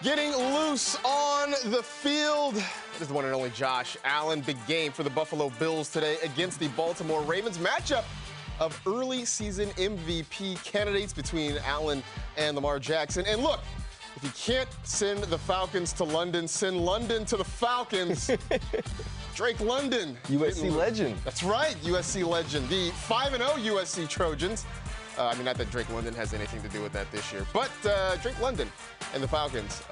Getting loose on the field. It is the one and only Josh Allen. Big game for the Buffalo Bills today against the Baltimore Ravens. Matchup of early season MVP candidates between Allen and Lamar Jackson. And look, if you can't send the Falcons to London, send London to the Falcons. Drake London. USC legend. That's right, USC legend. The 5-0 USC Trojans. Not that Drake London has anything to do with that this year, but Drake London and the Falcons.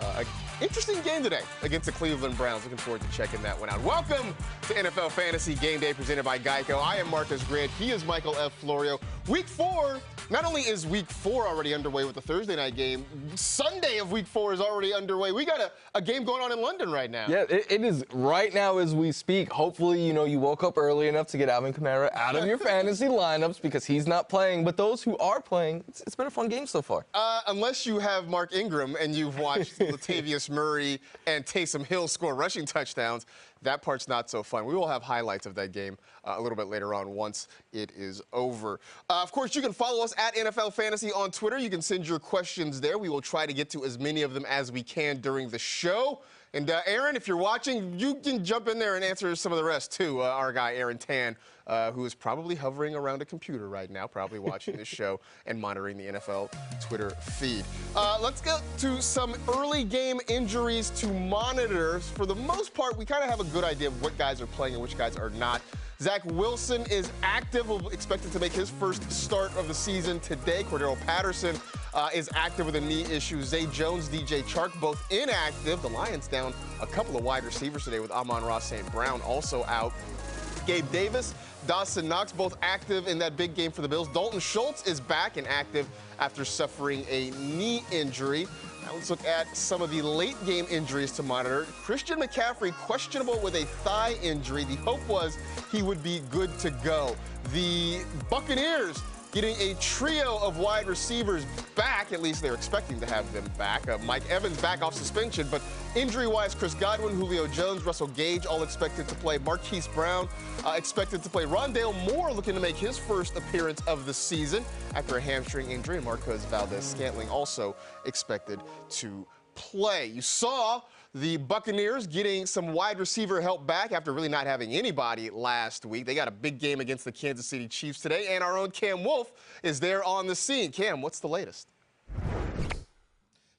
Interesting game today against the Cleveland Browns. Looking forward to checking that one out. Welcome to NFL Fantasy Game Day presented by Geico. I am Marcus Grant. He is Michael F. Florio. Week 4. Not only is Week 4 already underway with the Thursday night game, Sunday of Week 4 is already underway. We got a game going on in London right now. Yeah, it is right now as we speak. Hopefully, you woke up early enough to get Alvin Kamara out of your fantasy lineups because he's not playing. But those who are playing, it's been a fun game so far. Unless you have Mark Ingram and you've watched Latavius Murray and Taysom Hill score rushing touchdowns, that part's not so fun. We will have highlights of that game a little bit later on once it is over. Of course, you can follow us at NFL Fantasy on Twitter. You can send your questions there. We will try to get to as many of them as we can during the show. And Aaron, if you're watching, you can jump in there and answer some of the rest, too. Our guy, Aaron Tan, who is probably hovering around a computer right now, probably watching this show and monitoring the NFL Twitter feed. Let's get to some early game injuries to monitor. For the most part, we kind of have a good idea of what guys are playing and which guys are not. Zach Wilson is active, expected to make his first start of the season today. Cordero Patterson is active with a knee issue. Zay Jones, DJ Chark, both inactive. The Lions down a couple of wide receivers today with Amon-Ra St. Brown also out. Gabe Davis, Dawson Knox, both active in that big game for the Bills. Dalton Schultz is back and active after suffering a knee injury. Now let's look at some of the late game injuries to monitor. Christian McCaffrey questionable with a thigh injury. The hope was he would be good to go. The Buccaneers getting a trio of wide receivers back, at least they're expecting to have them back. Mike Evans back off suspension, but injury-wise, Chris Godwin, Julio Jones, Russell Gage all expected to play. Marquise Brown expected to play. Rondale Moore looking to make his first appearance of the season after a hamstring injury. And Marquez Valdez-Scantling also expected to play. You saw the Buccaneers getting some wide receiver help back after really not having anybody last week. They got a big game against the Kansas City Chiefs today, and our own Cam Wolf is there on the scene. Cam, what's the latest?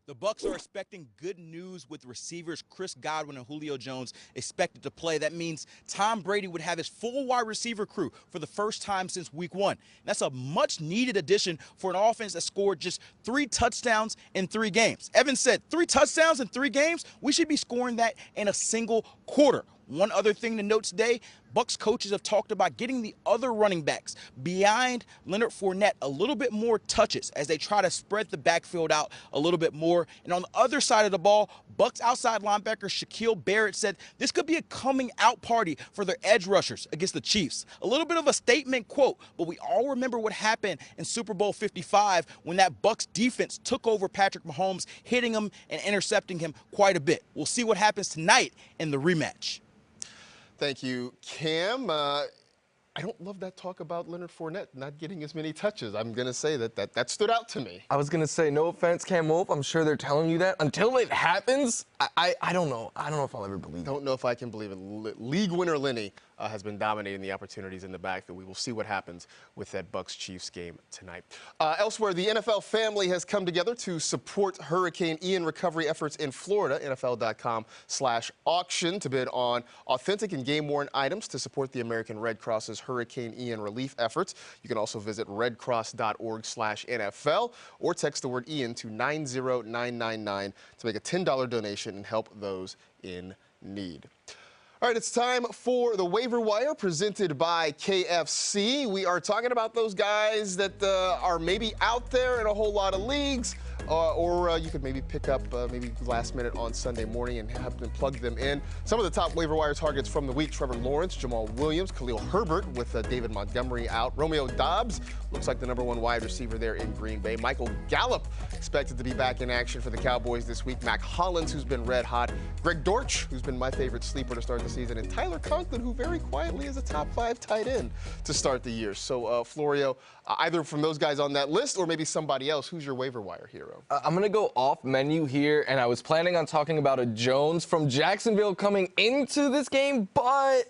The Bucs are expecting good news with receivers Chris Godwin and Julio Jones expected to play. That means Tom Brady would have his full wide receiver crew for the first time since week 1. That's a much-needed addition for an offense that scored just 3 touchdowns in 3 games. Evans said 3 touchdowns in 3 games? We should be scoring that in a single quarter. One other thing to note today, Bucs coaches have talked about getting the other running backs behind Leonard Fournette a little bit more touches as they try to spread the backfield out a little bit more. And on the other side of the ball, Bucs outside linebacker Shaquille Barrett said this could be a coming out party for their edge rushers against the Chiefs. A little bit of a statement quote, but we all remember what happened in Super Bowl 55 when that Bucs defense took over Patrick Mahomes, hitting him and intercepting him quite a bit. We'll see what happens tonight in the rematch. Thank you, Cam. I don't love that talk about Leonard Fournette not getting as many touches. I'm going to say that stood out to me. I was going to say, no offense, Cam Wolf. I'm sure they're telling you that. Until it happens, I don't know. I don't know if I'll ever believe it. Don't know if I can believe it. League winner Lenny has been dominating the opportunities in the backfield. We will see what happens with that Bucs-Chiefs game tonight. Elsewhere, the NFL family has come together to support Hurricane Ian recovery efforts in Florida. NFL.com/auction to bid on authentic and game-worn items to support the American Red Cross's Hurricane Ian relief efforts. You can also visit redcross.org/NFL or text the word Ian to 90999 to make a $10 donation and help those in need. All right, it's time for the Waiver Wire presented by KFC. We are talking about those guys that are maybe out there in a whole lot of leagues, or you could maybe pick up maybe last minute on Sunday morning and have them plug them in. Some of the top Waiver Wire targets from the week: Trevor Lawrence, Jamal Williams, Khalil Herbert with David Montgomery out. Romeo Doubs looks like the #1 wide receiver there in Green Bay. Michael Gallup expected to be back in action for the Cowboys this week. Mac Hollins, who's been red hot. Greg Dortch, who's been my favorite sleeper to start the season. And Tyler Conklin, who very quietly is a top 5 tight end to start the year. So, Florio, either from those guys on that list or maybe somebody else, who's your Waiver Wire hero? bro. I'm going to go off menu here, and I was planning on talking about a Jones from Jacksonville coming into this game, but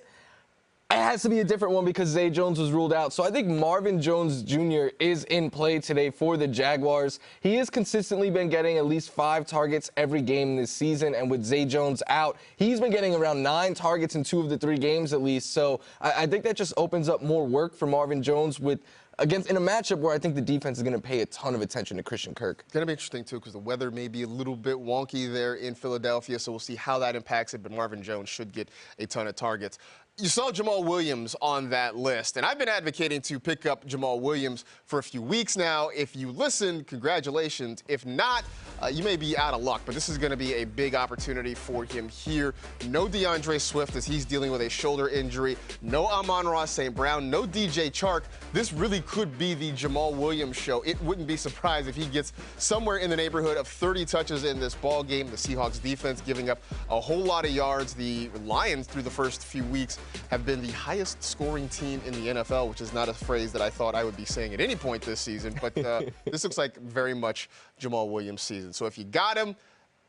it has to be a different one because Zay Jones was ruled out. So I think Marvin Jones Jr. is in play today for the Jaguars. He has consistently been getting at least 5 targets every game this season, and with Zay Jones out, he's been getting around 9 targets in 2 of the 3 games at least. So I think that just opens up more work for Marvin Jones in a matchup where I think the defense is going to pay a ton of attention to Christian Kirk. It's going to be interesting, too, because the weather may be a little bit wonky there in Philadelphia, so we'll see how that impacts it, but Marvin Jones should get a ton of targets. You saw Jamal Williams on that list, and I've been advocating to pick up Jamal Williams for a few weeks now. If you listen, congratulations. If not, you may be out of luck, but this is going to be a big opportunity for him here. No DeAndre Swift as he's dealing with a shoulder injury. No Amon-Ra St. Brown. No DJ Chark. This really could be the Jamal Williams show. It wouldn't be surprised if he gets somewhere in the neighborhood of 30 touches in this ball game. The Seahawks defense giving up a whole lot of yards. The Lions, through the first few weeks, have been the highest scoring team in the NFL, which is not a phrase that I thought I would be saying at any point this season, but this looks like very much Jamal Williams' season. So if you got him,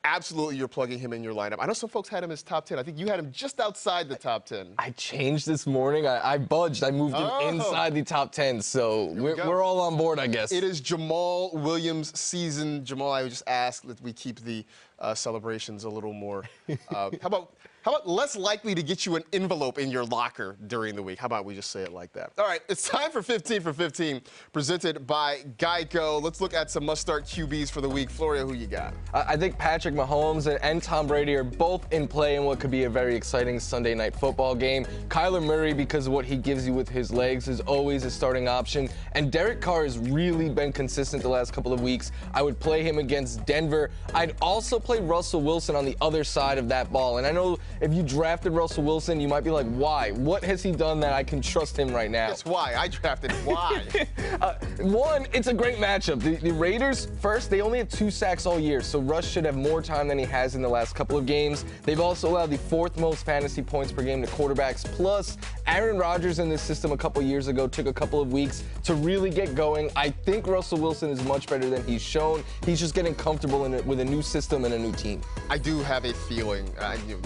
absolutely you're plugging him in your lineup. I know some folks had him as top 10. I think you had him just outside the top 10. I changed this morning. I budged. I moved him inside the top 10, so we're all on board, I guess. It is Jamal Williams' season. Jamal, I would just ask that we keep the celebrations a little more. How about less likely to get you an envelope in your locker during the week? How about we just say it like that? All right, it's time for 15 for 15, presented by Geico. Let's look at some must-start QBs for the week. Florio, who you got? I think Patrick Mahomes and Tom Brady are both in play in what could be a very exciting Sunday night football game. Kyler Murray, because of what he gives you with his legs, is always a starting option. And Derek Carr has really been consistent the last couple of weeks. I would play him against Denver. I'd also play Russell Wilson on the other side of that ball. And I know if you drafted Russell Wilson, you might be like, why? What has he done that I can trust him right now? That's why. I drafted why. One, it's a great matchup. The Raiders, first, they only have 2 sacks all year, so Russ should have more time than he has in the last couple of games. They've also allowed the 4th most fantasy points per game to quarterbacks. Plus, Aaron Rodgers in this system a couple years ago took a couple of weeks to really get going. I think Russell Wilson is much better than he's shown. He's just getting comfortable with a new system and a new team. I do have a feeling,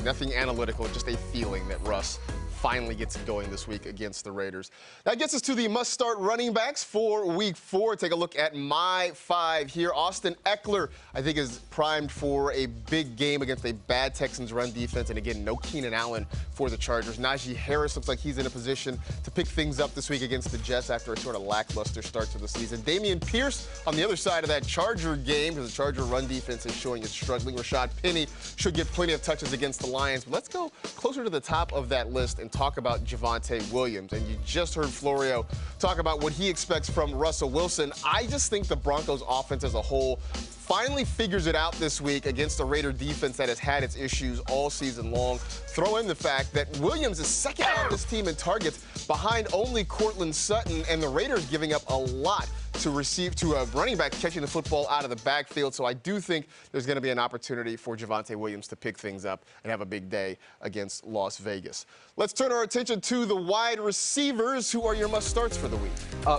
nothing analytical, just a feeling that Russ finally gets it going this week against the Raiders. That gets us to the must-start running backs for Week 4. Take a look at my 5 here. Austin Eckler, I think, is primed for a big game against a bad Texans run defense. And again, no Keenan Allen for the Chargers. Najee Harris looks like he's in a position to pick things up this week against the Jets after a sort of lackluster start to the season. Damien Pierce on the other side of that Charger game, because the Charger run defense is showing it's struggling. Rashad Penny should get plenty of touches against the Lions. But let's go closer to the top of that list and talk about Javonte Williams. And you just heard Florio talk about what he expects from Russell Wilson. I just think the Broncos offense as a whole finally figures it out this week against a Raider defense that has had its issues all season long. Throw in the fact that Williams is second on this team in targets behind only Courtland Sutton, and the Raiders giving up a lot to a running back catching the football out of the backfield. So I do think there's going to be an opportunity for Javonte Williams to pick things up and have a big day against Las Vegas. Let's turn our attention to the wide receivers. Who are your must-starts for the week?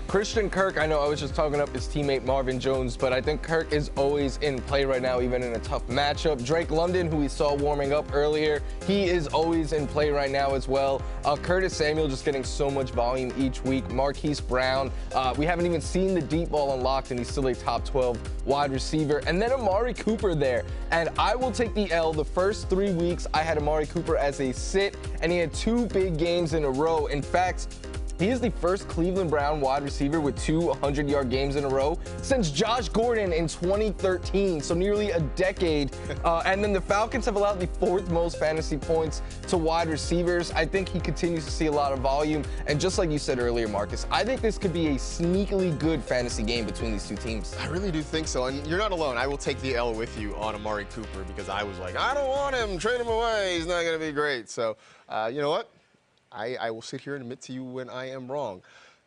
Christian Kirk, I know I was just talking up his teammate Marvin Jones, but I think Kirk is always in play right now, even in a tough matchup. Drake London, who we saw warming up earlier, he is always in play right now as well. Curtis Samuel just getting so much volume each week. Marquise Brown, we haven't even seen the deep ball unlocked, and he's still a top 12 wide receiver. And then Amari Cooper there. And I will take the L. The first 3 weeks, I had Amari Cooper as a sit, and he had 2 big games in a row. In fact, he is the first Cleveland Brown wide receiver with 2 100-yard games in a row since Josh Gordon in 2013, so nearly a decade. And then the Falcons have allowed the 4th most fantasy points to wide receivers. I think he continues to see a lot of volume. And just like you said earlier, Marcus, I think this could be a sneakily good fantasy game between these 2 teams. I really do think so. And you're not alone. I will take the L with you on Amari Cooper because I was like, I don't want him. Trade him away. He's not going to be great. So, you know what? I will sit here and admit to you when I am wrong.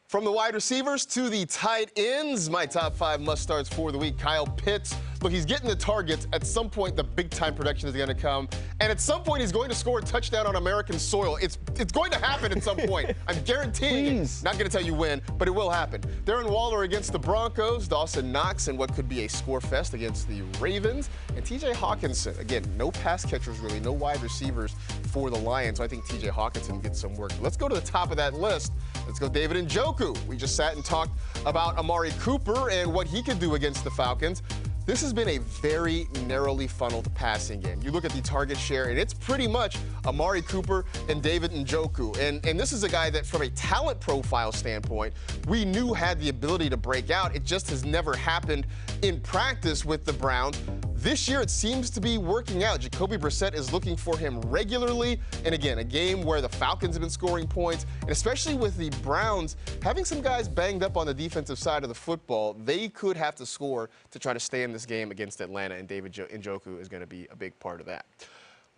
From the wide receivers to the tight ends, my top 5 must-starts for the week. Kyle Pitts look, he's getting the targets. At some point, the big-time production is going to come. And at some point, he's going to score a touchdown on American soil. It's going to happen at some point. I'm guaranteeing it. Not going to tell you when, but it will happen. Darren Waller against the Broncos. Dawson Knox in what could be a score fest against the Ravens. And T.J. Hawkinson. Again, no pass catchers, really. No wide receivers for the Lions. So I think T.J. Hawkinson gets some work. Let's go to the top of that list. Let's go David Njoku. We just sat and talked about Amari Cooper and what he could do against the Falcons. This has been a very narrowly funneled passing game. You look at the target share, and it's pretty much Amari Cooper and David Njoku. And this is a guy that, from a talent profile standpoint, we knew had the ability to break out. It just has never happened in practice with the Browns. This year, it seems to be working out. Jacoby Brissett is looking for him regularly. And again, a game where the Falcons have been scoring points, and especially with the Browns having some guys banged up on the defensive side of the football, they could have to score to try to stay in this game against Atlanta, and David Njoku is going to be a big part of that.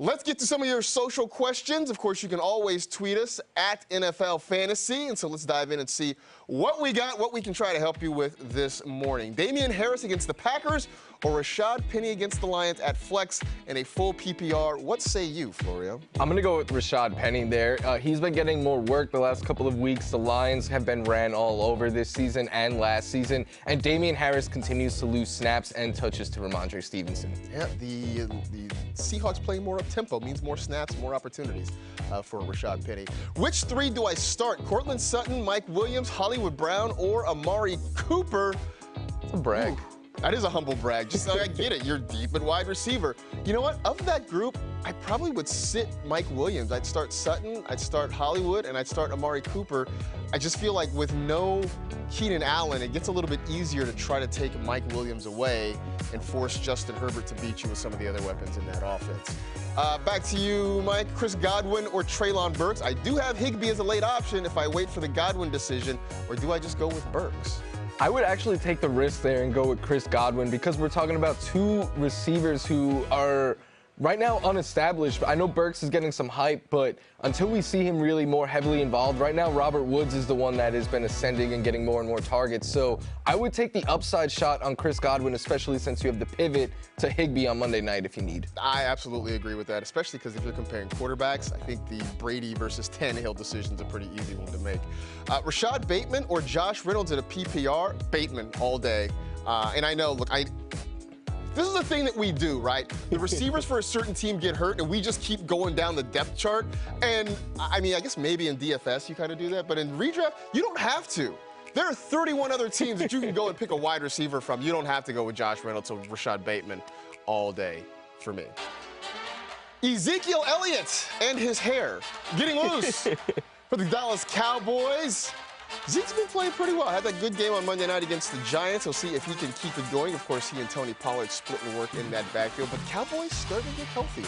Let's get to some of your social questions. Of course, you can always tweet us at NFL Fantasy. And so let's dive in and see what we got, what we can try to help you with this morning. Damien Harris against the Packers or Rashad Penny against the Lions at flex in a full PPR. What say you, Florio? I'm going to go with Rashad Penny there. He's been getting more work the last couple of weeks. The Lions have been ran all over this season and last season. And Damien Harris continues to lose snaps and touches to Ramondre Stevenson. Yeah, the Seahawks playing more up-tempo means more snaps, more opportunities for Rashad Penny. Which three do I start? Cortland Sutton, Mike Williams, Hollywood Brown, or Amari Cooper? It's a brag. Ooh. That is a humble brag. Just I get it. You're deep at wide receiver. You know what? Of that group, I probably would sit Mike Williams. I'd start Sutton, I'd start Hollywood, and I'd start Amari Cooper. I just feel like with no Keenan Allen, it gets a little bit easier to try to take Mike Williams away and force Justin Herbert to beat you with some of the other weapons in that offense. Back to you, Mike. Chris Godwin or Treylon Burks? I do have Higbee as a late option if I wait for the Godwin decision, or do I just go with Burks? I would actually take the risk there and go with Chris Godwin because we're talking about two receivers who are right now unestablished. I know Burks is getting some hype, but until we see him really more heavily involved, right now Robert Woods is the one that has been ascending and getting more and more targets. So I would take the upside shot on Chris Godwin, especially since you have the pivot to Higbee on Monday night if you need. I absolutely agree with that, especially because if you're comparing quarterbacks, I think the Brady versus Tannehill decision is a pretty easy one to make. Rashad Bateman or Josh Reynolds at a PPR? Bateman all day. And I know, look, this is the thing that we do, right? The receivers for a certain team get hurt, and we just keep going down the depth chart. And, I mean, I guess maybe in DFS you kind of do that, but in redraft, you don't have to. There are 31 other teams that you can go and pick a wide receiver from. You don't have to go with Josh Reynolds or Rashad Bateman all day for me. Ezekiel Elliott and his hair getting loose for the Dallas Cowboys. Zeke's been playing pretty well. Had that good game on Monday night against the Giants. We'll see if he can keep it going. Of course, he and Tony Pollard splitting work in that backfield. But Cowboys starting to get healthier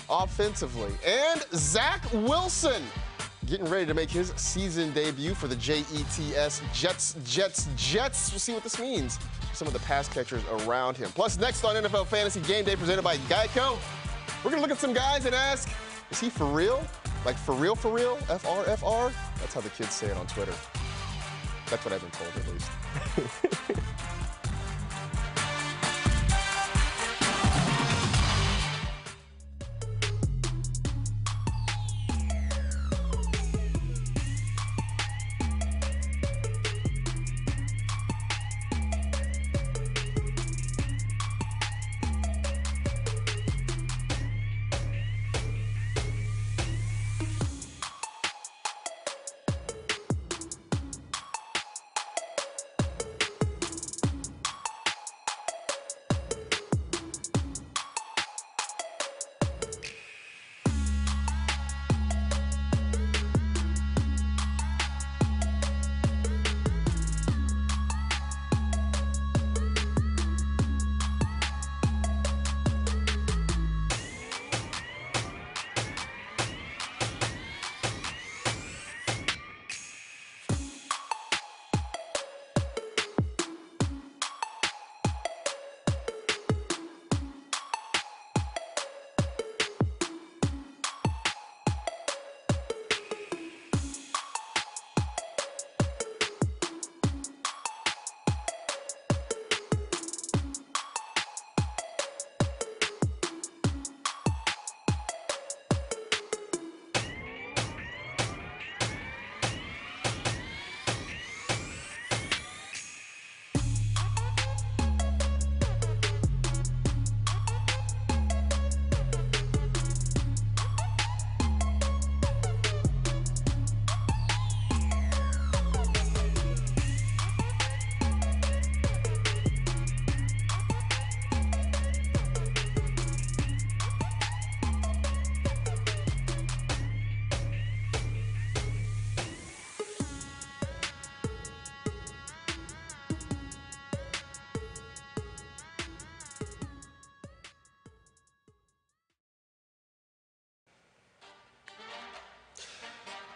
offensively. And Zach Wilson getting ready to make his season debut for the Jets. Jets. We'll see what this means for some of the pass catchers around him. Plus, next on NFL Fantasy Game Day presented by Geico, we're going to look at some guys and ask, is he for real? Like for real? FR? That's how the kids say it on Twitter. That's what I've been told, at least.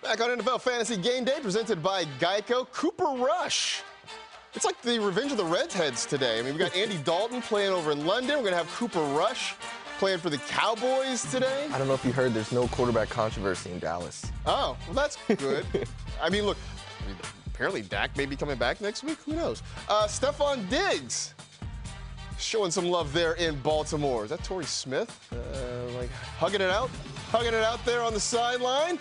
Back on NFL Fantasy Game Day, presented by Geico. Cooper Rush. It's like the Revenge of the Redheads today. I mean, we got Andy Dalton playing over in London. We're going to have Cooper Rush playing for the Cowboys today. I don't know if you heard, there's no quarterback controversy in Dallas. Oh, well, that's good. I mean, look, apparently Dak may be coming back next week. Who knows? Stephon Diggs showing some love there in Baltimore. Is that Torrey Smith? Like hugging it out there on the sideline.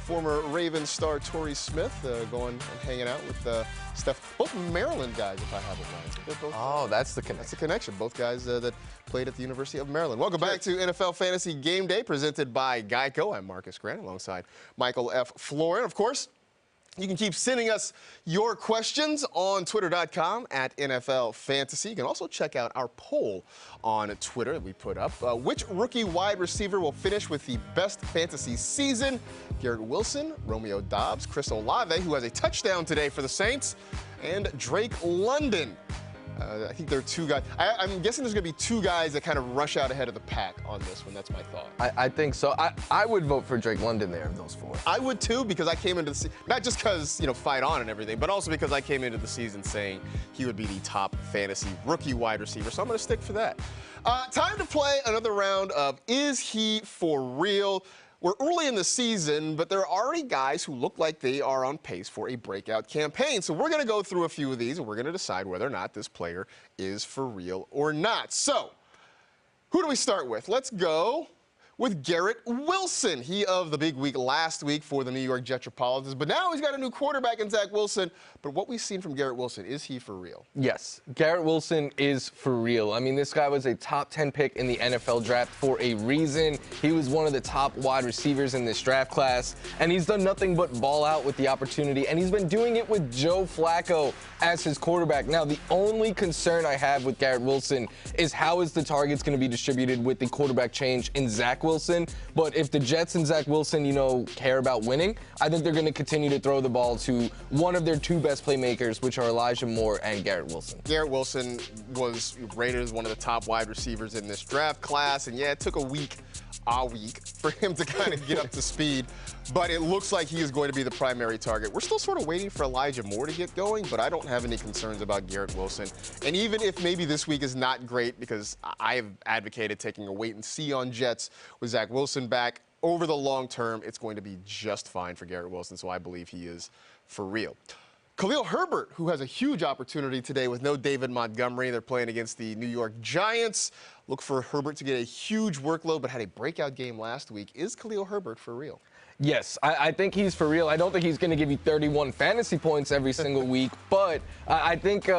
Former Ravens star Torrey Smith going and hanging out with Steph. Both Maryland guys, if I have it right. They're both, that's the connection. That's the connection. Both guys that played at the University of Maryland. Welcome back to NFL Fantasy Game Day, presented by Geico. I'm Marcus Grant alongside Michael F. Florin. Of course, you can keep sending us your questions on Twitter.com at NFL Fantasy. You can also check out our poll on Twitter that we put up. Which rookie wide receiver will finish with the best fantasy season? Garrett Wilson, Romeo Doubs, Chris Olave, who has a touchdown today for the Saints, and Drake London. I think there are two guys. I'm guessing there's going to be two guys that kind of rush out ahead of the pack on this one. That's my thought. I think so. I would vote for Drake London there of those four. I would too, because I came into the season, not just because, fight on and everything, but also because I came into the season saying he would be the top fantasy rookie wide receiver. So I'm going to stick for that. Time to play another round of Is He For Real? We're early in the season, but there are already guys who look like they are on pace for a breakout campaign. So we're going to go through a few of these, and we're going to decide whether or not this player is for real or not. So, who do we start with? Let's go with Garrett Wilson. He of the big week last week for the New York Jetropolitans, but now he's got a new quarterback in Zach Wilson. But what we've seen from Garrett Wilson, is he for real? Yes, Garrett Wilson is for real. I mean, this guy was a top 10 pick in the NFL draft for a reason. He was one of the top wide receivers in this draft class, and he's done nothing but ball out with the opportunity, and he's been doing it with Joe Flacco as his quarterback. Now, the only concern I have with Garrett Wilson is how is the targets going to be distributed with the quarterback change in Zach Wilson. But if the Jets and Zach Wilson, care about winning, I think they're going to continue to throw the ball to one of their two best playmakers, which are Elijah Moore and Garrett Wilson. Garrett Wilson was rated as one of the top wide receivers in this draft class, and yeah, it took a week for him to kind of get up to speed, but it looks like he is going to be the primary target. We're still sort of waiting for Elijah Moore to get going, but I don't have any concerns about Garrett Wilson. And even if maybe this week is not great, because I've advocated taking a wait and see on Jets with Zach Wilson back, over the long term, it's going to be just fine for Garrett Wilson, so I believe he is for real. Khalil Herbert, who has a huge opportunity today with no David Montgomery. They're playing against the New York Giants. Look for Herbert to get a huge workload, but had a breakout game last week. Is Khalil Herbert for real? Yes, I think he's for real. I don't think he's going to give you 31 fantasy points every single week, but I think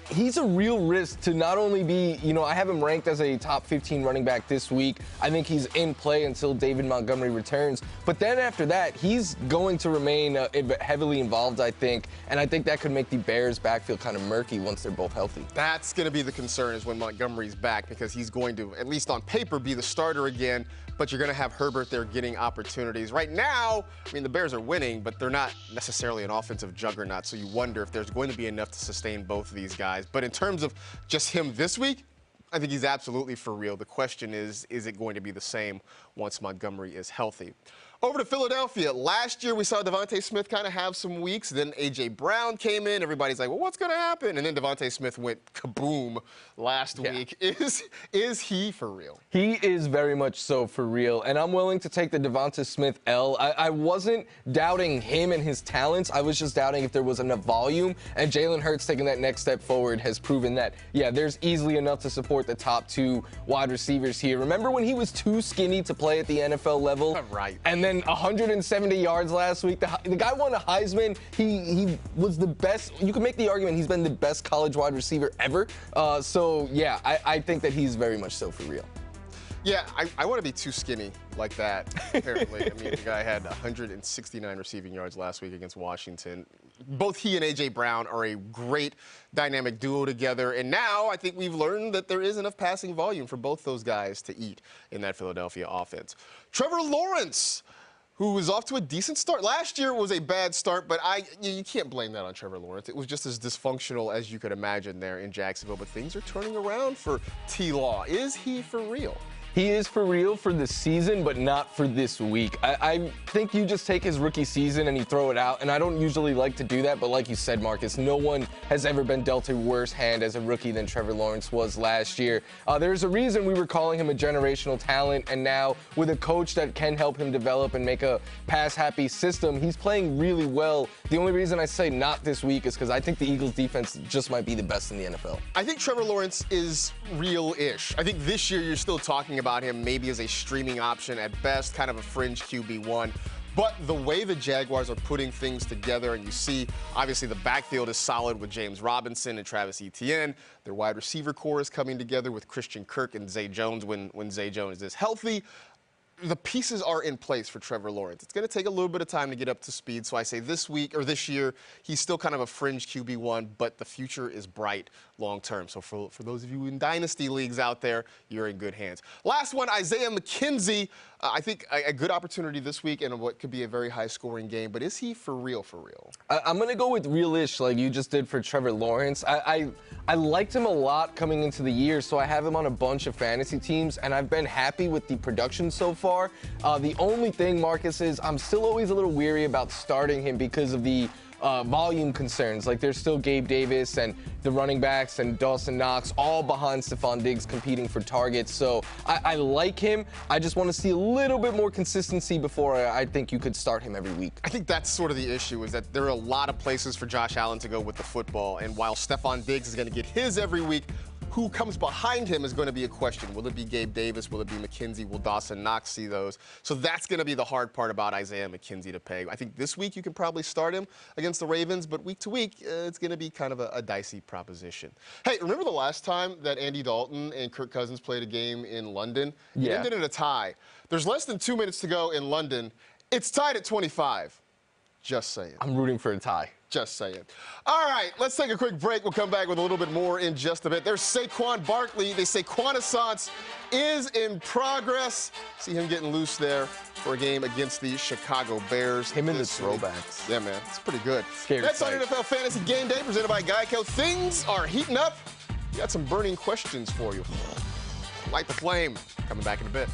he's a real risk to not only be, I have him ranked as a top 15 running back this week. I think he's in play until David Montgomery returns. But then after that, he's going to remain heavily involved, I think. And I think that could make the Bears' backfield kind of murky once they're both healthy. That's going to be the concern, is when Montgomery's back, because he's going to, at least on paper, be the starter again. But you're going to have Herbert there getting opportunities. Right now, the Bears are winning, but they're not necessarily an offensive juggernaut, so you wonder if there's going to be enough to sustain both of these guys. But in terms of just him this week, I think he's absolutely for real. The question is it going to be the same once Montgomery is healthy? Over to Philadelphia. Last year, we saw Devonta Smith kind of have some weeks. Then A.J. Brown came in. Everybody's like, well, what's going to happen? And then Devonta Smith went kaboom last week. Is he for real? He is very much so for real. And I'm willing to take the Devonta Smith L. I wasn't doubting him and his talents. I was just doubting if there was enough volume. And Jalen Hurts taking that next step forward has proven that, there's easily enough to support the top two wide receivers here. Remember when he was too skinny to play at the NFL level? Right. And then 170 yards last week. The guy won a Heisman. He was the best. You can make the argument he's been the best college wide receiver ever. I think that he's very much so for real. Yeah, I want to be too skinny like that, apparently. The guy had 169 receiving yards last week against Washington. Both he and A.J. Brown are a great dynamic duo together, and now I think we've learned that there is enough passing volume for both those guys to eat in that Philadelphia offense. Trevor Lawrence, who was off to a decent start. Last year was a bad start, but you can't blame that on Trevor Lawrence. It was just as dysfunctional as you could imagine there in Jacksonville, but things are turning around for T-Law. Is he for real? He is for real for this season, but not for this week. I think you just take his rookie season and you throw it out, and I don't usually like to do that, but like you said, Marcus, no one has ever been dealt a worse hand as a rookie than Trevor Lawrence was last year. There's a reason we were calling him a generational talent, and now with a coach that can help him develop and make a pass-happy system, he's playing really well. The only reason I say not this week is because I think the Eagles' defense just might be the best in the NFL. I think Trevor Lawrence is real-ish. I think this year you're still talking about him maybe as a streaming option at best, kind of a fringe QB1. But the way the Jaguars are putting things together, and you see, obviously, the backfield is solid with James Robinson and Travis Etienne. Their wide receiver core is coming together with Christian Kirk and Zay Jones when Zay Jones is healthy. The pieces are in place for Trevor Lawrence. It's going to take a little bit of time to get up to speed. So I say this week or this year, he's still kind of a fringe QB1, but the future is bright long term. So for those of you in dynasty leagues out there, you're in good hands. Last one, Isaiah McKenzie. I think a good opportunity this week in what could be a very high-scoring game. But is he for real, for real? I'm going to go with real-ish like you just did for Trevor Lawrence. I liked him a lot coming into the year, so I have him on a bunch of fantasy teams, and I've been happy with the production so far. The only thing, Marcus, is I'm still always a little weary about starting him because of the volume concerns. Like, there's still Gabe Davis and the running backs and Dawson Knox all behind Stefon Diggs competing for targets. So I like him. I just want to see a little bit more consistency before I think you could start him every week. I think that's sort of the issue, is that there are a lot of places for Josh Allen to go with the football. And while Stefon Diggs is going to get his every week, who comes behind him is going to be a question. Will it be Gabe Davis? Will it be McKinsey? Will Dawson Knox see those? So that's going to be the hard part about Isaiah McKenzie to peg. I think this week you can probably start him against the Ravens, but week to week, it's going to be kind of a dicey proposition. Hey, remember the last time that Andy Dalton and Kirk Cousins played a game in London? Yeah. It ended in a tie. There's less than 2 minutes to go in London. It's tied at 25. Just saying. I'm rooting for a tie. Just saying. All right, let's take a quick break. We'll come back with a little bit more in just a bit. There's Saquon Barkley. They say Quanaissance is in progress. See him getting loose there for a game against the Chicago Bears. Him and the throwbacks. Yeah, man. It's pretty good. Scary That's on sight. NFL Fantasy Game Day, presented by Geico. Things are heating up. We got some burning questions for you. Light the flame. Coming back in a bit.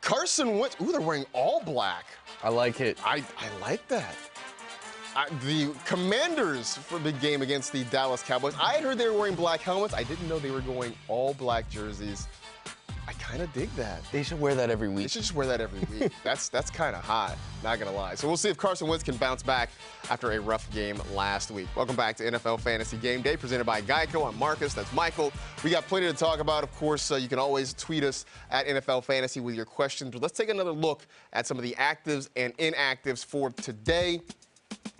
Carson Wentz. Ooh, they're wearing all black. I like it. I like that. The Commanders for the game against the Dallas Cowboys. I had heard they were wearing black helmets. I didn't know they were going all black jerseys. I kind of dig that. They should wear that every week. They should just wear that every week. That's kind of hot, not going to lie. So we'll see if Carson Wentz can bounce back after a rough game last week. Welcome back to NFL Fantasy Game Day, presented by Geico. I'm Marcus. That's Michael. We got plenty to talk about. Of course, you can always tweet us at NFL Fantasy with your questions. But let's take another look at some of the actives and inactives for today.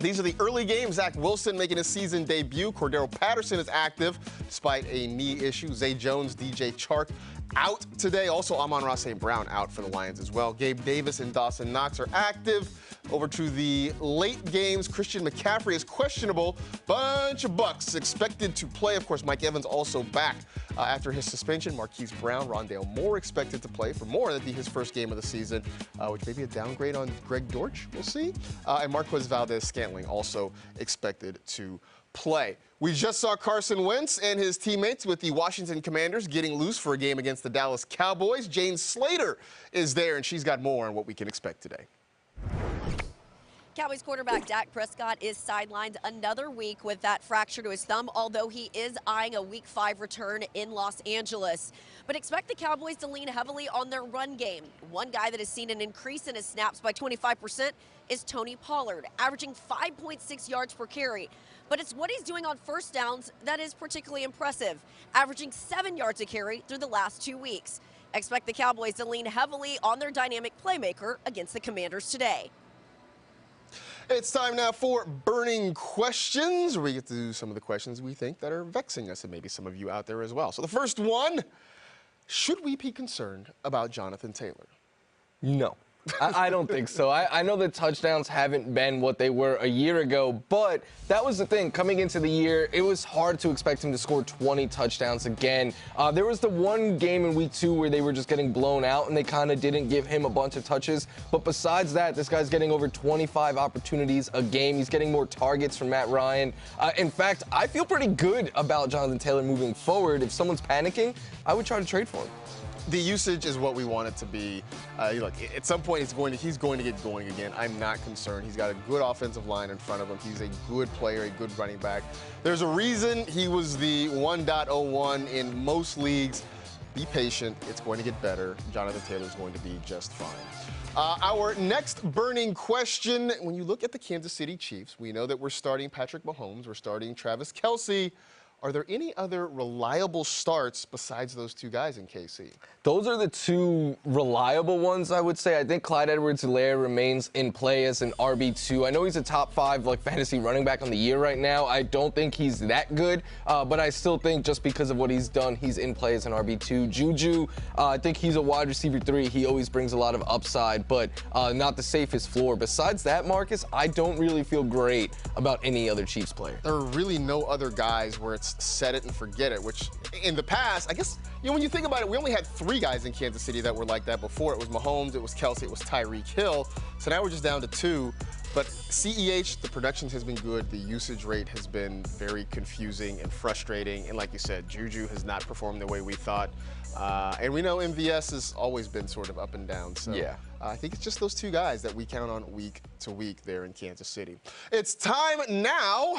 These are the early games. Zach Wilson making his season debut. Cordero Patterson is active despite a knee issue. Zay Jones, DJ Chark out today. Also, Amon-Ra St. Brown out for the Lions as well. Gabe Davis and Dawson Knox are active. Over to the late games, Christian McCaffrey is questionable. Bunch of Bucks expected to play. Of course, Mike Evans also back after his suspension. Marquise Brown, Rondale Moore expected to play for more. That'd be his first game of the season, which may be a downgrade on Greg Dortch. We'll see. And Marquez Valdez-Scantling also expected to play. We just saw Carson Wentz and his teammates with the Washington Commanders getting loose for a game against the Dallas Cowboys. Jane Slater is there, and she's got more on what we can expect today. Cowboys quarterback Dak Prescott is sidelined another week with that fracture to his thumb, although he is eyeing a Week 5 return in Los Angeles. But expect the Cowboys to lean heavily on their run game. One guy that has seen an increase in his snaps by 25% is Tony Pollard, averaging 5.6 yards per carry. But it's what he's doing on first downs that is particularly impressive, averaging 7 yards a carry through the last 2 weeks. Expect the Cowboys to lean heavily on their dynamic playmaker against the Commanders today. It's time now for Burning Questions, where we get to do some of the questions we think that are vexing us, and maybe some of you out there as well. So the first one, should we be concerned about Jonathan Taylor? No. I don't think so. I know the touchdowns haven't been what they were a year ago, but that was the thing. Coming into the year, it was hard to expect him to score 20 touchdowns again. There was the one game in Week 2 where they were just getting blown out, and they kind of didn't give him a bunch of touches. But besides that, this guy's getting over 25 opportunities a game. He's getting more targets from Matt Ryan. In fact, I feel pretty good about Jonathan Taylor moving forward. If someone's panicking, I would try to trade for him. The usage is what we want it to be. Look, at some point he's going to get going again. I'm not concerned. He's got a good offensive line in front of him. He's a good player, a good running back. There's a reason he was the 1.01 in most leagues. Be patient. It's going to get better. Jonathan Taylor's going to be just fine. Our next burning question, when you look at the Kansas City Chiefs, we know that we're starting Patrick Mahomes. We're starting Travis Kelce. Are there any other reliable starts besides those two guys in KC? Those are the two reliable ones, I would say. I think Clyde Edwards-Helaire remains in play as an RB2. I know he's a top 5 fantasy running back on the year right now. I don't think he's that good, but I still think just because of what he's done, he's in play as an RB2. Juju, I think he's a wide receiver 3. He always brings a lot of upside, but not the safest floor. Besides that, Marcus, I don't really feel great about any other Chiefs player. There are really no other guys where it's set it and forget it, which in the past, I guess, when you think about it, we only had 3 guys in Kansas City that were like that before. It was Mahomes, it was Kelce, it was Tyreek Hill. So now we're just down to 2. But CEH, the production has been good. The usage rate has been very confusing and frustrating. And like you said, Juju has not performed the way we thought. And we know MVS has always been sort of up and down. So yeah. I think it's just those 2 guys that we count on week to week there in Kansas City. It's time now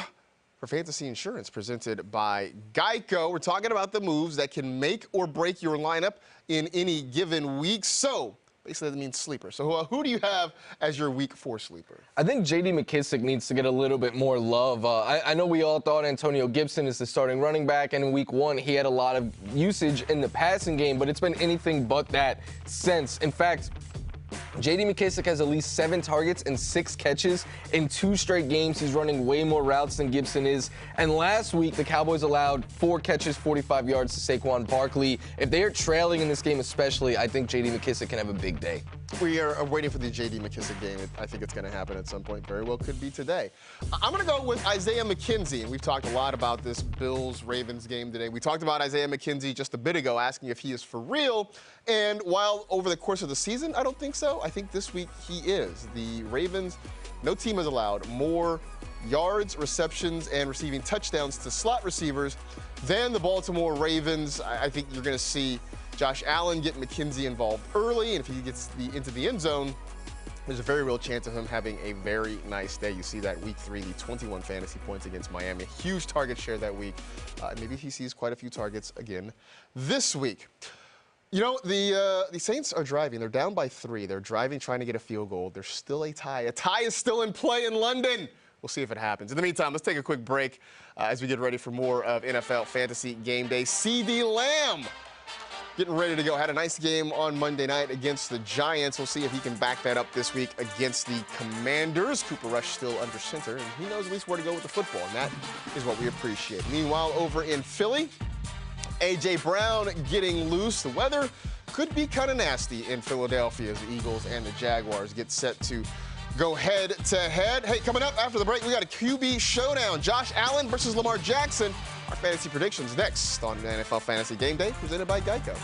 for Fantasy Insurance, presented by Geico. We're talking about the moves that can make or break your lineup in any given week. So basically that means sleeper. So who do you have as your week 4 sleeper? I think J.D. Mckissick needs to get a little bit more love. I know we all thought Antonio Gibson is the starting running back, and in week 1 he had a lot of usage in the passing game, but it's been anything but that since. In fact, J.D. Mckissick has at least 7 targets and 6 catches in 2 straight games. He's running way more routes than Gibson is. And last week, the Cowboys allowed 4 catches, 45 yards to Saquon Barkley. If they are trailing in this game especially, I think J.D. Mckissick can have a big day. We are waiting for the J.D. Mckissick game. I think it's going to happen at some point. Very well could be today. I'm going to go with Isaiah McKenzie. And we've talked a lot about this Bills-Ravens game today. We talked about Isaiah McKenzie just a bit ago, asking if he is for real. And while over the course of the season, I don't think so, I think this week he is. The Ravens, no team has allowed more yards, receptions, and receiving touchdowns to slot receivers than the Baltimore Ravens. I think you're going to see Josh Allen get McKenzie involved early, and if he gets into the end zone, there's a very real chance of him having a very nice day. You see that week 3, the 21 fantasy points against Miami. Huge target share that week. Maybe he sees quite a few targets again this week. You know, the Saints are driving. They're down by 3. They're driving, trying to get a field goal. There's still a tie. A tie is still in play in London. We'll see if it happens. In the meantime, let's take a quick break as we get ready for more of NFL Fantasy Game Day. CeeDee Lamb getting ready to go. Had a nice game on Monday night against the Giants. We'll see if he can back that up this week against the Commanders. Cooper Rush still under center, and he knows at least where to go with the football, and that is what we appreciate. Meanwhile, over in Philly, A.J. Brown getting loose. The weather could be kind of nasty in Philadelphia as the Eagles and the Jaguars get set to go head-to-head. Hey, coming up after the break, we got a QB showdown. Josh Allen versus Lamar Jackson. Our fantasy predictions next on NFL Fantasy Game Day, presented by Geico.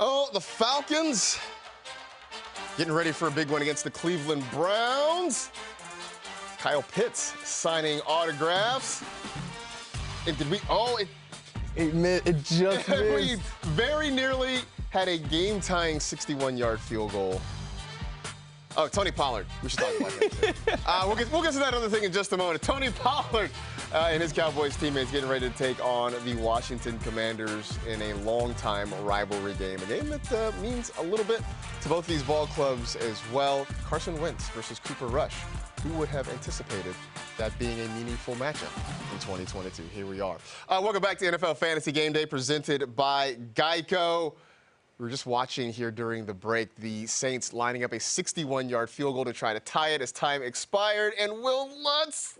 Oh, the Falcons getting ready for a big one against the Cleveland Browns. Kyle Pitts signing autographs. And did we? Oh, It just we missed. very nearly had a game-tying 61-yard field goal. Oh, Tony Pollard. We should talk about him too. We'll get to that other thing in just a moment. Tony Pollard and his Cowboys teammates getting ready to take on the Washington Commanders in a long-time rivalry game. A game that means a little bit to both these ball clubs as well. Carson Wentz versus Cooper Rush. Who would have anticipated that being a meaningful matchup in 2022? Here we are. Welcome back to NFL Fantasy Game Day presented by Geico. We were just watching here during the break the Saints lining up a 61-yard field goal to try to tie it as time expired. And Will Lutz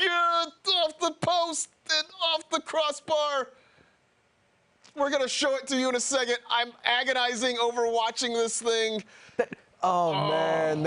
off the post and off the crossbar. We're going to show it to you in a second. I'm agonizing over watching this thing. Oh, man,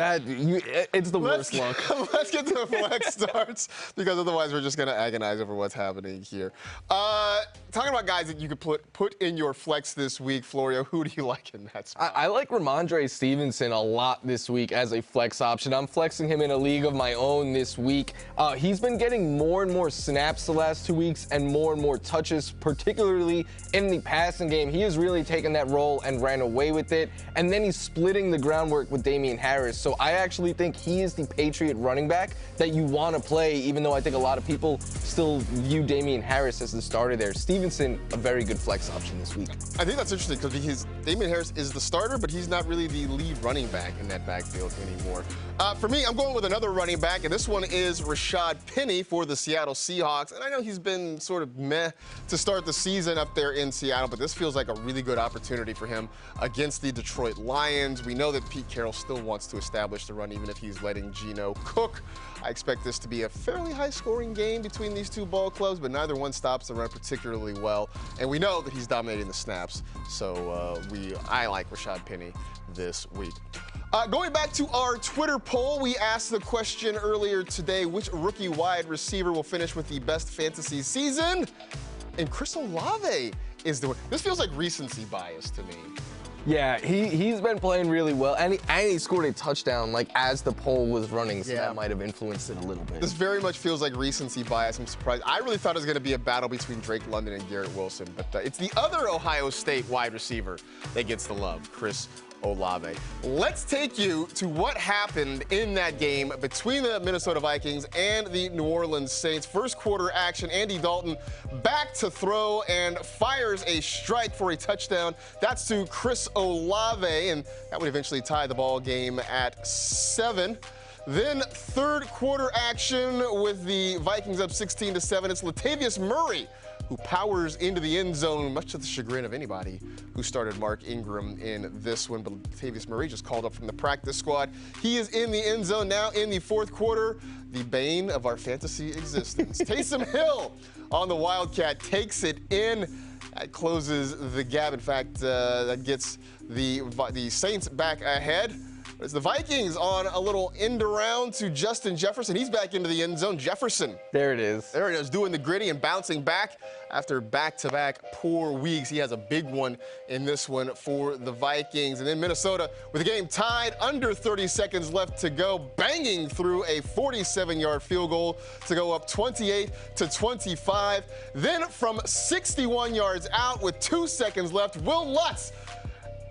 it's the worst luck. Let's get to the flex starts, because otherwise we're just going to agonize over what's happening here. Talking about guys that you could put in your flex this week, Florio, who do you like in that spot? I like Ramondre Stevenson a lot this week as a flex option. I'm flexing him in a league of my own this week. He's been getting more and more snaps the last 2 weeks and more touches, particularly in the passing game. He has really taken that role and ran away with it, and then he's splitting the groundwork work with Damien Harris. So I actually think he is the Patriot running back that you want to play, even though I think a lot of people still view Damien Harris as the starter there. Stevenson, a very good flex option this week. I think that's interesting because Damien Harris is the starter, but he's not really the lead running back in that backfield anymore. For me, I'm going with another running back, and this one is Rashad Penny for the Seattle Seahawks. And I know he's been sort of meh to start the season up there in Seattle, but this feels like a really good opportunity for him against the Detroit Lions. We know that Pete Carroll still wants to establish the run, even if he's letting Gino cook. I expect this to be a fairly high-scoring game between these two ball clubs, but neither one stops the run particularly well. And we know that he's dominating the snaps, so I like Rashad Penny this week. Going back to our Twitter poll, we asked the question earlier today, which rookie wide receiver will finish with the best fantasy season? And Chris Olave is the winner. This feels like recency bias to me. Yeah, he's been playing really well, and he scored a touchdown like as the poll was running, so that might have influenced it a little bit. This very much feels like recency bias. I'm surprised. I really thought it was going to be a battle between Drake London and Garrett Wilson, but it's the other Ohio State wide receiver that gets the love, Chris Olave. Let's take you to what happened in that game between the Minnesota Vikings and the New Orleans Saints. First quarter action, Andy Dalton back to throw and fires a strike for a touchdown. That's to Chris Olave, and that would eventually tie the ball game at 7. Then third quarter action with the Vikings up 16-7. It's Latavius Murray who powers into the end zone, much to the chagrin of anybody who started Mark Ingram in this one. But Latavius Murray just called up from the practice squad. He is in the end zone now in the fourth quarter, the bane of our fantasy existence. Taysom Hill on the Wildcat takes it in. That closes the gap. In fact, that gets the Saints back ahead. It's the Vikings on a little end around to Justin Jefferson. He's back into the end zone. Jefferson. There it is. There it is, doing the gritty and bouncing back after back-to-back poor weeks. He has a big one in this one for the Vikings. And then Minnesota, with the game tied, under 30 seconds left to go, banging through a 47-yard field goal to go up 28-25. Then from 61 yards out with 2 seconds left, Will Lutz.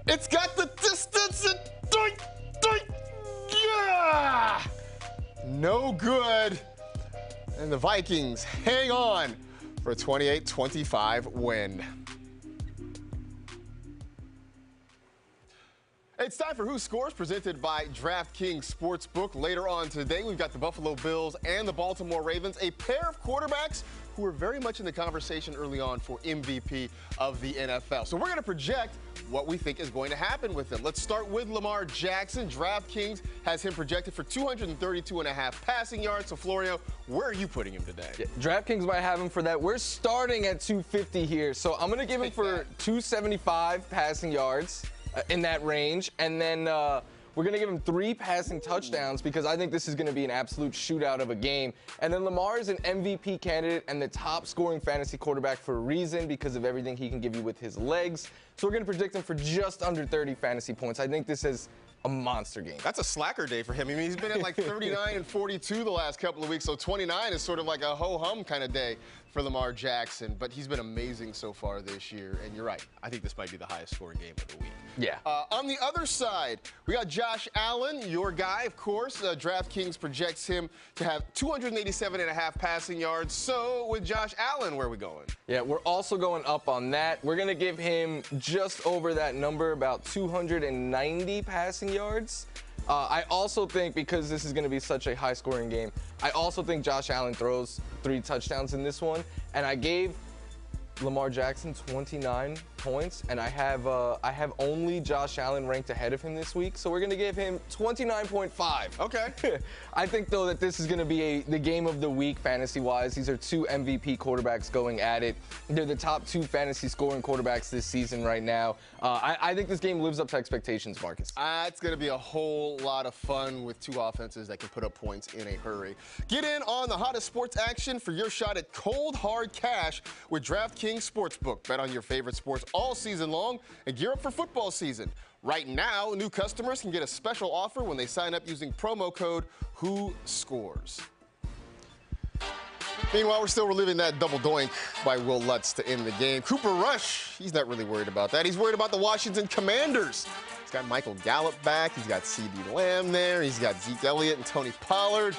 It's got the distance and doink. Yeah! No good. And the Vikings hang on for a 28-25 win. It's time for Who Scores, presented by DraftKings Sportsbook. Later on today, we've got the Buffalo Bills and the Baltimore Ravens, a pair of quarterbacks who were very much in the conversation early on for MVP of the NFL. So we're going to project what we think is going to happen with them. Let's start with Lamar Jackson. DraftKings has him projected for 232.5 passing yards. So, Florio, where are you putting him today? Yeah, DraftKings might have him for that. We're starting at 250 here. So I'm going to give him for 275 passing yards in that range. And then we're going to give him 3 passing touchdowns because I think this is going to be an absolute shootout of a game. And then Lamar is an MVP candidate and the top scoring fantasy quarterback for a reason because of everything he can give you with his legs. So we're going to predict him for just under 30 fantasy points. I think this is a monster game. That's a slacker day for him. I mean, he's been at like 39 and 42 the last couple of weeks, so 29 is sort of like a ho-hum kind of day for Lamar Jackson, but he's been amazing so far this year, and you're right. I think this might be the highest scoring game of the week. Yeah. On the other side, we got Josh Allen, your guy, of course. DraftKings projects him to have 287.5 passing yards. So with Josh Allen, where are we going? Yeah, we're also going up on that. We're going to give him just over that number, about 290 passing yards. I also think, because this is going to be such a high-scoring game, I also think Josh Allen throws 3 touchdowns in this one. And I gave Lamar Jackson 29 points, and I have only Josh Allen ranked ahead of him this week, so we're going to give him 29.5. Okay. I think, though, that this is going to be the game of the week fantasy-wise. These are 2 MVP quarterbacks going at it. They're the top 2 fantasy scoring quarterbacks this season right now. I think this game lives up to expectations, Marcus. It's going to be a whole lot of fun with 2 offenses that can put up points in a hurry. Get in on the hottest sports action for your shot at cold, hard cash with DraftKings Sportsbook. Bet on your favorite sports all season long and gear up for football season. Right now, new customers can get a special offer when they sign up using promo code WHOSCORES. Meanwhile, we're still reliving that double doink by Will Lutz to end the game. Cooper Rush, he's not really worried about that. He's worried about the Washington Commanders. He's got Michael Gallup back. He's got CeeDee Lamb there. He's got Zeke Elliott and Tony Pollard.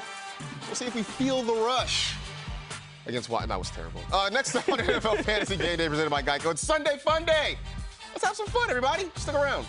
We'll see if we feel the rush against Washington. That was terrible. Next up on NFL Fantasy Game Day presented by Geico. It's Sunday Fun Day. Let's have some fun, everybody. Stick around.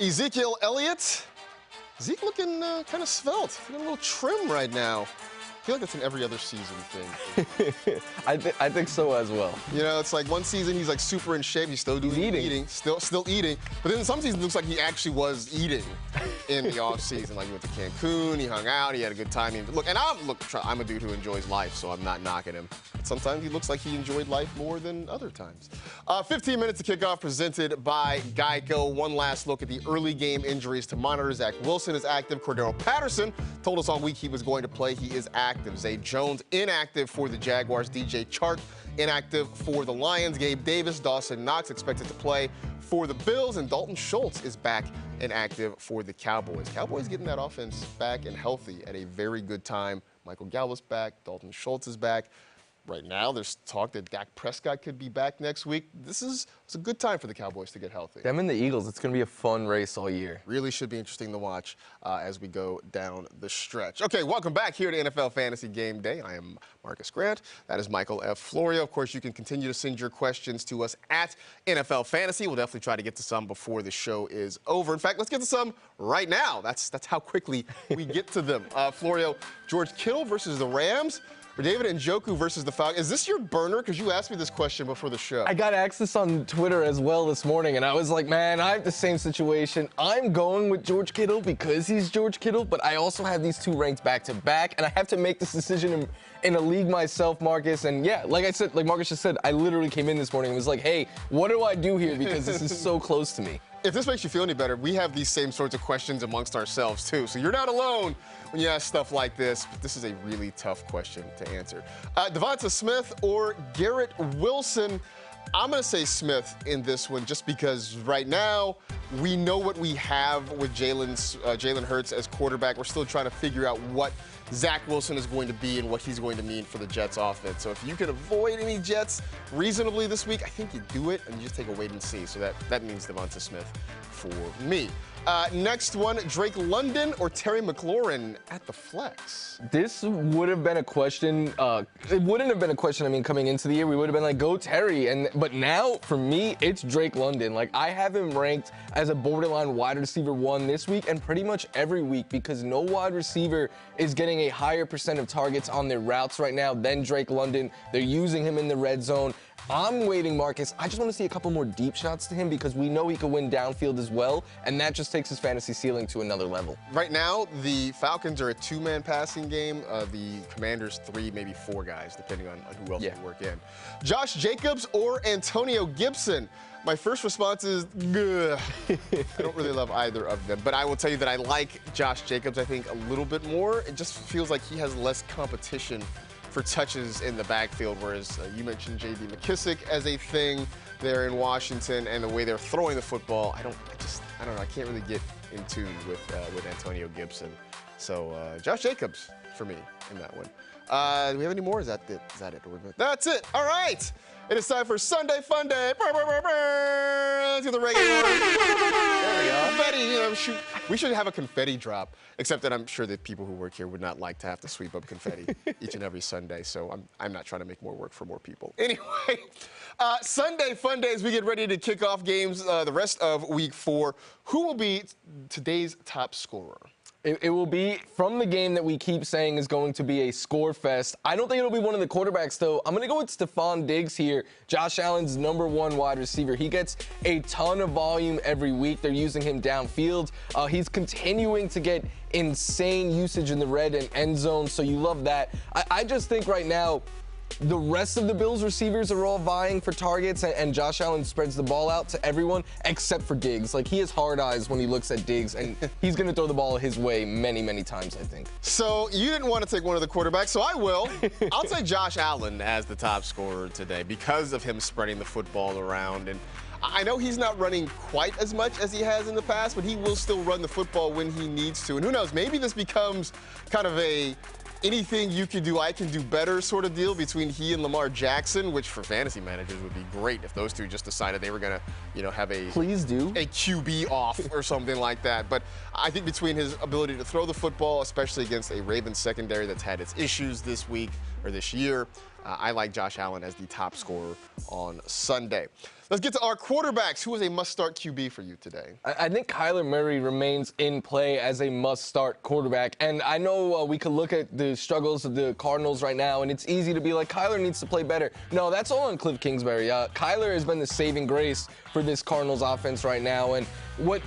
Ezekiel Elliott. Zeke looking kind of svelte, looking a little trim right now. I feel like that's an every other season thing. I think so as well. You know, it's like one season he's like super in shape. He's still doing eating, still eating. But then some seasons it looks like he actually was eating in the off season. Like he went to Cancun, he hung out, he had a good time. Look, and I'm a dude who enjoys life, so I'm not knocking him. But sometimes he looks like he enjoyed life more than other times. 15 minutes to kick off, presented by Geico. One last look at the early game injuries to monitor. Zach Wilson is active. Cordero Patterson told us all week he was going to play. He is active. Zay Jones inactive for the Jaguars. DJ Chark inactive for the Lions. Gabe Davis, Dawson Knox expected to play for the Bills, and Dalton Schultz is back and active for the Cowboys. Cowboys getting that offense back and healthy at a very good time. Michael Gallup's back. Dalton Schultz is back. Right now, there's talk that Dak Prescott could be back next week. It's a good time for the Cowboys to get healthy. Them and the Eagles, it's going to be a fun race all year. Really should be interesting to watch as we go down the stretch. Okay, welcome back here to NFL Fantasy Game Day. I am Marcus Grant. That is Michael F. Florio. Of course, you can continue to send your questions to us at NFL Fantasy. We'll definitely try to get to some before the show is over. In fact, let's get to some right now. That's how quickly we get to them. Florio, George Kittle versus the Rams. Or David Njoku versus the Falcons. Is this your burner? Because you asked me this question before the show. I got asked this on Twitter as well this morning, and I was like, man, I have the same situation. I'm going with George Kittle because he's George Kittle, but I also have these two ranked back-to-back, and I have to make this decision in a league myself, Marcus. And yeah, like I said, like Marcus just said, I literally came in this morning and was like, hey, what do I do here? Because this is so close to me. If this makes you feel any better, we have these same sorts of questions amongst ourselves, too. So you're not alone when you ask stuff like this. But this is a really tough question to answer. Devonta Smith or Garrett Wilson? I'm going to say Smith in this one just because right now we know what we have with Jalen Hurts as quarterback. We're still trying to figure out what Zach Wilson is going to be and what he's going to mean for the Jets offense. So if you can avoid any Jets reasonably this week, I think you do it and you just take a wait and see. So that means Devonta Smith for me. Next one, Drake London or Terry McLaurin at the flex? This would have been a question. It wouldn't have been a question. I mean, coming into the year, we would have been like, go Terry. But now, for me, it's Drake London. Like, I have him ranked as a borderline wide receiver 1 this week and pretty much every week because no wide receiver is getting a higher percent of targets on their routes right now than Drake London. They're using him in the red zone. I'm waiting, Marcus. I just want to see a couple more deep shots to him because we know he can win downfield as well, and that just takes his fantasy ceiling to another level. Right now, the Falcons are a 2-man passing game. The Commanders 3, maybe 4 guys, depending on who else they work in. Josh Jacobs or Antonio Gibson? My first response is, I don't really love either of them, but I will tell you that I like Josh Jacobs, I think, a little bit more. It just feels like he has less competition for touches in the backfield, whereas you mentioned J.D. Mckissick as a thing there in Washington, and the way they're throwing the football, I don't know. I can't really get in tune with Antonio Gibson. So Josh Jacobs for me in that one. Do we have any more? Is that it? That's it. All right. It is time for Sunday Fun Day. Let's get the regular. There we go. Confetti. Shoot. We should have a confetti drop, except that I'm sure that people who work here would not like to have to sweep up confetti each and every Sunday. So I'm not trying to make more work for more people. Anyway, Sunday Fun Day as we get ready to kick off games the rest of Week 4. Who will be today's top scorer? It will be from the game that we keep saying is going to be a score fest. I don't think it'll be one of the quarterbacks, though. I'm going to go with Stefon Diggs here, Josh Allen's #1 wide receiver. He gets a ton of volume every week. They're using him downfield. He's continuing to get insane usage in the red and end zone, so you love that. I just think right now, the rest of the Bills receivers are all vying for targets, and Josh Allen spreads the ball out to everyone except for Diggs. Like, he has hard eyes when he looks at Diggs, and he's going to throw the ball his way many, many times, I think. So you didn't want to take one of the quarterbacks, so I will. I'll take Josh Allen as the top scorer today because of him spreading the football around. And I know he's not running quite as much as he has in the past, but he will still run the football when he needs to. And who knows, maybe this becomes kind of a anything you can do, I can do better sort of deal between he and Lamar Jackson, which for fantasy managers would be great if those two just decided they were going to, have a QB off or something like that. But I think between his ability to throw the football, especially against a Ravens secondary that's had its issues this week or this year, I like Josh Allen as the top scorer on Sunday. Let's get to our quarterbacks. Who is a must-start QB for you today? I think Kyler Murray remains in play as a must-start quarterback. And I know we could look at the struggles of the Cardinals right now, and it's easy to be like, Kyler needs to play better. No, that's all on Cliff Kingsbury. Kyler has been the saving grace for this Cardinals offense right now. And what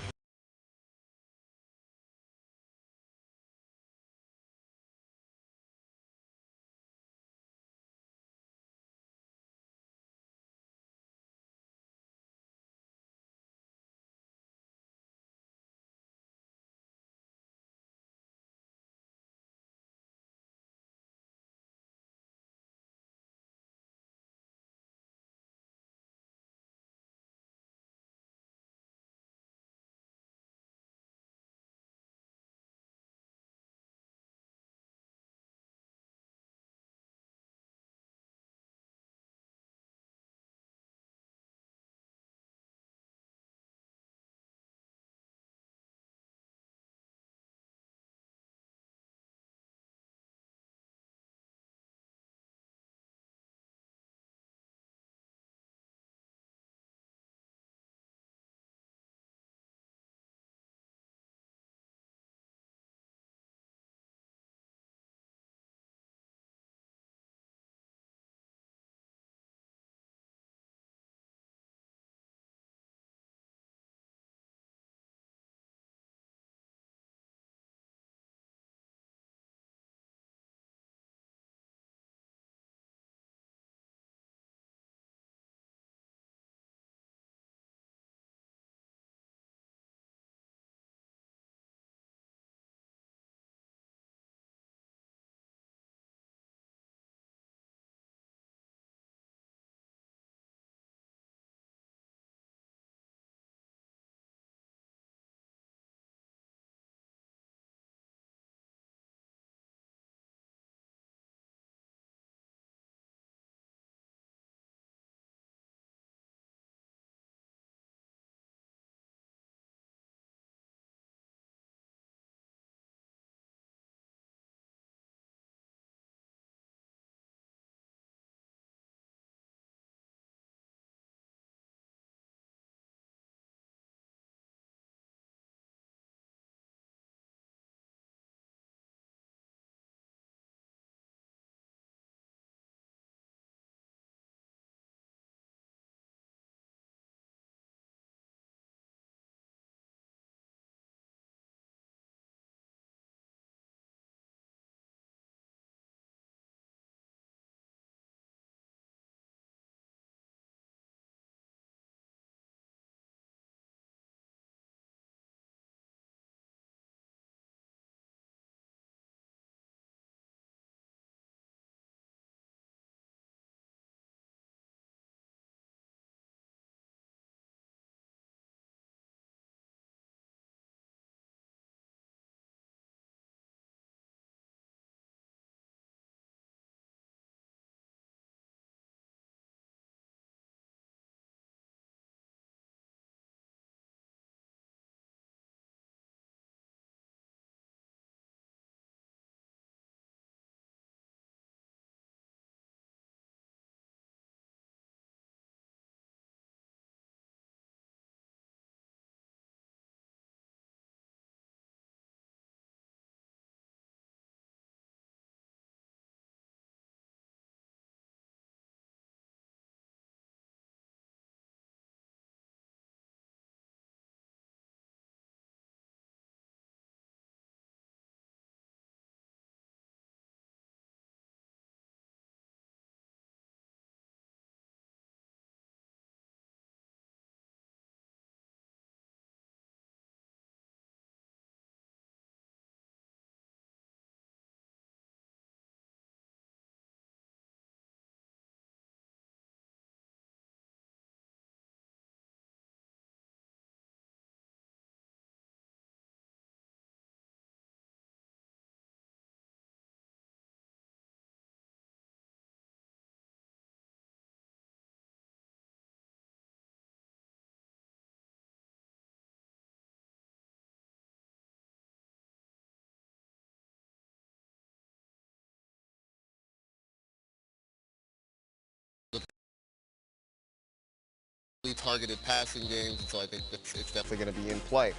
heavily targeted passing games, and so I think it's definitely going to be in play.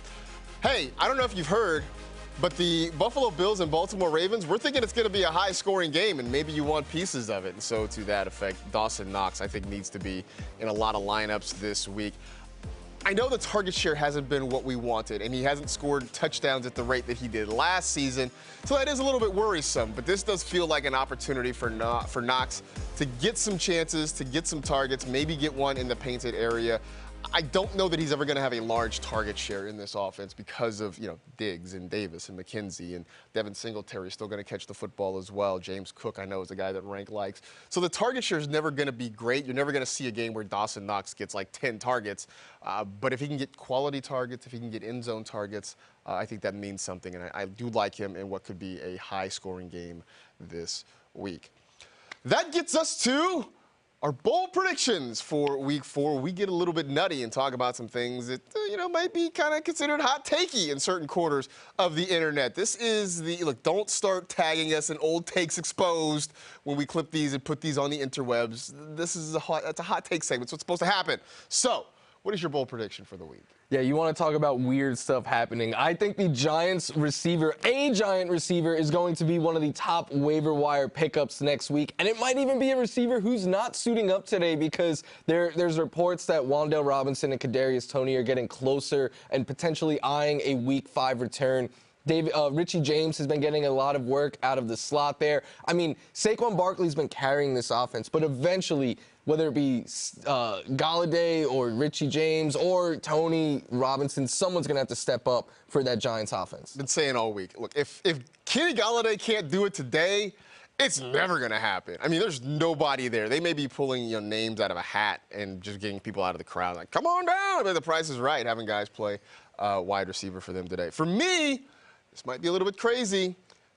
Hey, I don't know if you've heard, but the Buffalo Bills and Baltimore Ravens, we're thinking it's going to be a high-scoring game, and maybe you want pieces of it. And so to that effect, Dawson Knox, I think, needs to be in a lot of lineups this week. I know the target share hasn't been what we wanted, and he hasn't scored touchdowns at the rate that he did last season, so that is a little bit worrisome. But this does feel like an opportunity for Knox to get some chances, to get some targets, maybe get one in the painted area. I don't know that he's ever going to have a large target share in this offense because of, Diggs and Davis and McKinsey, and Devin Singletary is still going to catch the football as well. James Cook, I know, is a guy that Rank likes. So the target share is never going to be great. You're never going to see a game where Dawson Knox gets like 10 targets. But if he can get quality targets, if he can get end zone targets, I think that means something. And I do like him in what could be a high-scoring game this week. That gets us to our bold predictions for Week 4. We get a little bit nutty and talk about some things that, might be kind of considered hot takey in certain quarters of the internet. This is look, don't start tagging us in old takes exposed when we clip these and put these on the interwebs. That's a hot take segment. It's what's supposed to happen. So, what is your bold prediction for the week? Yeah, you want to talk about weird stuff happening. I think the Giants receiver, a Giant receiver, is going to be one of the top waiver wire pickups next week. And it might even be a receiver who's not suiting up today because there's reports that Wan'Dale Robinson and Kadarius Toney are getting closer and potentially eyeing a Week 5 return. Richie James has been getting a lot of work out of the slot there. I mean, Saquon Barkley's been carrying this offense, but eventually, whether it be Galladay or Richie James or Toney Robinson, someone's going to have to step up for that Giants offense. Been saying all week, look, if Kenny Galladay can't do it today, it's never going to happen. I mean, there's nobody there. They may be pulling names out of a hat and just getting people out of the crowd. Like, come on down. But the price is right, having guys play wide receiver for them today. For me, this might be a little bit crazy.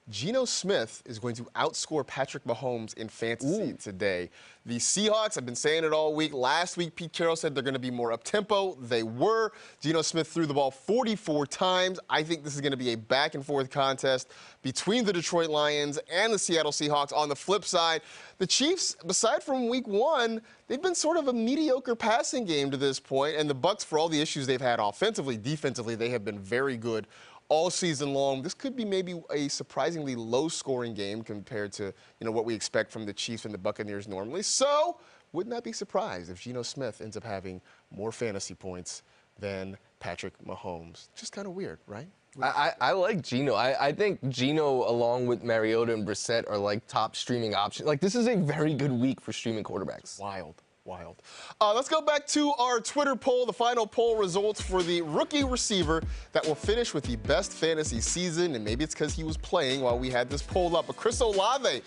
Gino Smith is going to outscore Patrick Mahomes in fantasy today. The Seahawks, I've been saying it all week. Last week, Pete Carroll said they're going to be more up-tempo. They were. Gino Smith threw the ball 44 times. I think this is going to be a back-and-forth contest between the Detroit Lions and the Seattle Seahawks. On the flip side, the Chiefs, aside from Week 1, they've been sort of a mediocre passing game to this point. And the Bucs, for all the issues they've had offensively, defensively, they have been very good all season long. This could be maybe a surprisingly low-scoring game compared to, what we expect from the Chiefs and the Buccaneers normally. So, wouldn't that be surprised if Geno Smith ends up having more fantasy points than Patrick Mahomes? Just kind of weird, right? I like Geno. I think Geno, along with Mariota and Brissett, are like top streaming options. Like, this is a very good week for streaming quarterbacks. Wild. Let's go back to our Twitter poll, the final poll results for the rookie receiver that will finish with the best fantasy season, and maybe it's because he was playing while we had this poll up. But Chris Olave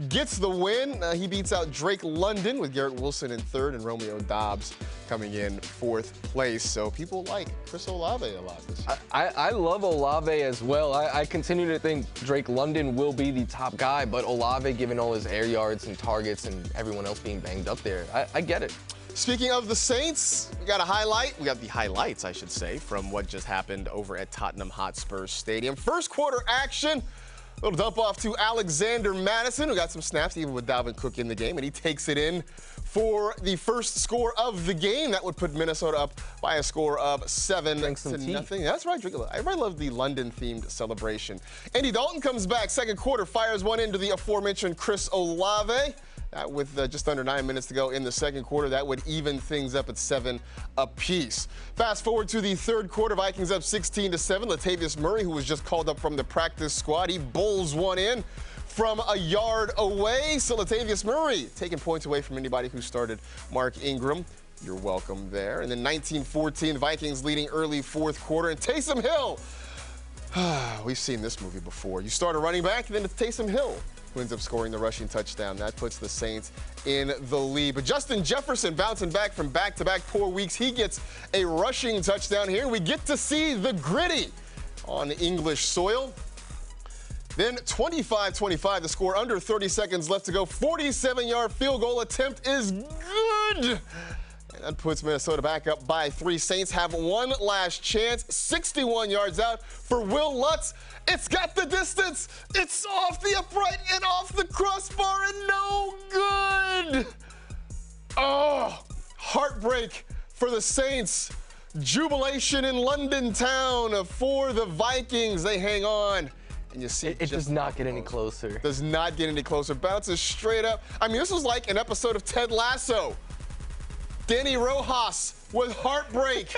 gets the win. He beats out Drake London with Garrett Wilson in third and Romeo Doubs coming in fourth place. So people like Chris Olave a lot this year. I love Olave as well. I continue to think Drake London will be the top guy, but Olave, given all his air yards and targets and everyone else being banged up there, I get it. Speaking of the Saints, we got the highlights, I should say, from what just happened over at Tottenham Hotspur Stadium. First quarter action, a little dump off to Alexander Mattison, who got some snaps even with Dalvin Cook in the game, and he takes it in for the first score of the game. That would put Minnesota up by a score of 7-0. That's right. Everybody loved the London-themed celebration. Andy Dalton comes back. Second quarter, fires one into the aforementioned Chris Olave. With just under 9 minutes to go in the second quarter, that would even things up at 7 apiece. Fast forward to the third quarter, Vikings up 16-7. Latavius Murray, who was just called up from the practice squad, he bowls one in from a yard away. So Latavius Murray taking points away from anybody who started Mark Ingram. You're welcome there. And then 19-14, Vikings leading early fourth quarter. And Taysom Hill, we've seen this movie before. You start a running back, and then it's Taysom Hill who ends up scoring the rushing touchdown. That puts the Saints in the lead. But Justin Jefferson bouncing back from back-to-back poor weeks. He gets a rushing touchdown here. We get to see the gritty on English soil. Then 25-25, the score, under 30 seconds left to go. 47-yard field goal attempt is good. And that puts Minnesota back up by 3. Saints have one last chance. 61 yards out for Will Lutz. It's got the distance. It's off the upright and off the crossbar and no good. Oh, heartbreak for for the Saints. Jubilation in London town for the Vikings. They hang on. And you see it does not get any closer. Does not get any close. Bounces straight up. I mean, this was like an episode of Ted Lasso. Danny Rojas with heartbreak.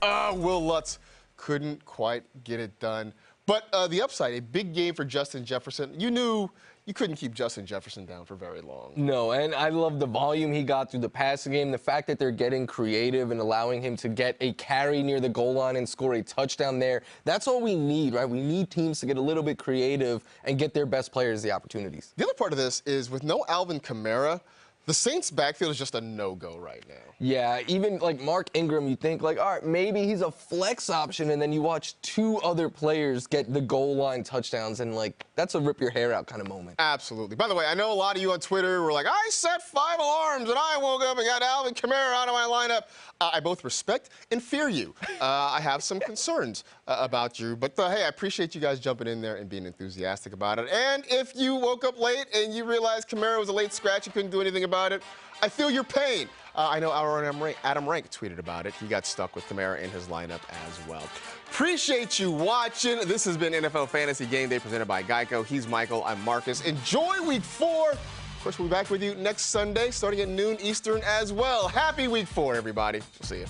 Will Lutz couldn't quite get it done. But the upside, a big game for Justin Jefferson. You knew you couldn't keep Justin Jefferson down for very long. No, and I love the volume he got through the passing game, the fact that they're getting creative and allowing him to get a carry near the goal line and score a touchdown there. That's all we need, right? We need teams to get a little bit creative and get their best players the opportunities. The other part of this is with no Alvin Kamara, the Saints' backfield is just a no-go right now. Yeah, even like Mark Ingram, you think like, all right, maybe he's a flex option, and then you watch two other players get the goal line touchdowns, and like that's a rip your hair out kind of moment. Absolutely. By the way, I know a lot of you on Twitter were like, I set 5 alarms, and I woke up and got Alvin Kamara out of my lineup. I both respect and fear you. I have some concerns about you, but hey, I appreciate you guys jumping in there and being enthusiastic about it. And if you woke up late and you realized Kamara was a late scratch, you couldn't do anything about it, I feel your pain. I know our own Adam Rank tweeted about it. He got stuck with Kamara in his lineup as well. Appreciate you watching. This has been NFL Fantasy Game Day presented by Geico. He's Michael. I'm Marcus. Enjoy Week 4. Of course, we'll be back with you next Sunday, starting at noon Eastern as well. Happy Week 4, everybody. We'll see you.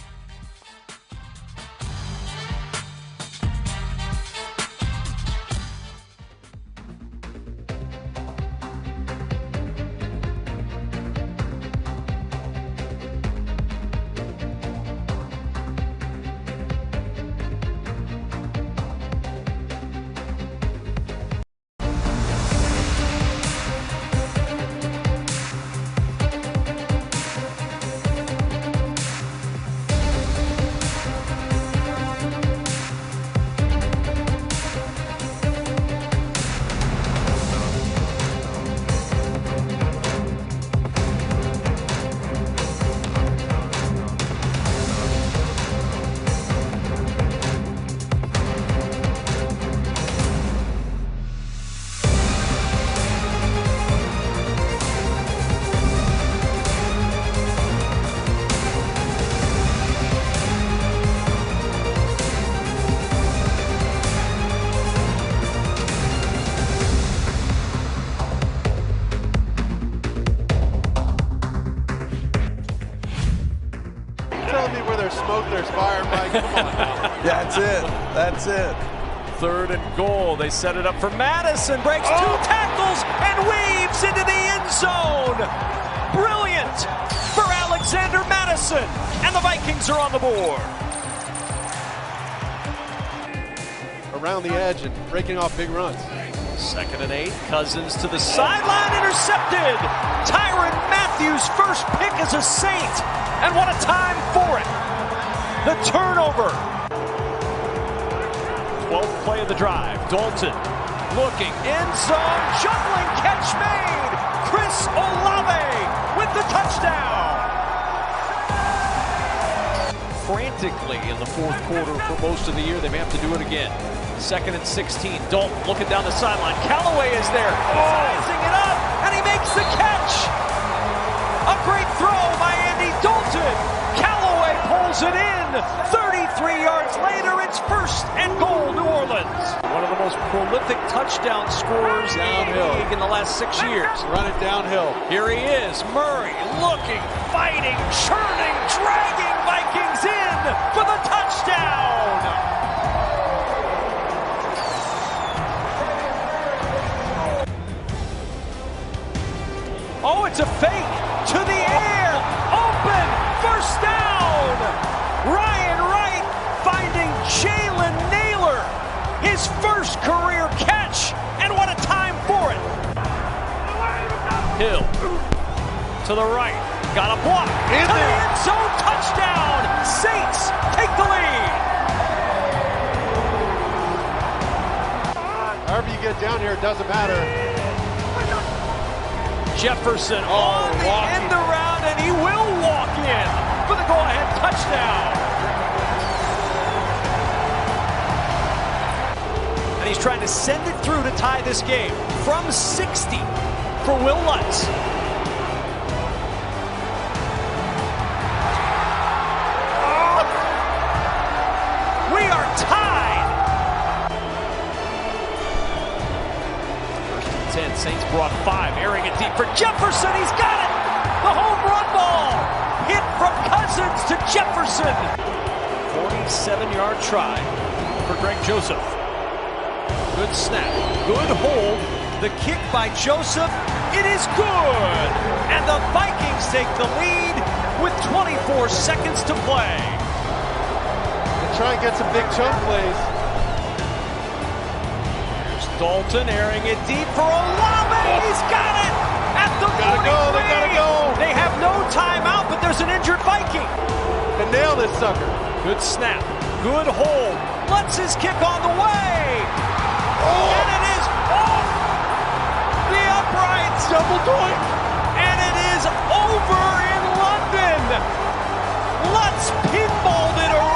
That's it. That's it. 3rd and goal. They set it up for Madison. Breaks 2 tackles and weaves into the end zone. Brilliant for Alexander Madison. And the Vikings are on the board. Around the edge and breaking off big runs. 2nd and 8. Cousins to the sideline. Intercepted. Tyrann Mathieu' first pick as a Saint. And what a time for it. The turnover. 12th play of the drive. Dalton looking, end zone, juggling catch made. Chris Olave with the touchdown. Frantically in the 4th quarter for most of the year. They may have to do it again. 2nd and 16. Dalton looking down the sideline. Callaway is there. Sizing it up, and he makes the catch. A great throw by Andy Dalton. Callaway pulls it in. 33 yards later, it's 1st and goal, New Orleans. One of the most prolific touchdown scorers in the league in the last 6 years. Run it downhill. Here he is, Murray, looking, fighting, churning, dragging Vikings in for the touchdown. Oh, it's a fake to the air. Open, 1st down. Ryan Wright finding Jalen Naylor, his 1st career catch, and what a time for it. Hill to the right, got a block, to the end zone, touchdown. Saints take the lead. However you get down here, it doesn't matter. Jefferson on the end around, and he will walk in for the go-ahead touchdown. And he's trying to send it through to tie this game from 60 for Will Lutz. Saints brought 5, airing it deep for Jefferson. He's got it! The home run ball! Hit from Cousins to Jefferson. 47-yard try for Greg Joseph. Good snap, good hold. The kick by Joseph, it is good! And the Vikings take the lead with 24 seconds to play. They try and get some big chunk plays. There's Dalton airing it deep for Olave. He's got it at the 43. They gotta go. They have no timeout, but there's an injured Viking. They nail this sucker. Good snap, good hold. Lets his kick on the way. And it is off the uprights. Double doink. And it is over in London. Lutz pinballed it around.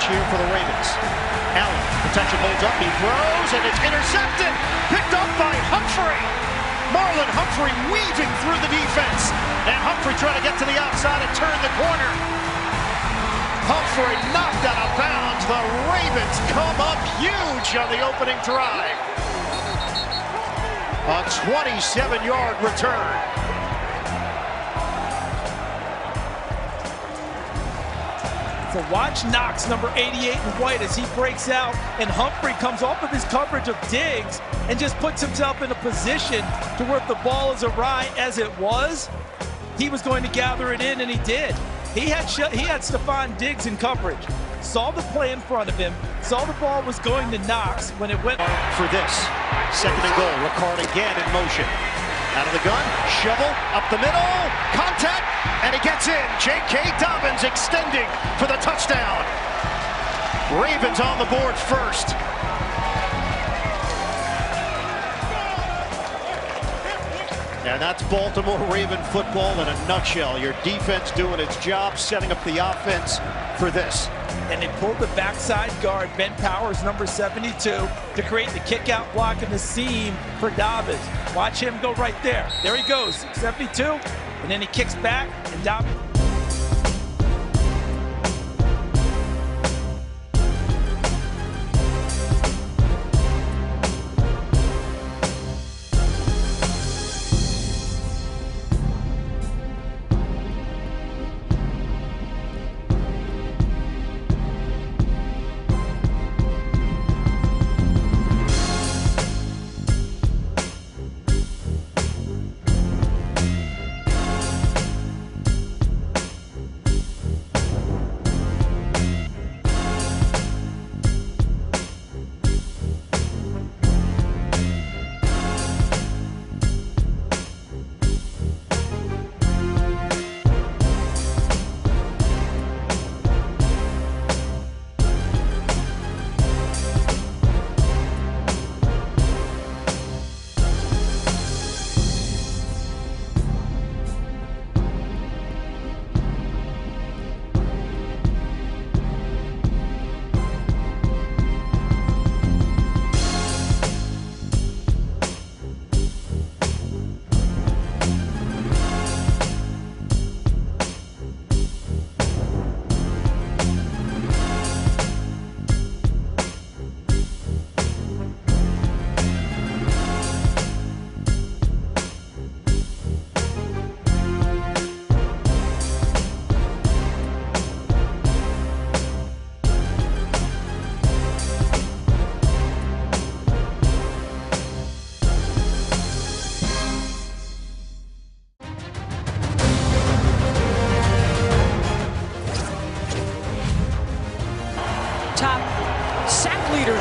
here for the Ravens. Allen, protection holds up, he throws, and it's intercepted. Picked up by Humphrey. Marlon Humphrey weaving through the defense. And Humphrey trying to get to the outside and turn the corner. Humphrey knocked out of bounds. The Ravens come up huge on the opening drive. A 27-yard return. So watch Knox, number 88 in white, as he breaks out, and Humphrey comes off of his coverage of Diggs and just puts himself in a position to where if the ball is awry as it was, he was going to gather it in, and he did. He had Stefon Diggs in coverage, saw the play in front of him, saw the ball was going to Knox when it went. For this, second and goal, Ricard again in motion. Out of the gun, shovel, up the middle, contact, and he gets in. J.K. Dobbins extending for the touchdown. Ravens on the board first. And that's Baltimore Raven football in a nutshell. Your defense doing its job, setting up the offense for this. And they pulled the backside guard, Ben Powers, number 72, to create the kick-out block and the seam for Dobbins. Watch him go right there. There he goes, 72, and then he kicks back, and Dobbins.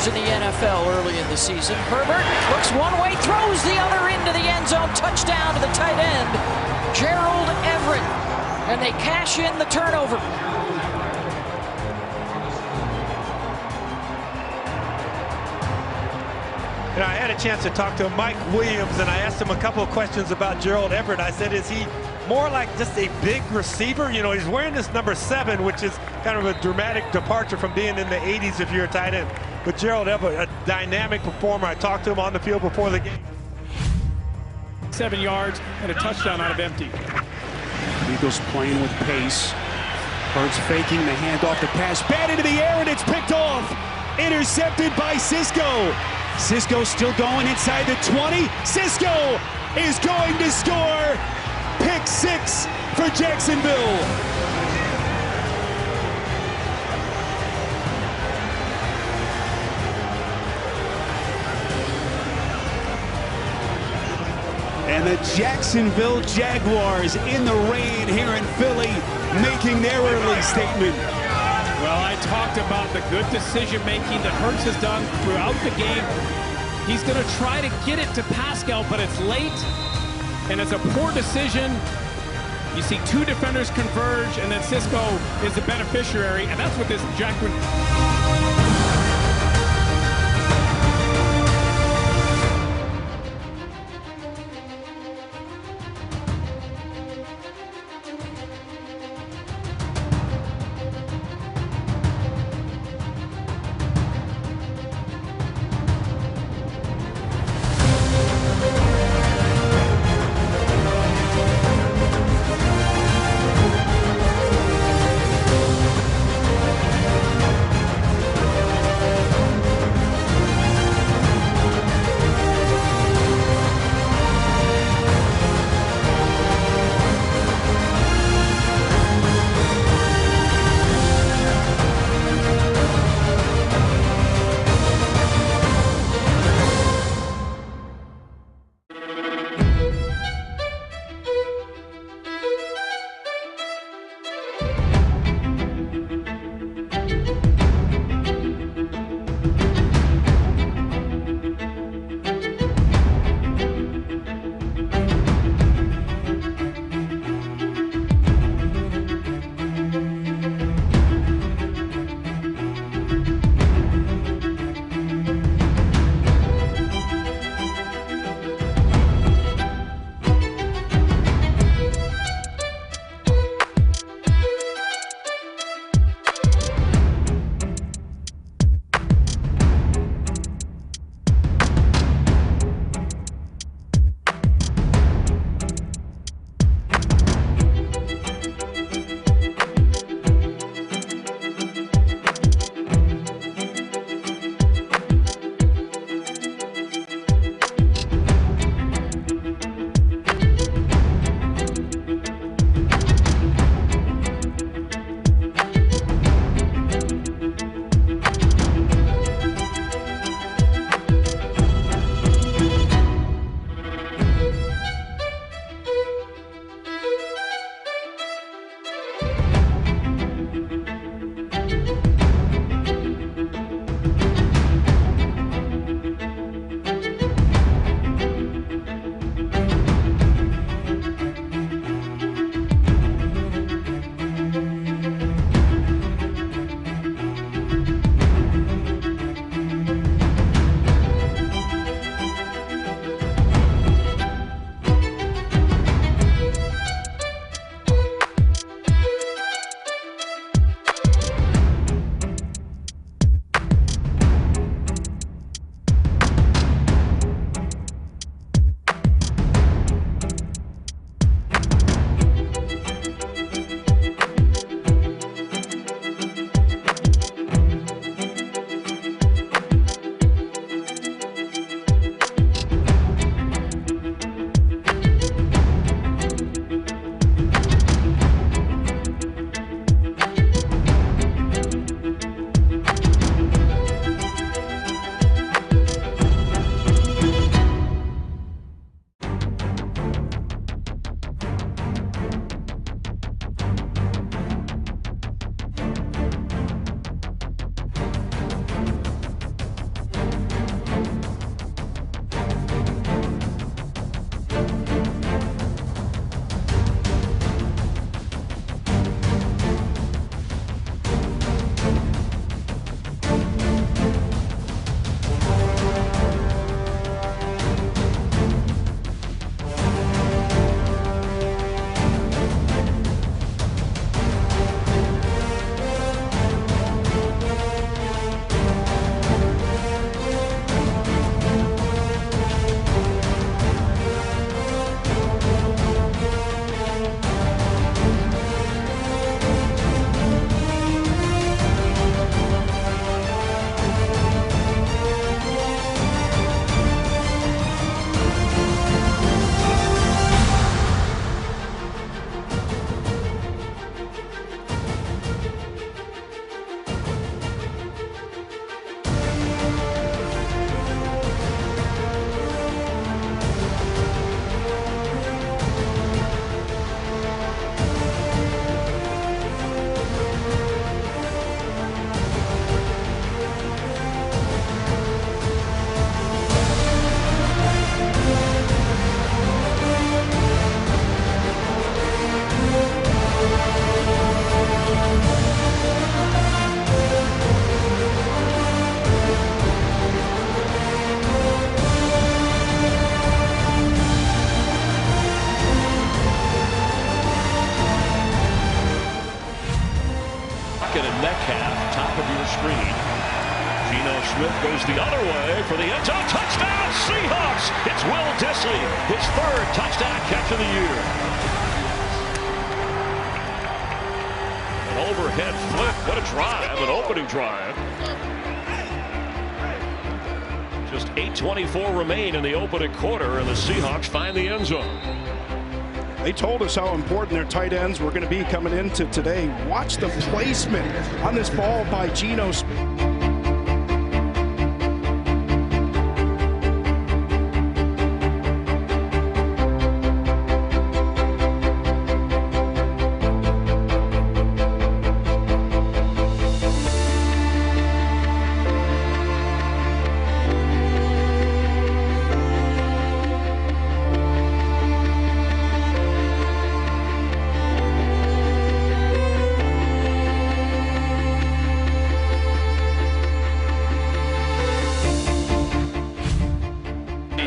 In the NFL early in the season. Herbert looks one way, throws the other into the end zone. Touchdown to the tight end, Gerald Everett. And they cash in the turnover. You know, I had a chance to talk to Mike Williams, and I asked him a couple of questions about Gerald Everett. I said, is he more like just a big receiver? You know, he's wearing this number 7, which is kind of a dramatic departure from being in the 80s if you're a tight end. But Gerald Everett, a dynamic performer. I talked to him on the field before the game. 7 yards and a touchdown out of empty. Eagles playing with pace. Hurts faking the handoff, the pass, bat into the air, and it's picked off. Intercepted by Cisco. Cisco still going inside the 20. Cisco is going to score. Pick 6 for Jacksonville. And the Jacksonville Jaguars in the rain here in Philly, making their early statement. Well, I talked about the good decision-making that Hurts has done throughout the game. He's going to try to get it to Pascal, but it's late, and it's a poor decision. You see 2 defenders converge, and then Cisco is the beneficiary, and that's what this Jackman... the other way for the end zone. Touchdown, Seahawks! It's Will Dissly, his third touchdown catch of the year. An overhead flip. What a drive, an opening drive. Just 8:24 remain in the opening quarter, and the Seahawks find the end zone. They told us how important their tight ends were going to be coming into today. Watch the placement on this ball by Gino Smith.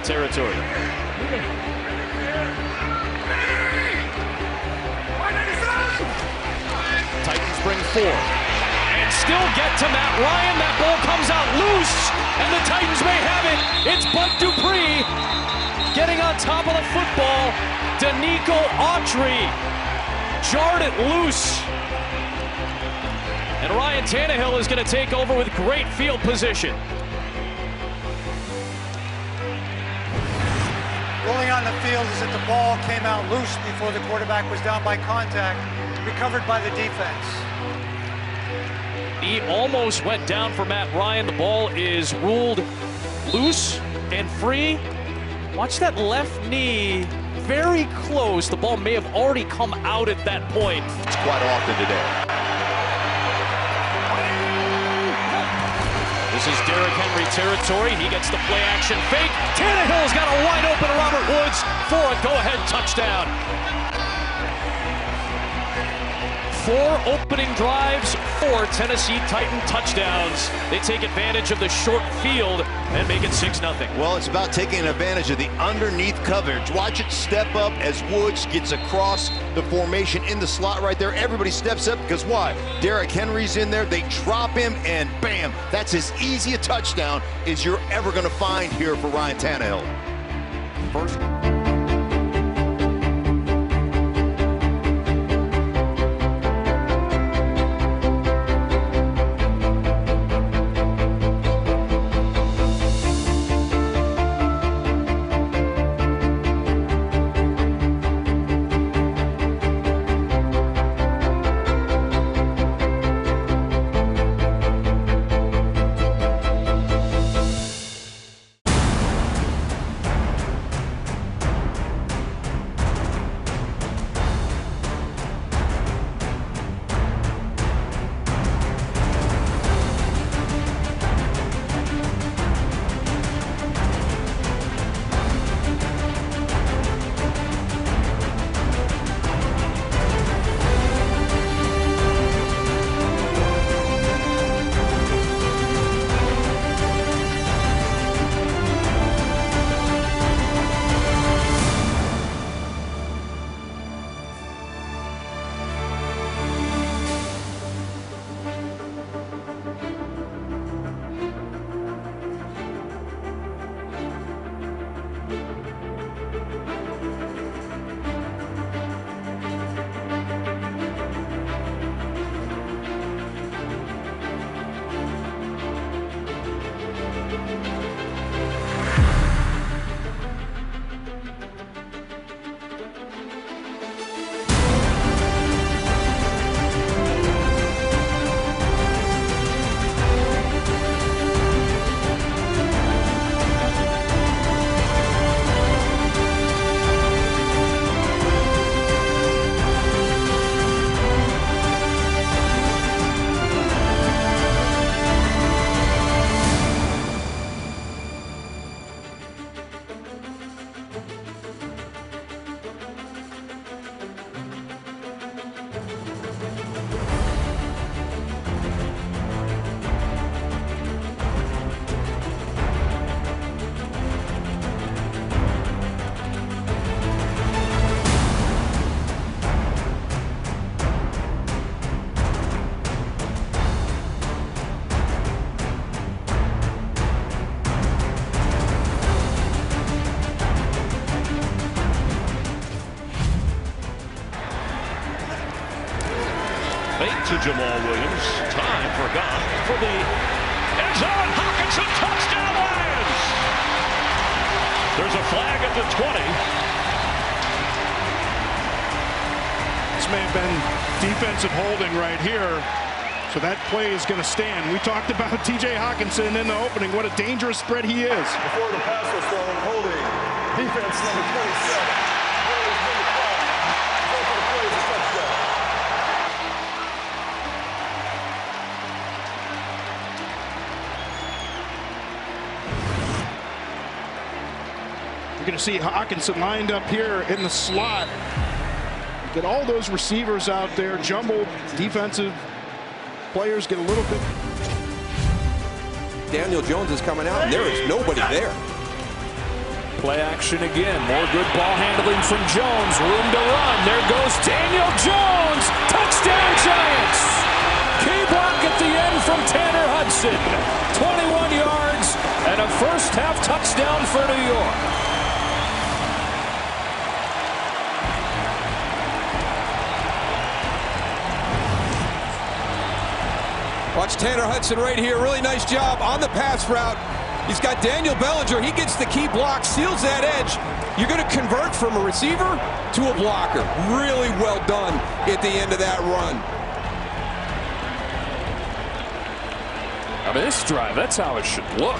Territory. Titans bring 4 and still get to Matt Ryan. That ball comes out loose, and the Titans may have it. It's Bud Dupree getting on top of the football. Danico Autry jarred it loose, and Ryan Tannehill is going to take over with great field position. Ruling on the field is that the ball came out loose before the quarterback was down by contact, recovered by the defense. He almost went down for Matt Ryan. The ball is ruled loose and free. Watch that left knee, very close. The ball may have already come out at that point. It's quite often today. This is Derrick Henry territory. He gets the play action fake. Tannehill's got a wide open Robert Woods for a go-ahead touchdown. 4 opening drives, 4 Tennessee Titan touchdowns. They take advantage of the short field and make it 6-0. Well, it's about taking advantage of the underneath coverage. Watch it step up as Woods gets across the formation in the slot right there. Everybody steps up because why? Derrick Henry's in there. They drop him, and bam, that's as easy a touchdown as you're ever going to find here for Ryan Tannehill. First. to Jamal Williams. Time for Goff for the end zone. Hockenson, touchdown Lions! There's a flag at the 20. This may have been defensive holding right here. So that play is going to stand. We talked about T.J. Hockenson in the opening. What a dangerous spread he is. Before the pass was thrown, holding. Defense number 27. You're going to see Hockenson lined up here in the slot. Get all those receivers out there, jumbled defensive players get a little bit. Daniel Jones is coming out, and there is nobody there. Play action again. More good ball handling from Jones. Room to run. There goes Daniel Jones. Touchdown Giants. Key block at the end from Tanner Hudson. 21 yards and a first half touchdown for New York. Watch Tanner Hudson right here. Really nice job on the pass route. He's got Daniel Bellinger. He gets the key block, seals that edge. You're going to convert from a receiver to a blocker. Really well done at the end of that run. Now this drive, that's how it should look.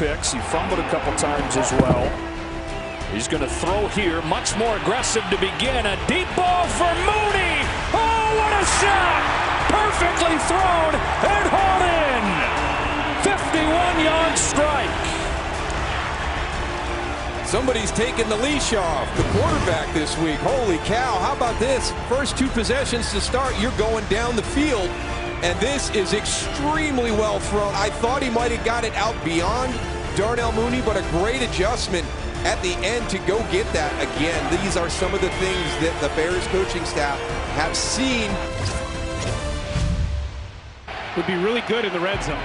Picks. He fumbled a couple times as well. He's going to throw here, much more aggressive to begin. A deep ball for Mooney. Oh, what a shot! Perfectly thrown and hauled in. 51-yard strike. Somebody's taking the leash off. The quarterback this week. Holy cow, how about this? First 2 possessions to start, you're going down the field. And this is extremely well thrown. I thought he might have got it out beyond Darnell Mooney, but a great adjustment at the end to go get that again. These are some of the things that the Bears coaching staff have seen. Would be really good in the red zone.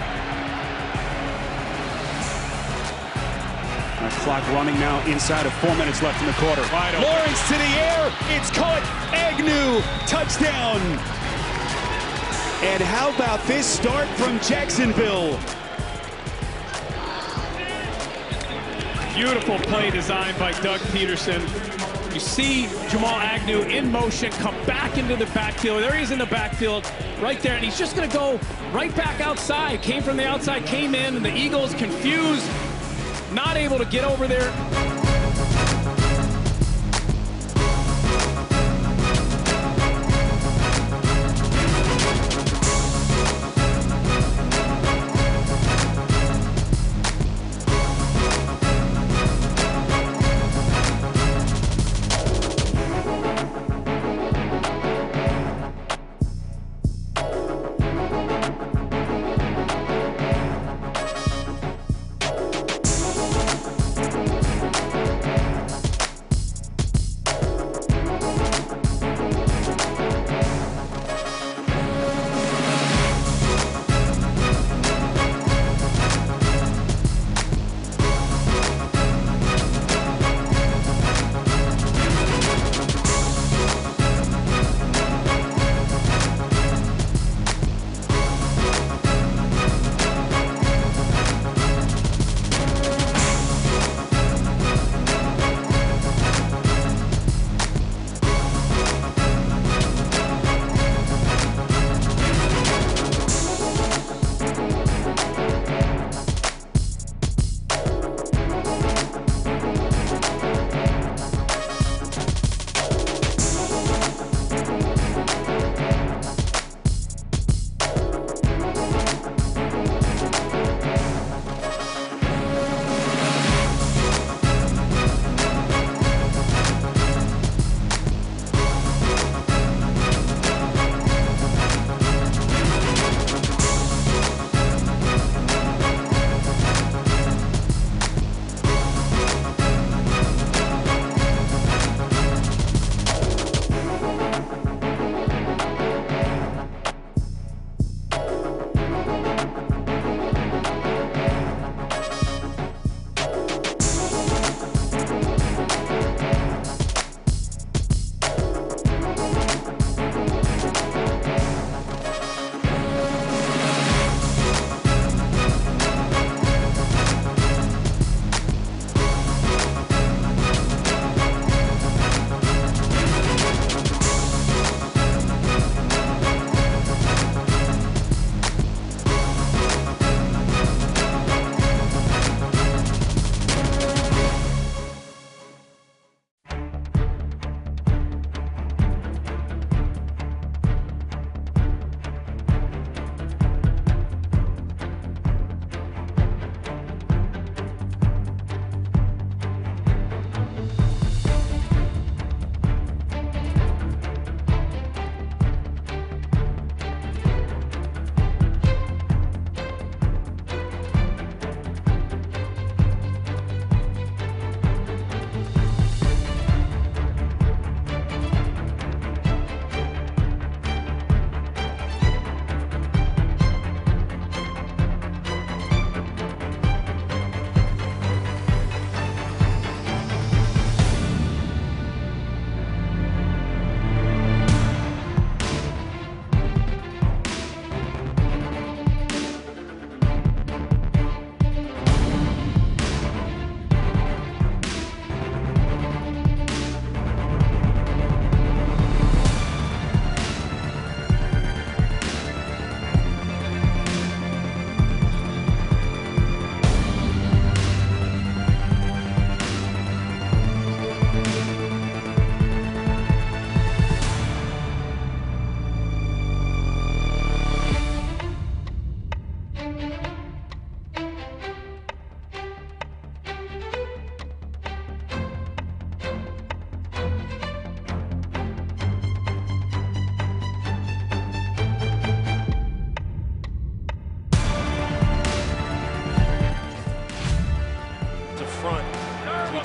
Clock running now inside of 4 minutes left in the quarter. Lawrence to the air. It's caught. Agnew. Touchdown. And how about this start from Jacksonville? Beautiful play designed by Doug Peterson. You see Jamal Agnew in motion, come back into the backfield. There he is in the backfield, right there, and he's just going to go right back outside. Came from the outside, came in, and the Eagles confused, not able to get over there.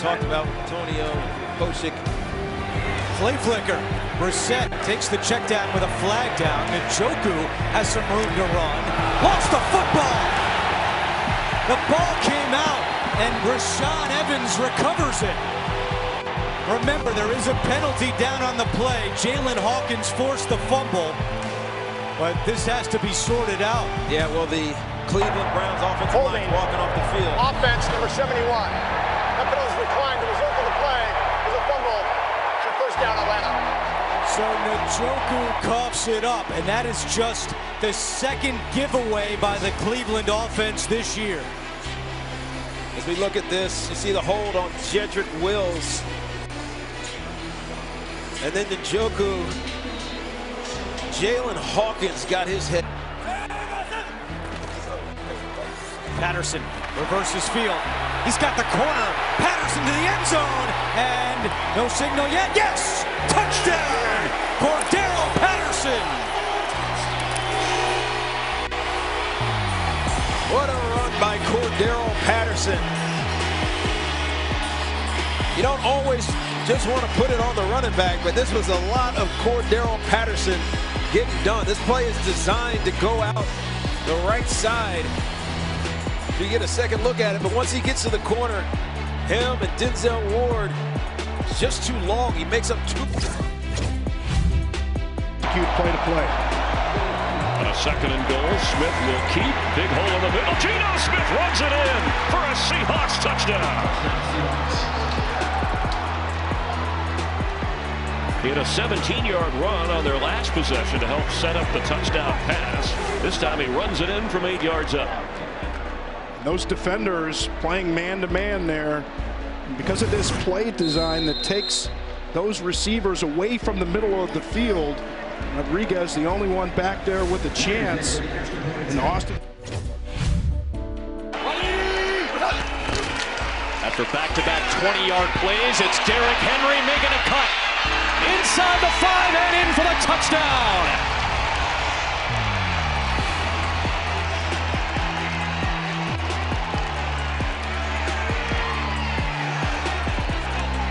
talked about Antonio Bocic. Flea flicker. Brissett takes the check down with a flag down. Njoku has some room to run. Lost the football. The ball came out, and Rashaan Evans recovers it. Remember, there is a penalty down on the play. Jalen Hawkins forced the fumble, but this has to be sorted out. Yeah, well, the Cleveland Browns offensive line walking off the field. Offense, number 71. That penalty is declined. The result of the play is a fumble. So first down, Atlanta. So Njoku coughs it up, and that is just the second giveaway by the Cleveland offense this year. As we look at this, you see the hold on Jedrick Wills. And then Njoku, Jalen Hawkins got his head. Patterson reverses field. He's got the corner. Patterson to the end zone. And no signal yet. Yes! Touchdown! Cordero Patterson! What a run by Cordero Patterson. You don't always just want to put it on the running back, but this was a lot of Cordero Patterson getting done. This play is designed to go out the right side. You get a second look at it, but once he gets to the corner, him and Denzel Ward, it's just too long. He makes up two. Cute play to play. On a second and goal, Smith will keep. Big hole in the middle. Gino Smith runs it in for a Seahawks touchdown. He had a 17-yard run on their last possession to help set up the touchdown pass. This time he runs it in from 8 yards up. Those defenders playing man-to-man there, because of this play design that takes those receivers away from the middle of the field. Rodriguez, the only one back there with a chance. And Austin. After back-to-back 20-yard plays, it's Derrick Henry making a cut. Inside the 5 and in for the touchdown.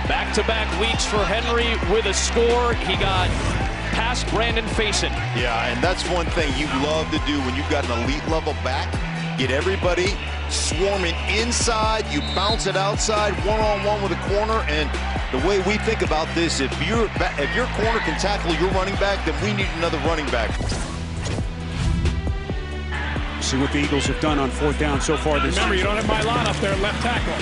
Back-to-back weeks for Henry with a score. He got past Brandon Faison. Yeah, and that's one thing you love to do when you've got an elite level back. Get everybody swarming inside. You bounce it outside, one-on-one with a corner. And the way we think about this, if your corner can tackle your running back, then we need another running back. See what the Eagles have done on fourth down so far this Remember, season. you don't have my line up there, left tackle.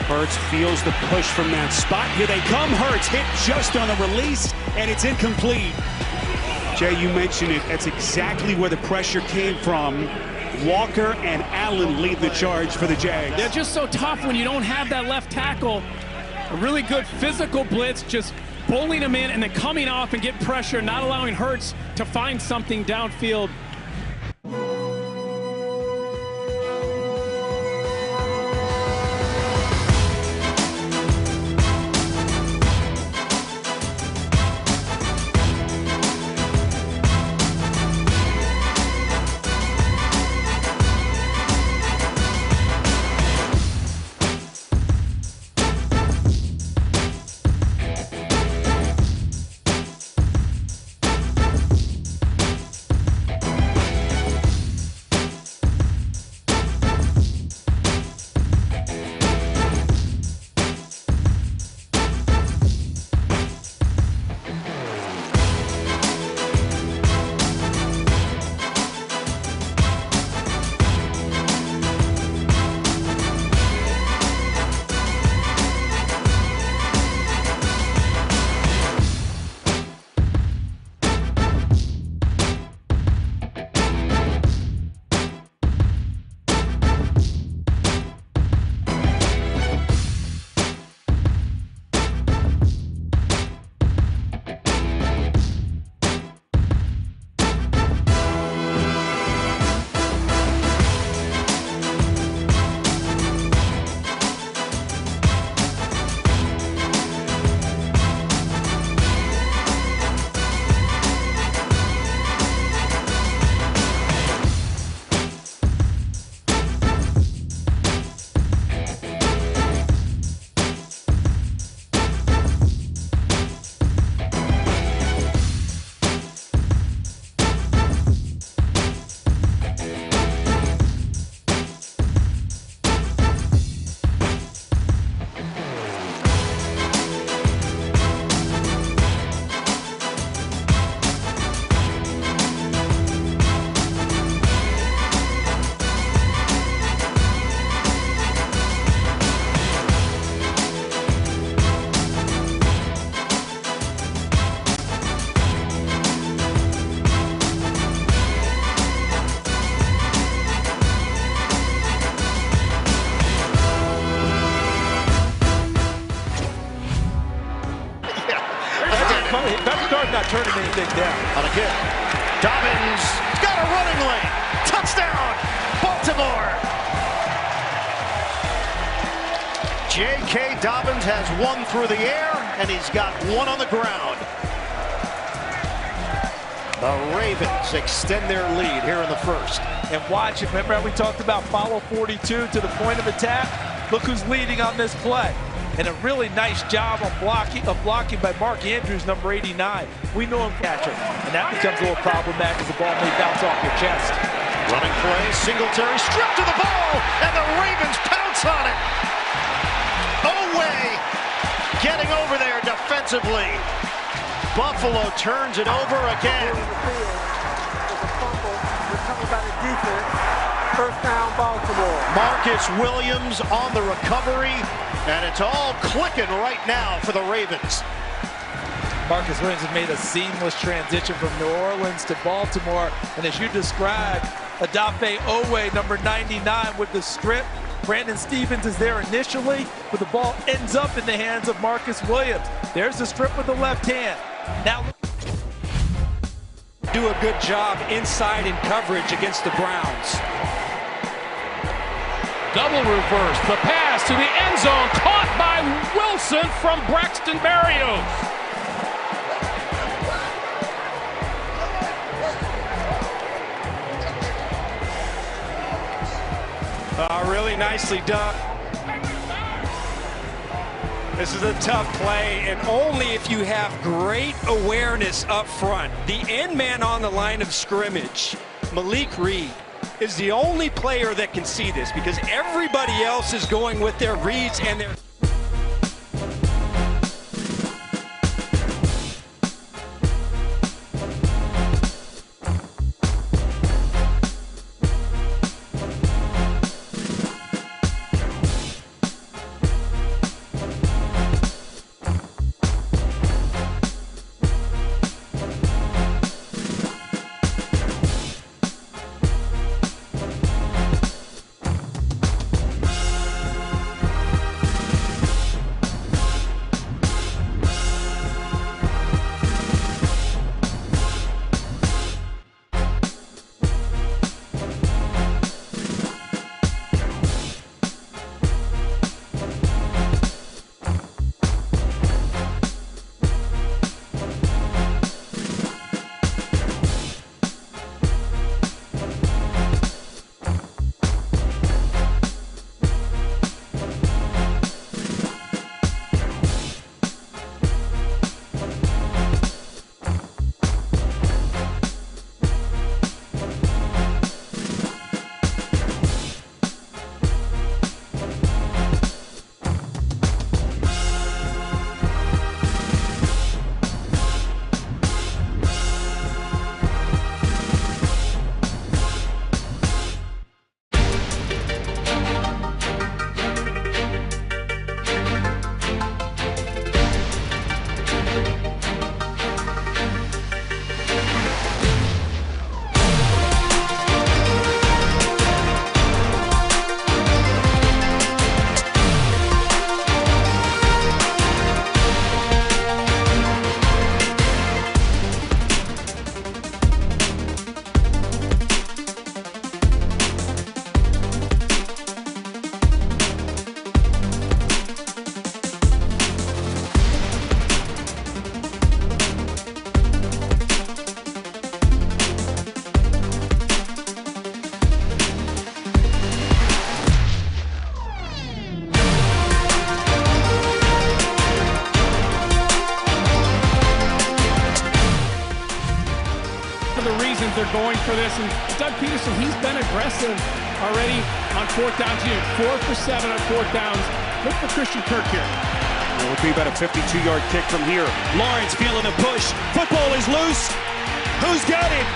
Hurts feels the push from that spot. Here they come. Hurts hit just on the release, and it's incomplete. Jay, you mentioned it. That's exactly where the pressure came from. Walker and Allen lead the charge for the Jags. They're just so tough when you don't have that left tackle. A really good physical blitz, just pulling him in and then coming off and get pressure, not allowing Hurts to find something downfield. On a kick. Dobbins got a running lane. Touchdown, Baltimore. J.K. Dobbins has one through the air, and he's got one on the ground. The Ravens extend their lead here in the first. And watch it. Remember how we talked about follow 42 to the point of attack? Look who's leading on this play. And a really nice job on blocking by Mark Andrews, number 89. We know him catcher. And that becomes a little problematic as the ball may bounce off your chest. Running play, Singletary stripped to the ball, and the Ravens pounce on it. Oway getting over there defensively. Buffalo turns it over again. First down, Baltimore. Marcus Williams on the recovery, and it's all clicking right now for the Ravens. Marcus Williams has made a seamless transition from New Orleans to Baltimore, and as you described, Odafe Oweh, number 99, with the strip. Brandon Stevens is there initially, but the ball ends up in the hands of Marcus Williams. There's the strip with the left hand. Now do a good job inside in coverage against the Browns. Double reverse, the pass to the end zone, caught by Wilson from Braxton Berrios. Really nicely done. This is a tough play, and only if you have great awareness up front. The end man on the line of scrimmage, Malik Reed, is the only player that can see this because everybody else is going with their reads and their... They're going for this, and Doug Peterson, he's been aggressive already on fourth downs. 4 for 7 on fourth downs. Look for Christian Kirk here. It would be about a 52-yard kick from here. Lawrence feeling the push. Football is loose. Who's got it?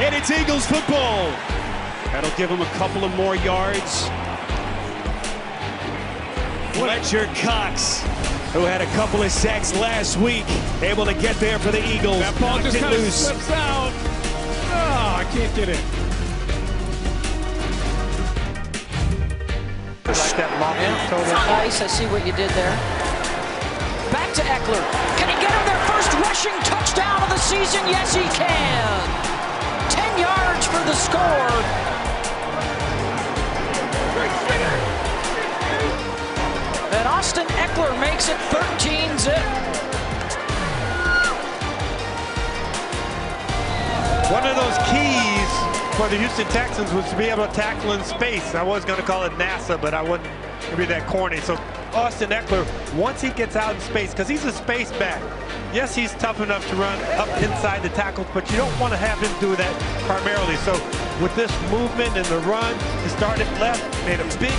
And it's Eagles football. That'll give him a couple of more yards. Fletcher Cox, who had a couple of sacks last week, able to get there for the Eagles. That ball just kind of slips out. Oh, I can't get it. Like that nice, I see what you did there. Back to Eckler. Can he get him there first? first rushing touchdown of the season. Yes, he can. 10 yards for the score. And Austin Eckler makes it 13-zip. One of those keys for the Houston Texans was to be able to tackle in space. I was going to call it NASA, but I wouldn't be that corny. So Austin Eckler, once he gets out in space, because he's a space back. Yes, he's tough enough to run up inside the tackles, but you don't want to have him do that primarily. So with this movement and the run, he started left, made a big...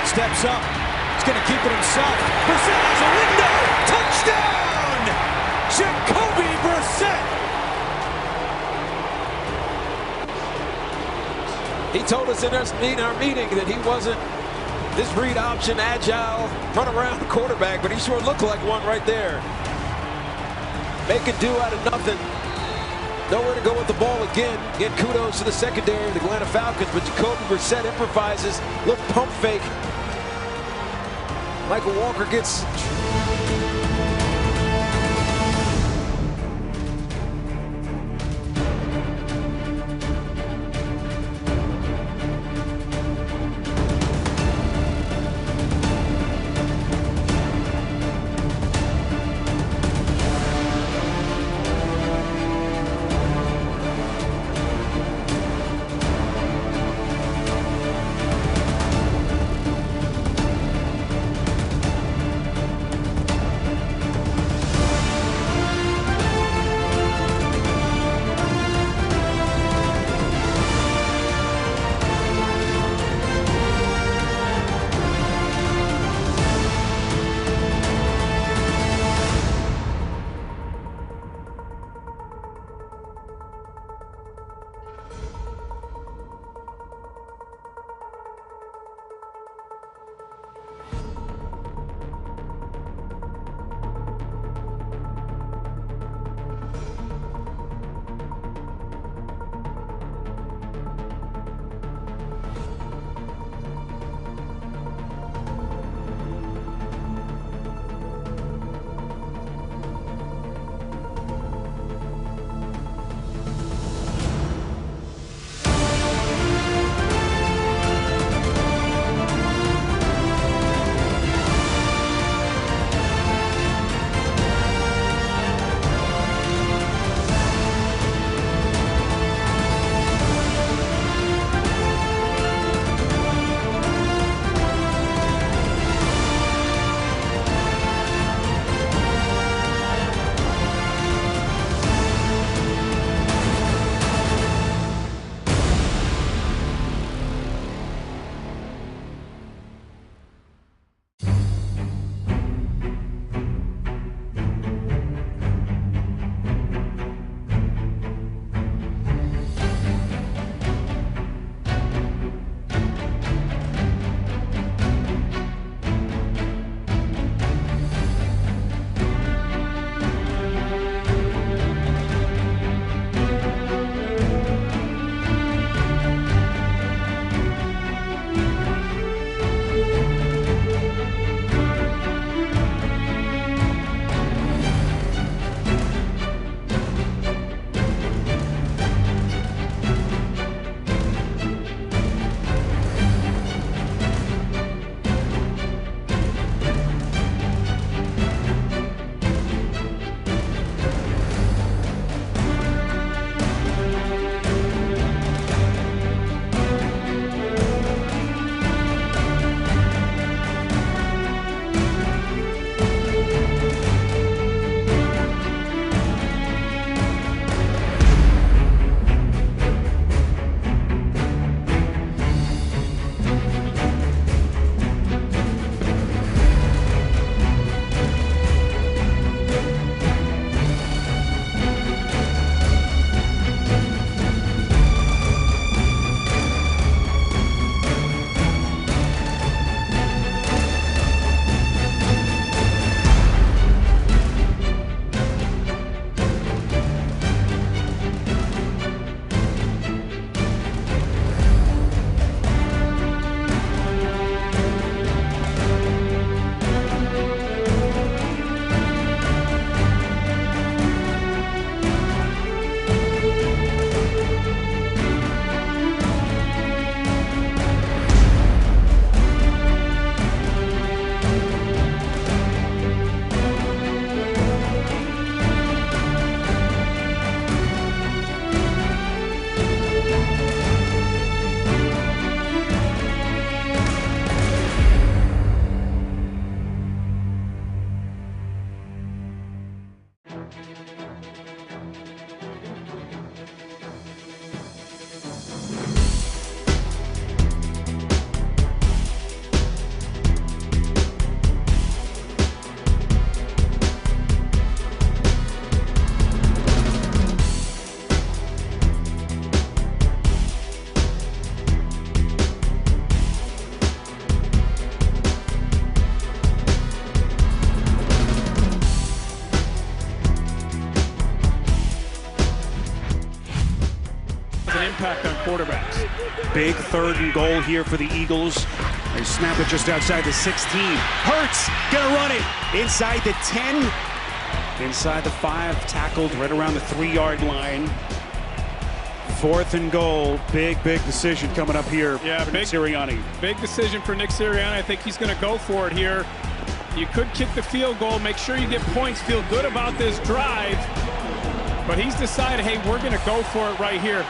Steps up. He's going to keep it himself. Brissett has a window. Touchdown! Jacoby Brissett. He told us in our meeting that he wasn't this read option, agile, run around quarterback, but he sure looked like one right there. Make it do out of nothing. Nowhere to go with the ball again. Again, kudos to the secondary of the Atlanta Falcons, but Jacoby Brissett improvises. Little pump fake. Michael Walker gets... big 3rd and goal here for the Eagles. They snap it just outside the 16. Hurts gonna run it inside the 10, inside the 5, tackled right around the 3-yard line. 4th and goal. Big decision coming up here for Nick Sirianni. Big decision for Nick Sirianni. I think he's going to go for it here. You could kick the field goal, make sure you get points, feel good about this drive. But he's decided, hey, we're going to go for it right here.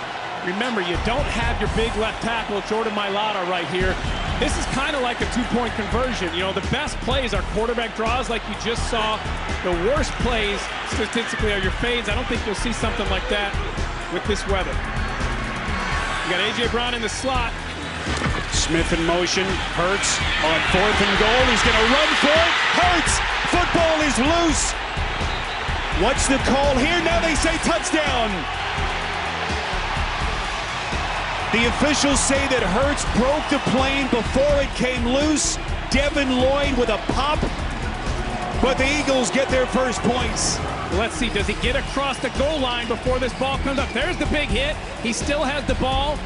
Remember, you don't have your big left tackle, Jordan Mailata, right here. This is kind of like a 2-point conversion. You know, the best plays are quarterback draws like you just saw. The worst plays, statistically, are your fades. I don't think you'll see something like that with this weather. You got A.J. Brown in the slot. Smith in motion. Hurts on 4th and goal. He's going to run for it. Hurts! Football is loose. What's the call here? Now they say touchdown. The officials say that Hurts broke the plane before it came loose. Devin Lloyd with a pop. But the Eagles get their first points. Let's see, does he get across the goal line before this ball comes up? There's the big hit. He still has the ball.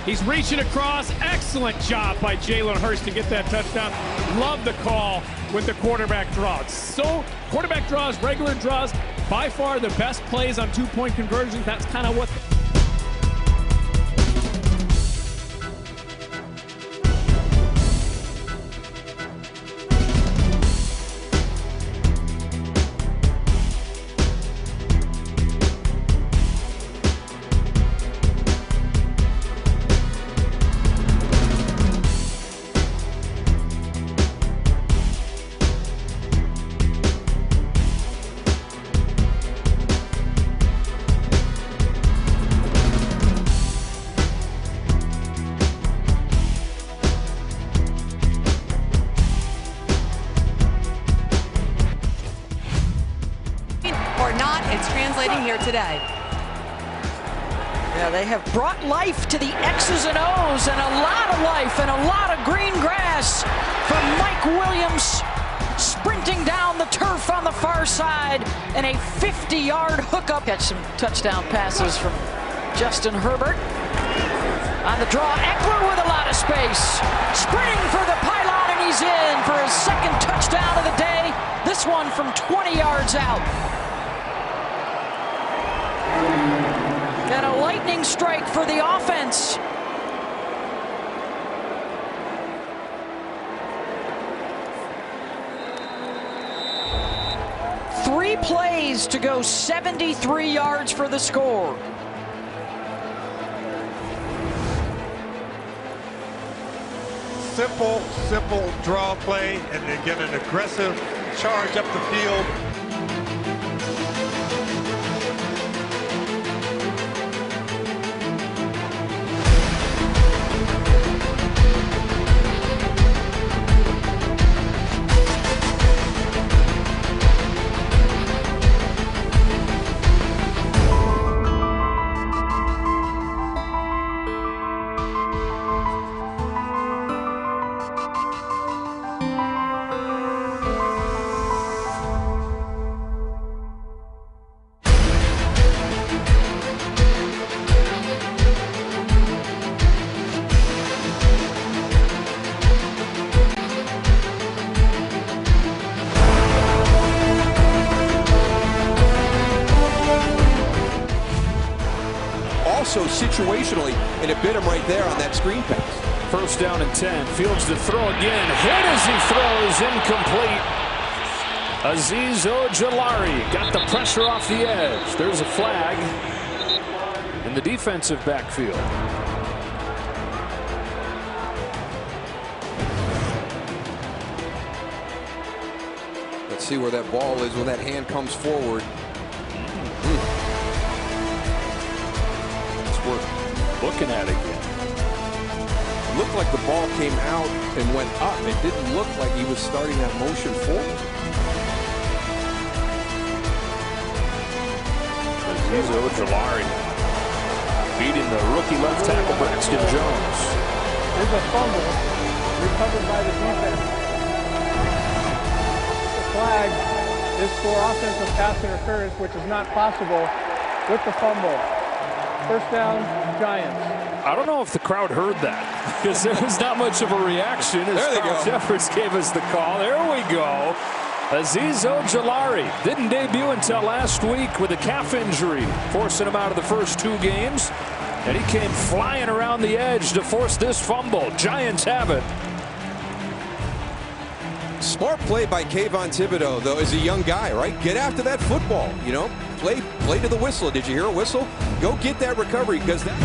He's reaching across. Excellent job by Jalen Hurts to get that touchdown. Love the call with the quarterback draws. So, quarterback draws, regular draws, by far the best plays on 2-point conversions. That's kind of what... Today. Yeah, they have brought life to the X's and O's, and a lot of life and a lot of green grass from Mike Williams, sprinting down the turf on the far side, and a 50-yard hookup. Catch some touchdown passes from Justin Herbert. On the draw, Eckler with a lot of space, sprinting for the pylon, and he's in for his 2nd touchdown of the day. This one from 20 yards out. And a lightning strike for the offense. Three plays to go 73 yards for the score. Simple draw play, and they get an aggressive charge up the field. Also situationally, and it bit him right there on that screen pass. 1st down and 10. Fields to throw again. Hit as he throws. Incomplete. Azeez Ojulari got the pressure off the edge. There's a flag in the defensive backfield. Let's see where that ball is when that hand comes forward. We're looking at it again. It looked like the ball came out and went up. It didn't look like he was starting that motion forward. Azeez Ojulari beating the rookie left tackle Braxton Jones. There's a fumble recovered by the defense. The flag is for offensive pass interference, which is not possible with the fumble. 1st down, Giants. I don't know if the crowd heard that because there was not much of a reaction as There they Carl go. Jeffers gave us the call. There we go. Azeez Ojulari didn't debut until last week with a calf injury, forcing him out of the first 2 games. And he came flying around the edge to force this fumble. Giants have it. Smart play by Kayvon Thibodeau, though, as a young guy, right? Get after that football, you know? Play to the whistle. Did you hear a whistle? Go get that recovery, because that...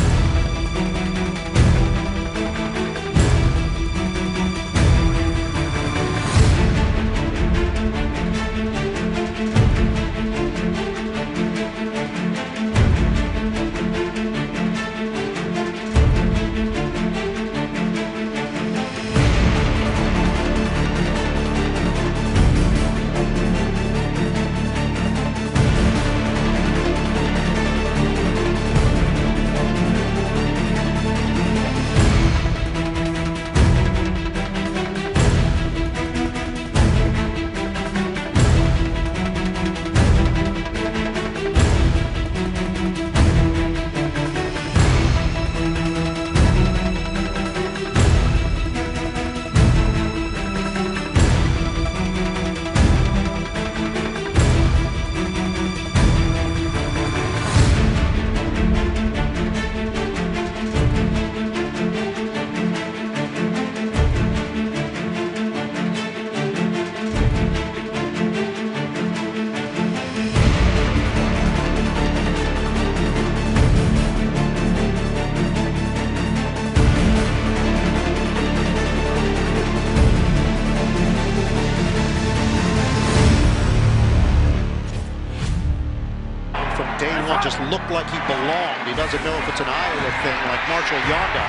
Just looked like he belonged. He doesn't know if it's an Iowa thing like Marshall Yonda.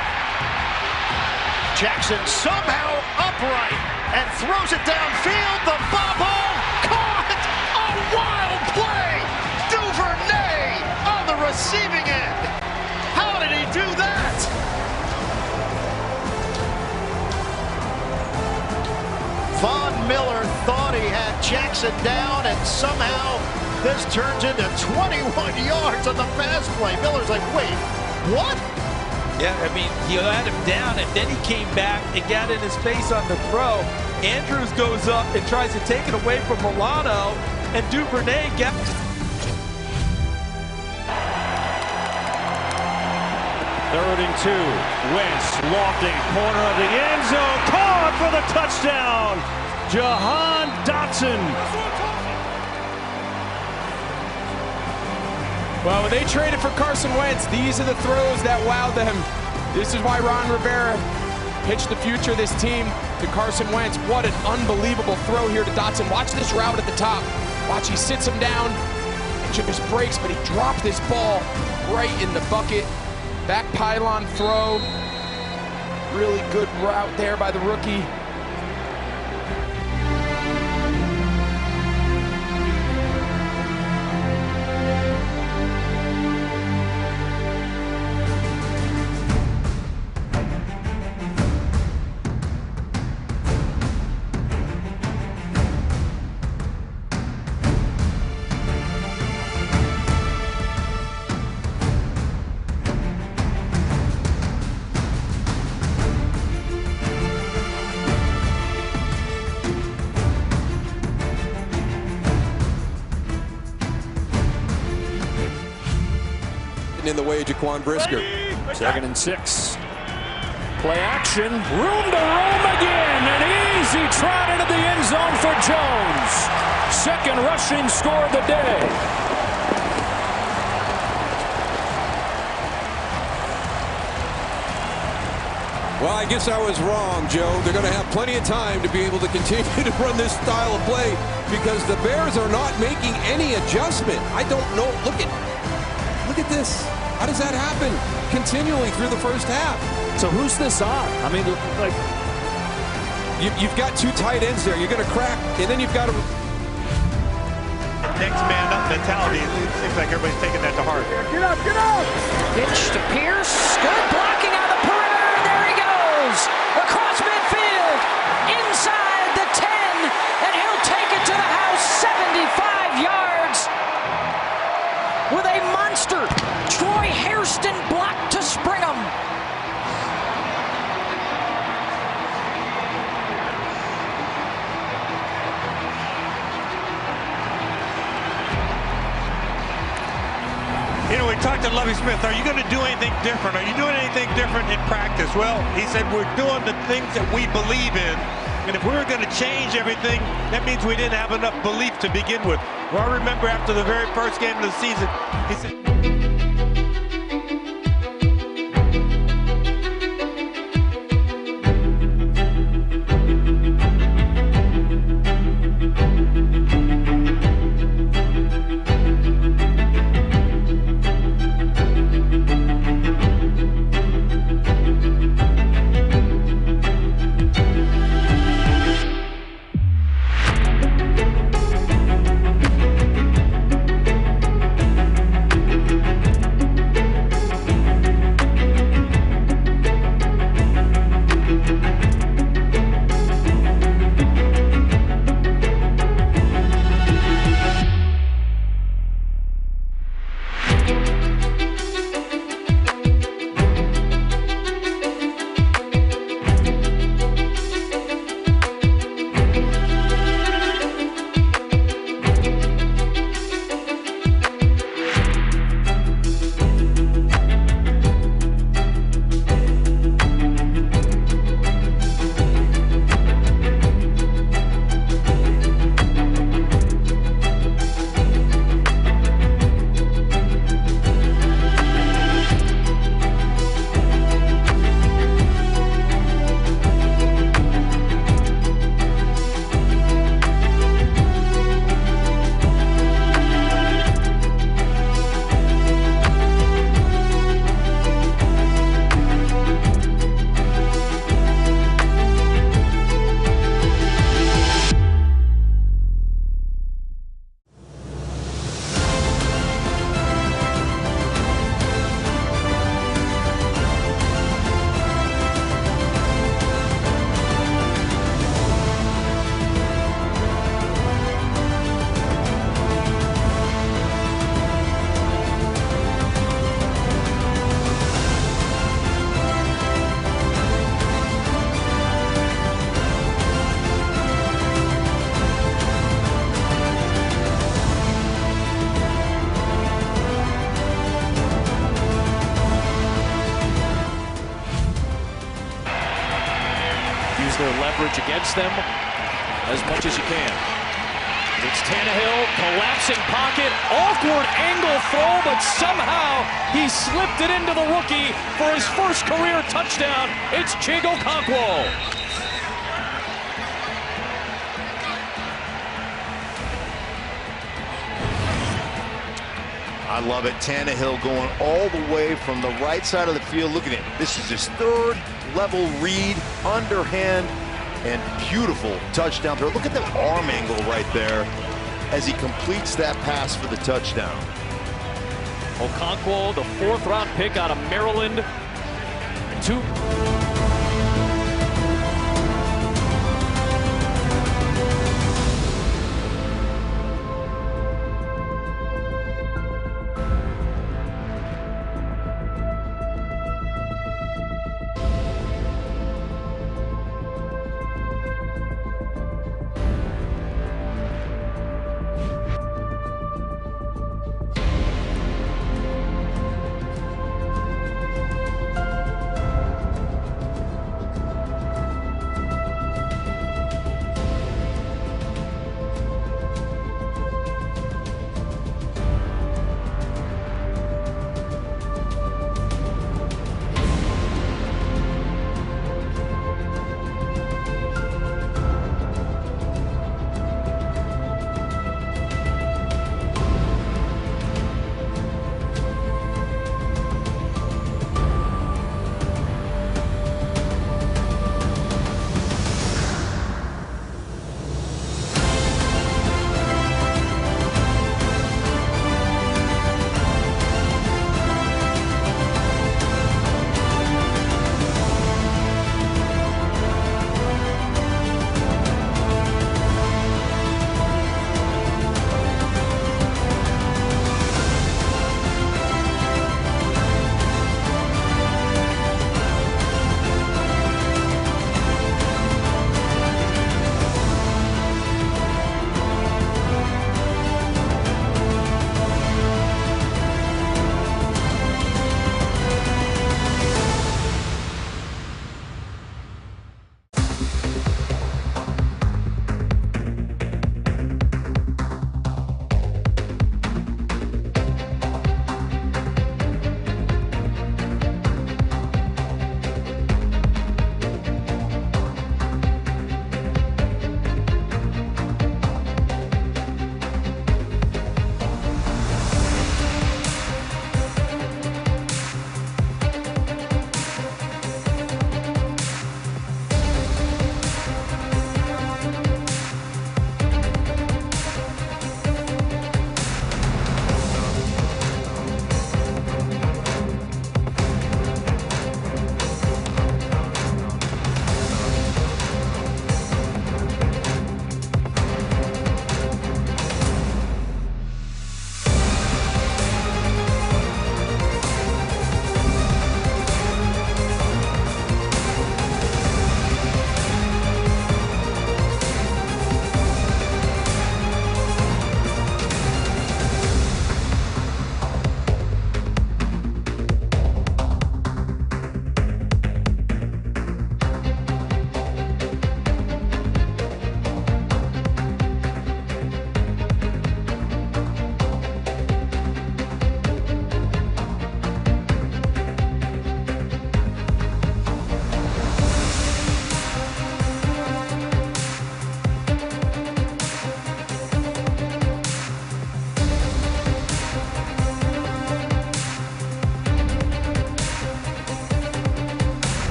Jackson somehow upright and throws it downfield. The bobble caught! A wild play! Duvernay on the receiving end. How did he do that? Von Miller thought he had Jackson down, and somehow this turns into 21 yards on the pass play. Miller's like, wait, what? Yeah, I mean, he had him down, and then he came back and got in his face on the throw. Andrews goes up and tries to take it away from Milano, and Duvernay gets... Third and 2. Wentz lofting corner of the end zone. Caught for the touchdown. Jahan Dotson. Well, when they traded for Carson Wentz, these are the throws that wowed them. This is why Ron Rivera pitched the future of this team to Carson Wentz. What an unbelievable throw here to Dotson. Watch this route at the top. Watch, he sits him down and just breaks, but he dropped this ball right in the bucket. Back pylon throw. Really good route there by the rookie. In the way of Jaquan Brisker. 2nd and 6. Play action. Room to roam again. An easy trot into the end zone for Jones. 2nd rushing score of the day. Well, I guess I was wrong, Joe. They're going to have plenty of time to be able to continue to run this style of play because the Bears are not making any adjustment. I don't know. Look at this. How does that happen continually through the first half? So who's this on? I mean, like... You've got 2 tight ends there. You're going to crack, and then you've got to... Next man up mentality. It seems like everybody's taking that to heart. Get up, get up! Pitch to Pierce. Good blocking on the perimeter. There he goes. Across midfield. Inside the 10. And he'll take it to the house. 75 yards. With a monster. Troy Hairston blocked to Springham. talked to Lovie Smith, are you going to do anything different? Are you doing anything different in practice? Well, he said, we're doing the things that we believe in. And if we were going to change everything, that means we didn't have enough belief to begin with. Well, I remember after the very first game of the season, he said, their leverage against them as much as you can. It's Tannehill, collapsing pocket, awkward angle throw, but somehow he slipped it into the rookie for his first career touchdown. It's Chigo Okonkwo. I love it. Tannehill going all the way from the right side of the field. Look at it. This is his third level read, underhand, and beautiful touchdown throw. Look at that arm angle right there as he completes that pass for the touchdown. Okonkwo, the fourth-round pick out of Maryland.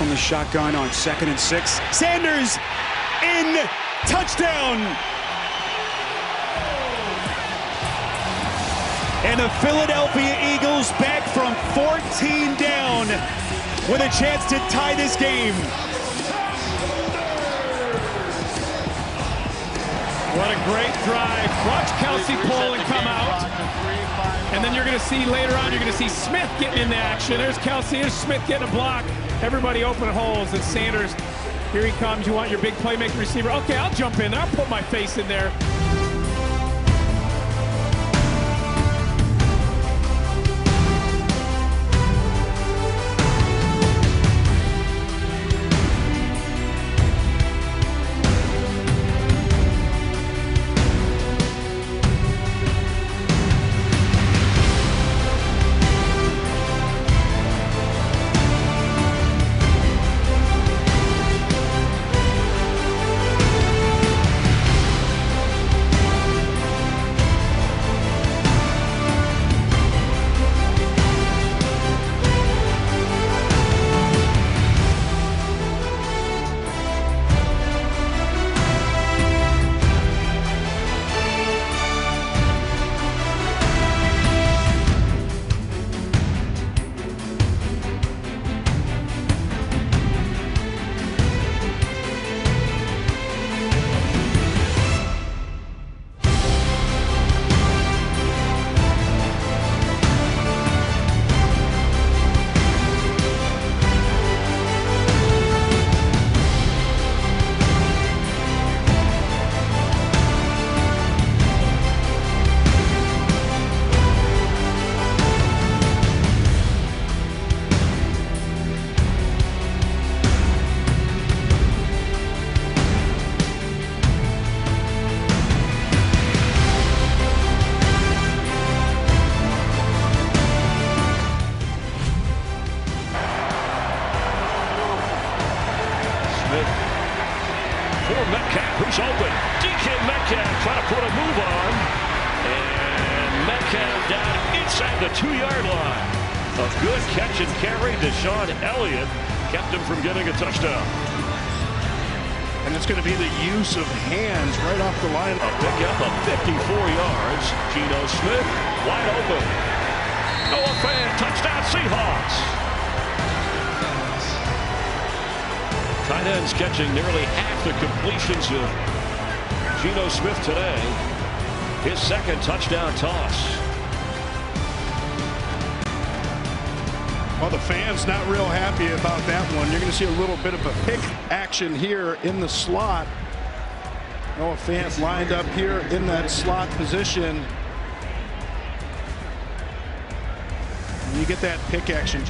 from the shotgun on 2nd and 6. Sanders in, touchdown! And the Philadelphia Eagles back from 14 down with a chance to tie this game. What a great drive. Watch Kelsey pull and come out. And then you're going to see later on, you're going to see Smith getting into action. There's Kelsey, there's Smith getting a block. Everybody open holes, and Sanders, here he comes. You want your big playmaker receiver. Okay, I'll jump in. I'll put my face in there. Metcalf, who's open. DK Metcalf trying to put a move on. And Metcalf down inside the 2-yard line. A good catch and carry. Ezekiel Elliott kept him from getting a touchdown. And it's going to be the use of hands right off the line. A pickup of 54 yards. Gino Smith wide open. Noah Fan, touchdown Seahawks. Tight ends catching nearly half the completions of Gino Smith today. His second touchdown toss. Well, the fans not real happy about that one. You're going to see a little bit of a pick action here in the slot. Noah Fant lined up here in that slot position. And you get that pick action.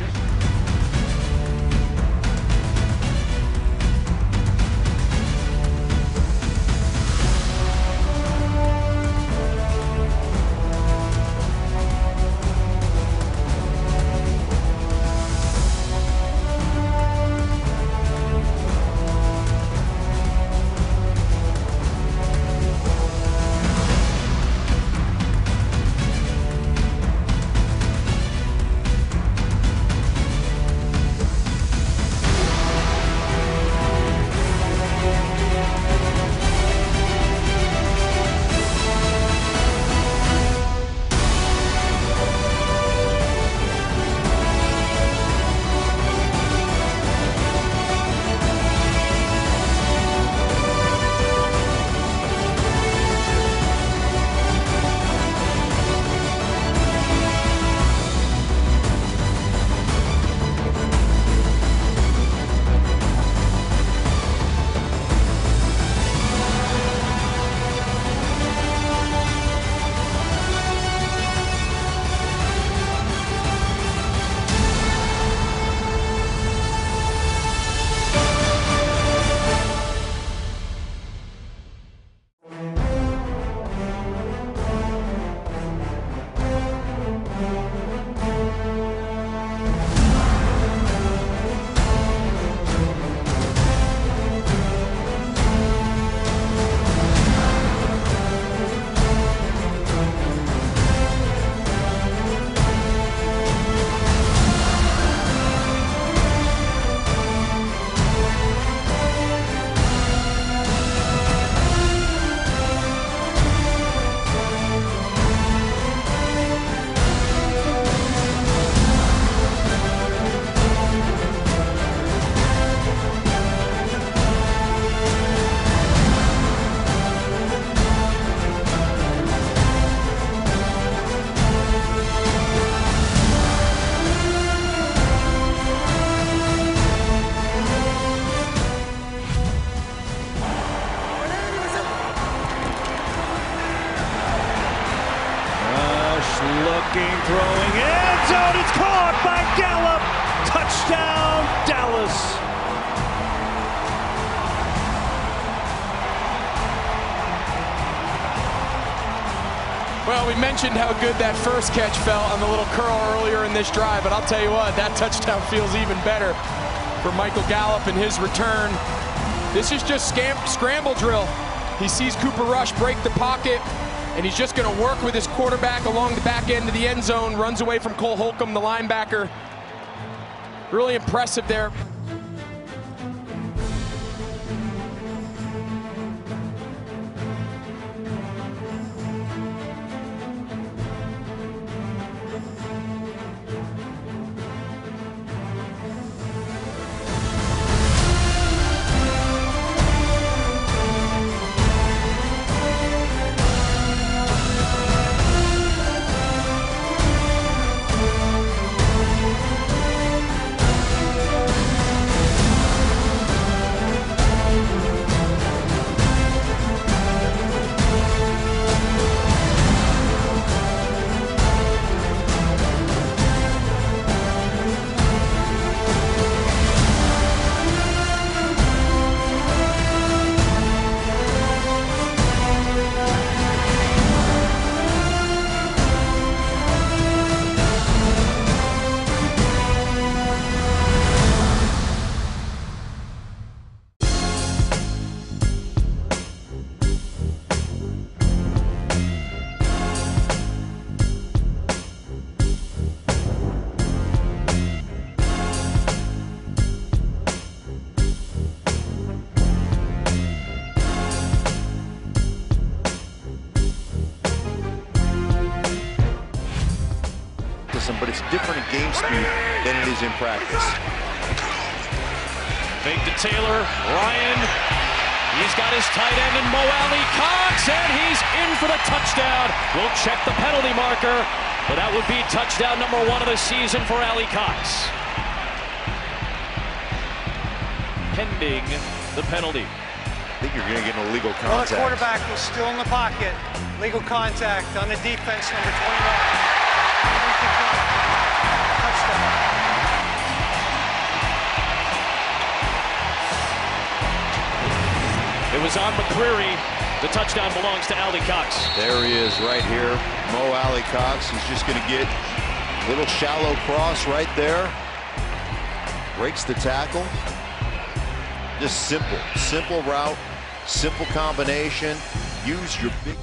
Looking, throwing, end zone. It's caught by Gallup. Touchdown, Dallas. Well, we mentioned how good that first catch felt on the little curl earlier in this drive, but I'll tell you what, that touchdown feels even better for Michael Gallup in his return. This is just scramble drill. He sees Cooper Rush break the pocket, and he's just going to work with his quarterback along the back end of the end zone, runs away from Cole Holcomb, the linebacker. Really impressive there. But it's different in game speed than it is in practice. Fake to Taylor, Ryan, he's got his tight end in Mo Alley Cox, and he's in for the touchdown. We'll check the penalty marker, but that would be touchdown number 1 of the season for Alley Cox. Pending the penalty. I think you're going to get an illegal contact. Well, the quarterback was still in the pocket. Legal contact on the defense, number 29. It was on McCreary. The touchdown belongs to Alley Cox. There he is right here. Mo Alley Cox. He's just going to get a little shallow cross right there. Breaks the tackle. Just simple route, simple combination. Use your big...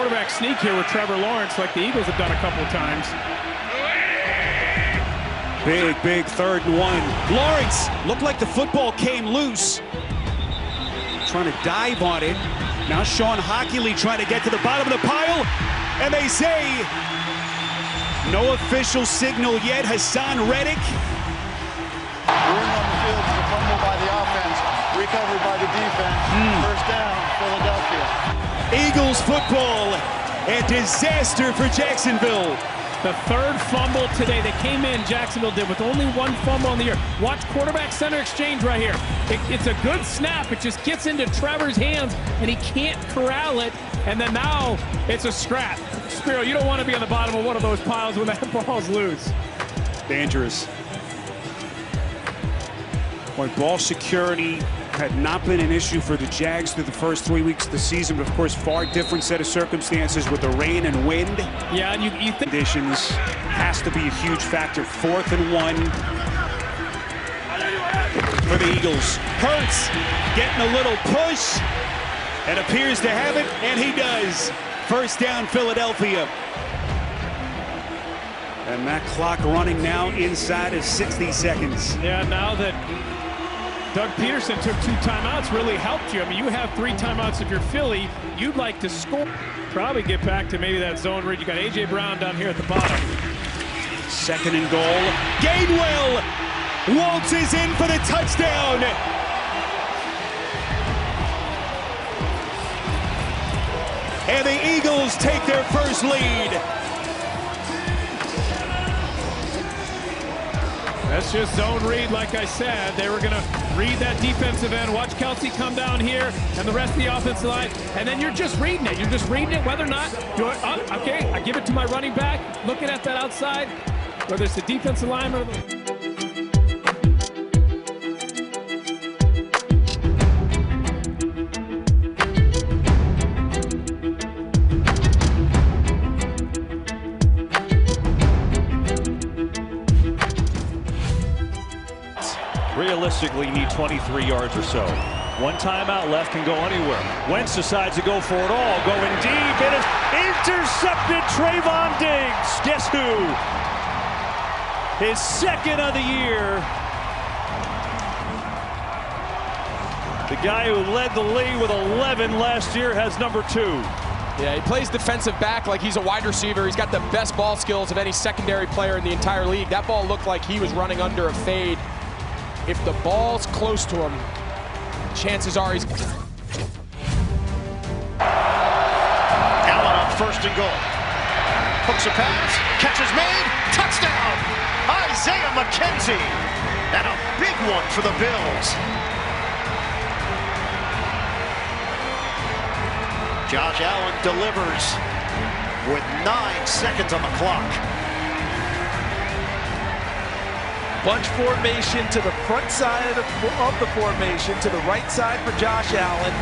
quarterback sneak here with Trevor Lawrence like the Eagles have done a couple of times. Big 3rd and 1. Lawrence looked like the football came loose. Trying to dive on it. Now Sean Hockley trying to get to the bottom of the pile. And they say no official signal yet. Hassan Reddick. Room on the field is a fumble by the offense. Recovered by the defense. First down, Philadelphia. Eagles football. A disaster for Jacksonville. The 3rd fumble today. They came in, Jacksonville did, with only 1 fumble on the year. Watch quarterback-center exchange right here. It's a good snap. It just gets into Trevor's hands, and he can't corral it. And then now it's a scrap. Spiro, you don't want to be on the bottom of one of those piles when that ball's loose. Dangerous. When ball security had not been an issue for the Jags through the first 3 weeks of the season, but of course far different set of circumstances with the rain and wind. Yeah, and you think conditions has to be a huge factor. 4th and 1 for the Eagles. Hurts getting a little push and appears to have it, and he does. First down, Philadelphia. And that clock running now inside of 60 seconds. Yeah, now that Doug Peterson took 2 timeouts, really helped you. I mean, you have 3 timeouts if you're Philly. You'd like to score. Probably get back to maybe that zone read. You got A.J. Brown down here at the bottom. 2nd and goal. Gainwell waltzes in for the touchdown. And the Eagles take their first lead. That's just zone read, like I said. They were going to read that defensive end. Watch Kelsey come down here and the rest of the offensive line. And then you're just reading it. You're just reading it whether or not you're, okay, I give it to my running back, looking at that outside, whether it's the defensive line or the... Realistically, you need 23 yards or so. 1 timeout left, can go anywhere. Wentz decides to go for it all, going deep. It is intercepted. Trayvon Diggs. Guess who? His 2nd of the year. The guy who led the league with 11 last year has number 2. Yeah, he plays defensive back like he's a wide receiver. He's got the best ball skills of any secondary player in the entire league. That ball looked like he was running under a fade. If the ball's close to him, chances are he's... Allen on 1st and goal. Hooks a pass, catch is made, touchdown! Isaiah Mckinsey! And a big one for the Bills. Josh Allen delivers with 9 seconds on the clock. Bunch formation to the front side of the formation, to the right side for Josh Allen.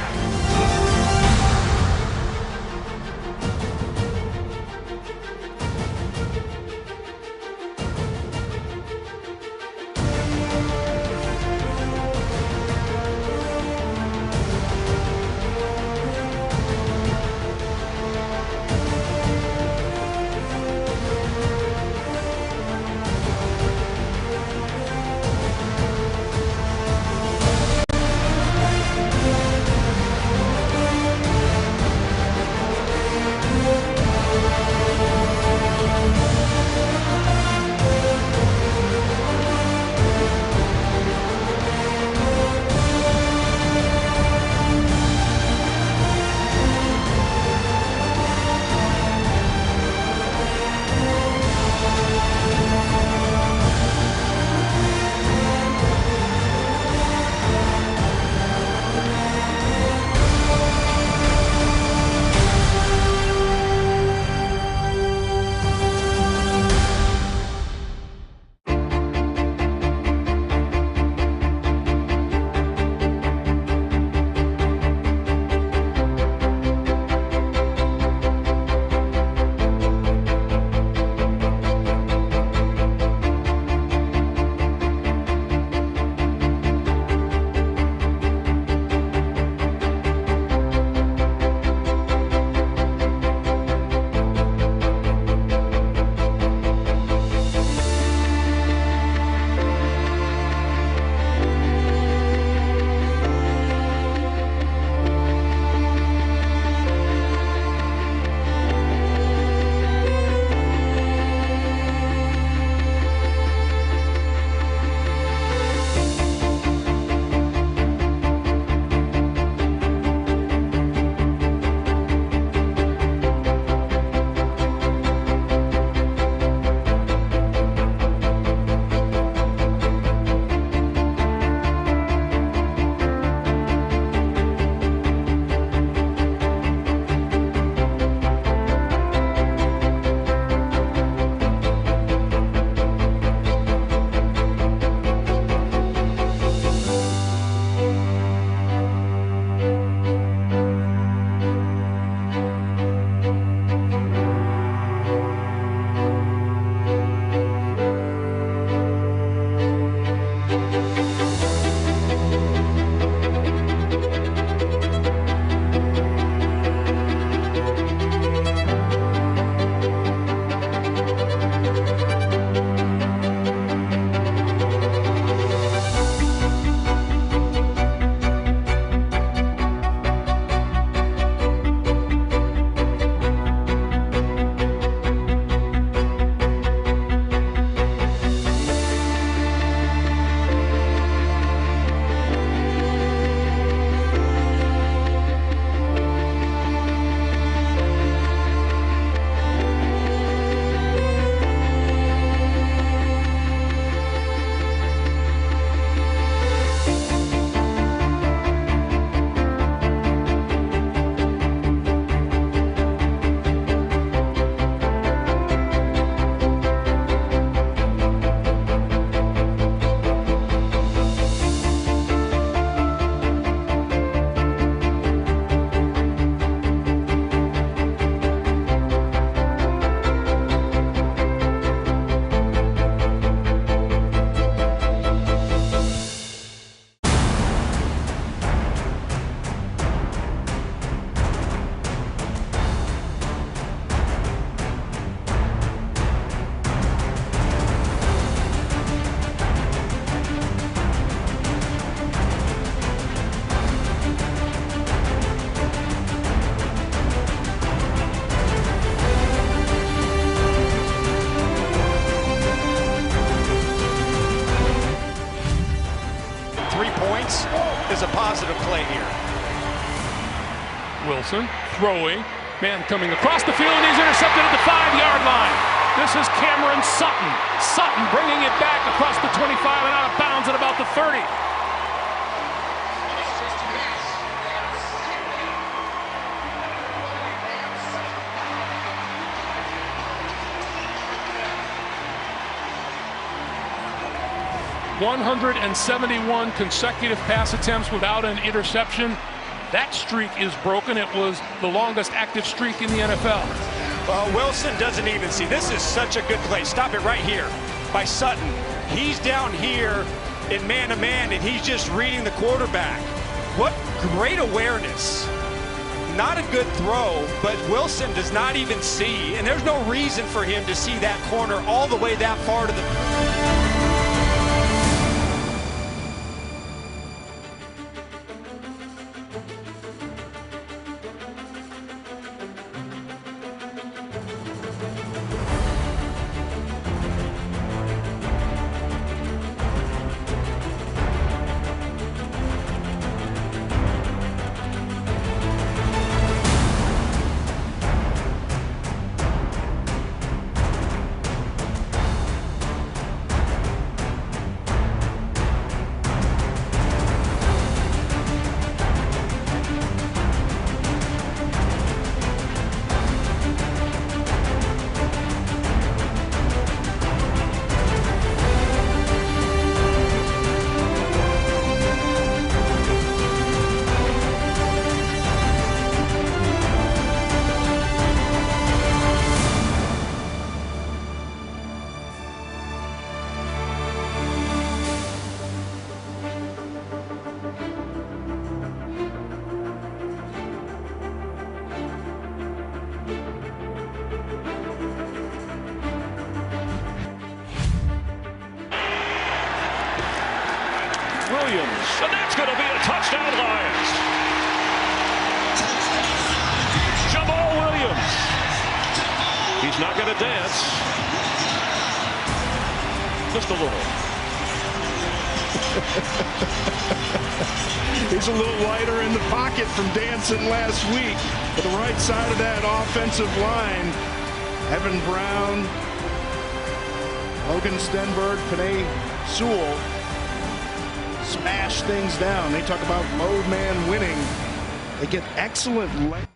here. Wilson throwing. Man coming across the field, and he's intercepted at the 5-yard line. This is Cameron Sutton. Sutton bringing it back across the 25 and out of bounds at about the 30. ...171 consecutive pass attempts without an interception. That streak is broken. It was the longest active streak in the NFL. Well, Wilson doesn't even see. This is such a good play. Stop it right here by Sutton. He's down here in man-to-man, and he's just reading the quarterback. What great awareness. Not a good throw, but Wilson does not even see, and there's no reason for him to see that corner all the way that far to the... Williams, and that's going to be a touchdown, Lions. Jamal Williams. He's not going to dance. Just a little. He's a little lighter in the pocket from dancing last week. But the right side of that offensive line, Evan Brown, Logan Stenberg, Penei Sewell, smash things down. They talk about mode man winning. They get excellent length.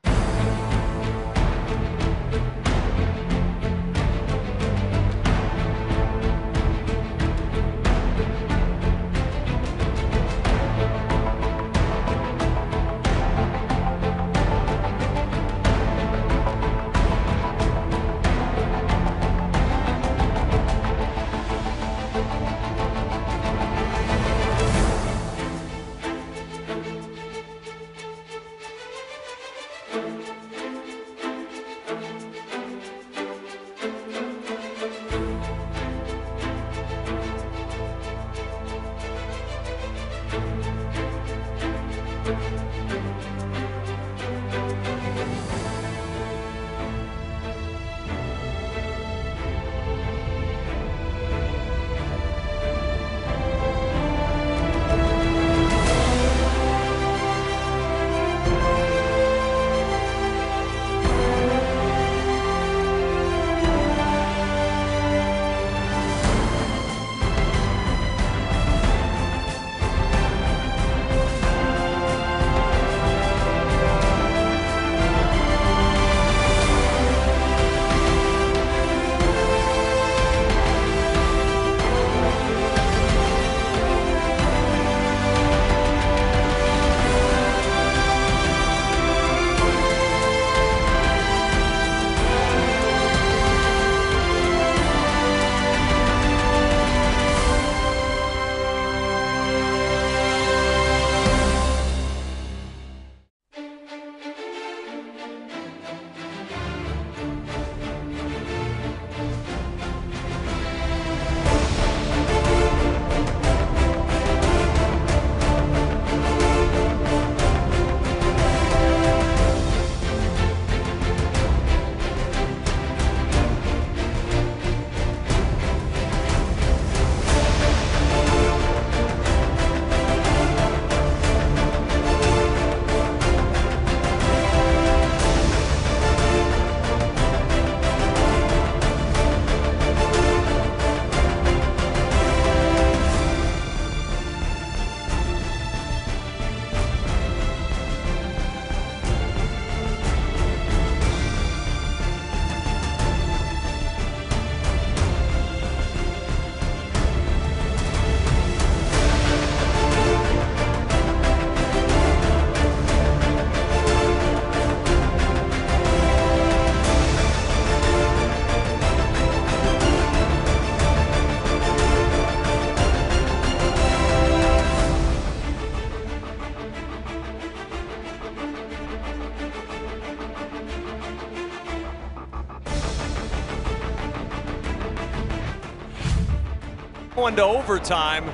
into overtime.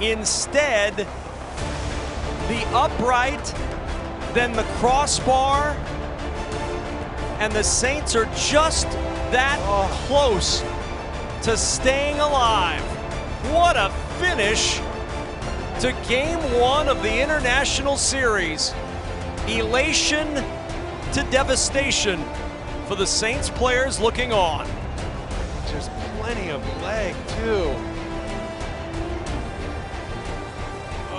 Instead, the upright, then the crossbar, and the Saints are just that close to staying alive. What a finish to Game 1 of the International Series. Elation to devastation for the Saints players looking on. There's plenty of leg, too.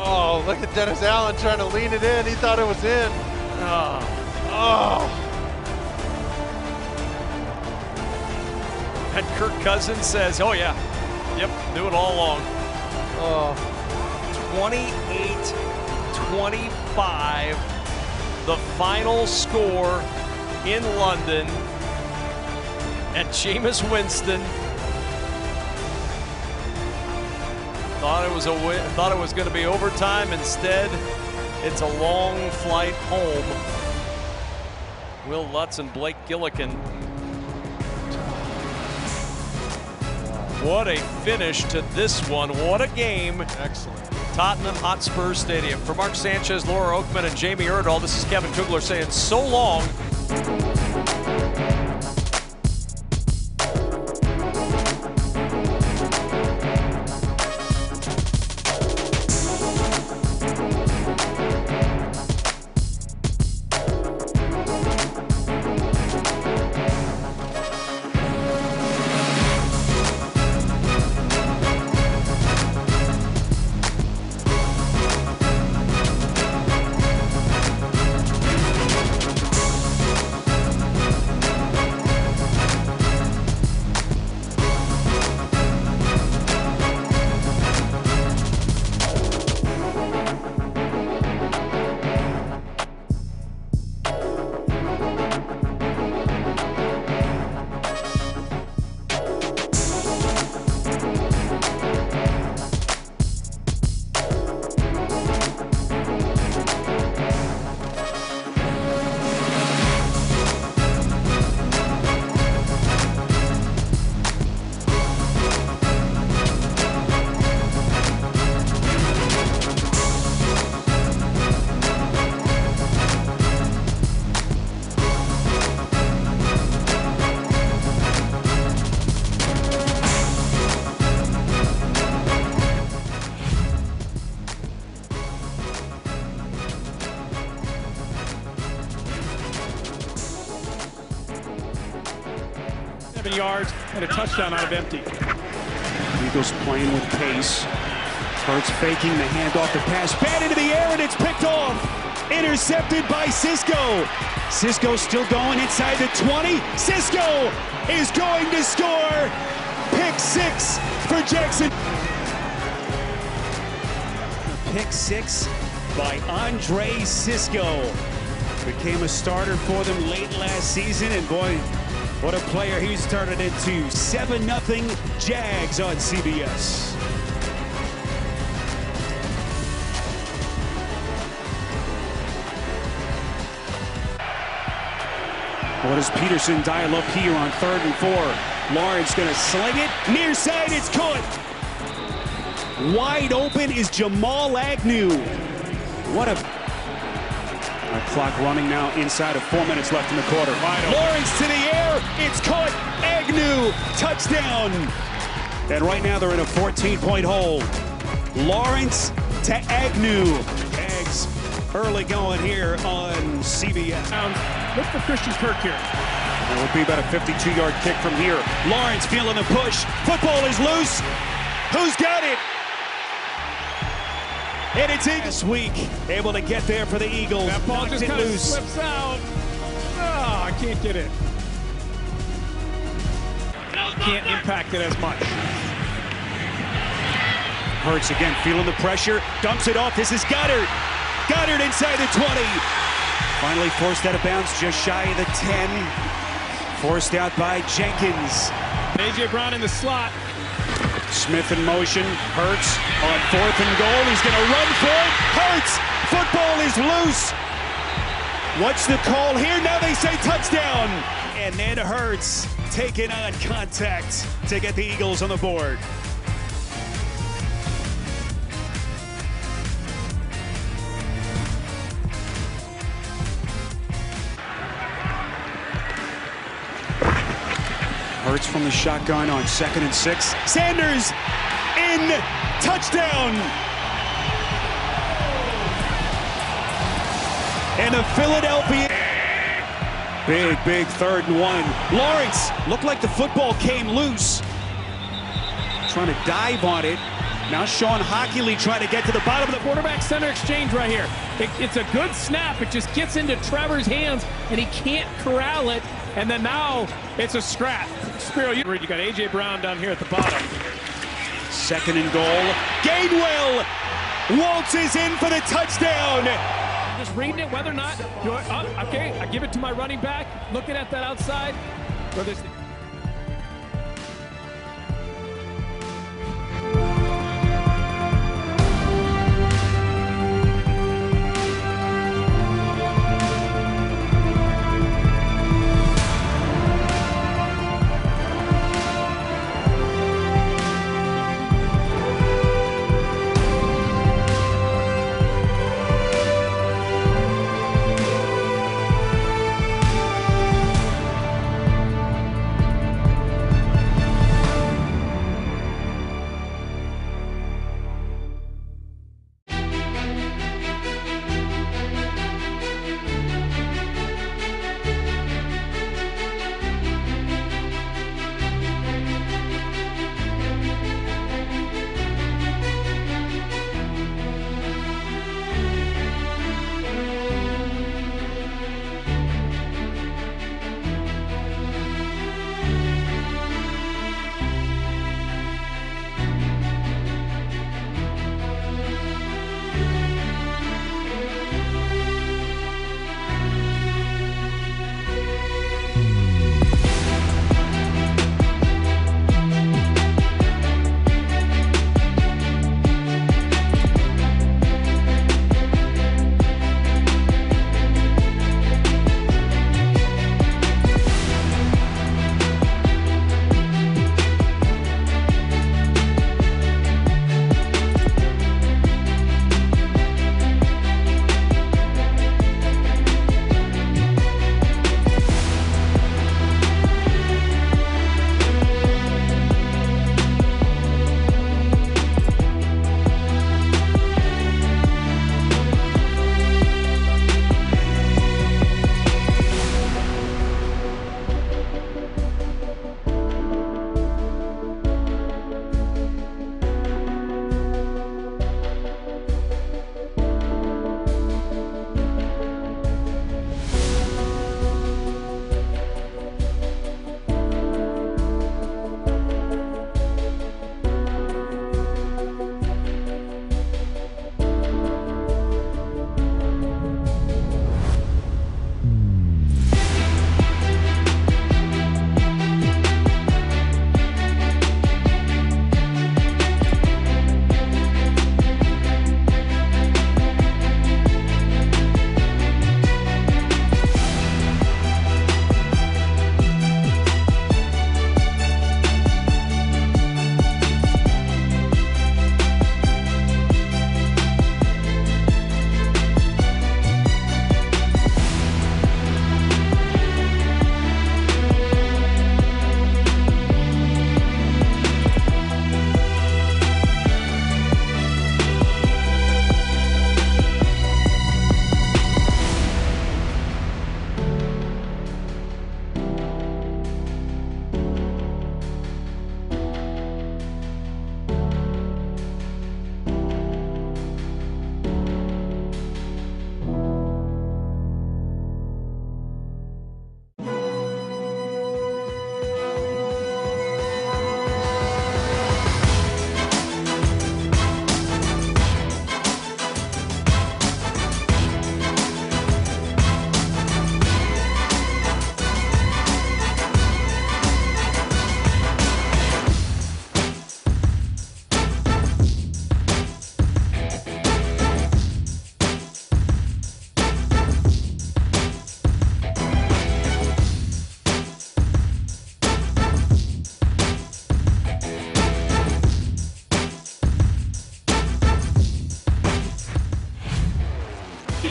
Oh, look at Dennis Allen trying to lean it in. He thought it was in. Oh. And Kirk Cousins says, oh yeah, yep, knew it all along. 28-25, the final score in London. And Jameis Winston thought it was going to be overtime. Instead, it's a long flight home. Will Lutz and Blake Gillikin. What a finish to this one. What a game. Excellent. Tottenham Hotspur Stadium. For Mark Sanchez, Laura Oakman, and Jamie Erdahl, this is Kevin Kugler saying so long. Yards and a touchdown out of empty. Eagles playing with pace. Hurts faking the handoff, the pass, bat into the air, and it's picked off. Intercepted by Cisco. Cisco still going inside the 20. Cisco is going to score. Pick 6 for Jackson. Pick 6 by Andre Cisco. Became a starter for them late last season, and boy, what a player he's turned into. 7-0 Jags on CBS. What does Peterson dial up here on 3rd and 4? Lawrence gonna sling it. Near side, it's caught. Wide open is Jamal Agnew. What a... Clock running now inside of 4 minutes left in the quarter. Lawrence to the air. It's caught. Agnew. Touchdown. And right now they're in a 14-point hole. Lawrence to Agnew. Ags early going here on CBS. Look for Christian Kirk here. It will be about a 52-yard kick from here. Lawrence feeling the push. Football is loose. Who's got it? And it's this week, able to get there for the Eagles. That ball just kind of slips out. Oh, I can't get it. Can't impact it as much. Hurts again, feeling the pressure. Dumps it off. This is Goddard. Goddard inside the 20. Finally forced out of bounds, just shy of the 10. Forced out by Jenkins. A.J. Brown in the slot. Smith in motion. Hurts on 4th and goal. He's going to run for it. Hurts. Football is loose. What's the call here? Now they say touchdown. And then Hurts taking on contact to get the Eagles on the board. Hurts from the shotgun on 2nd and 6. Sanders in, touchdown! And the Philadelphia. Big 3rd and 1. Lawrence looked like the football came loose. Trying to dive on it. Now Sean Hockley trying to get to the bottom of the quarterback center exchange right here. It's a good snap. It just gets into Trevor's hands, and he can't corral it. And then now it's a scrap. Spiro, you got A.J. Brown down here at the bottom. 2nd and goal. Gainwell waltzes in for the touchdown. Just reading it, whether or not. Okay, I give it to my running back. Looking at that outside.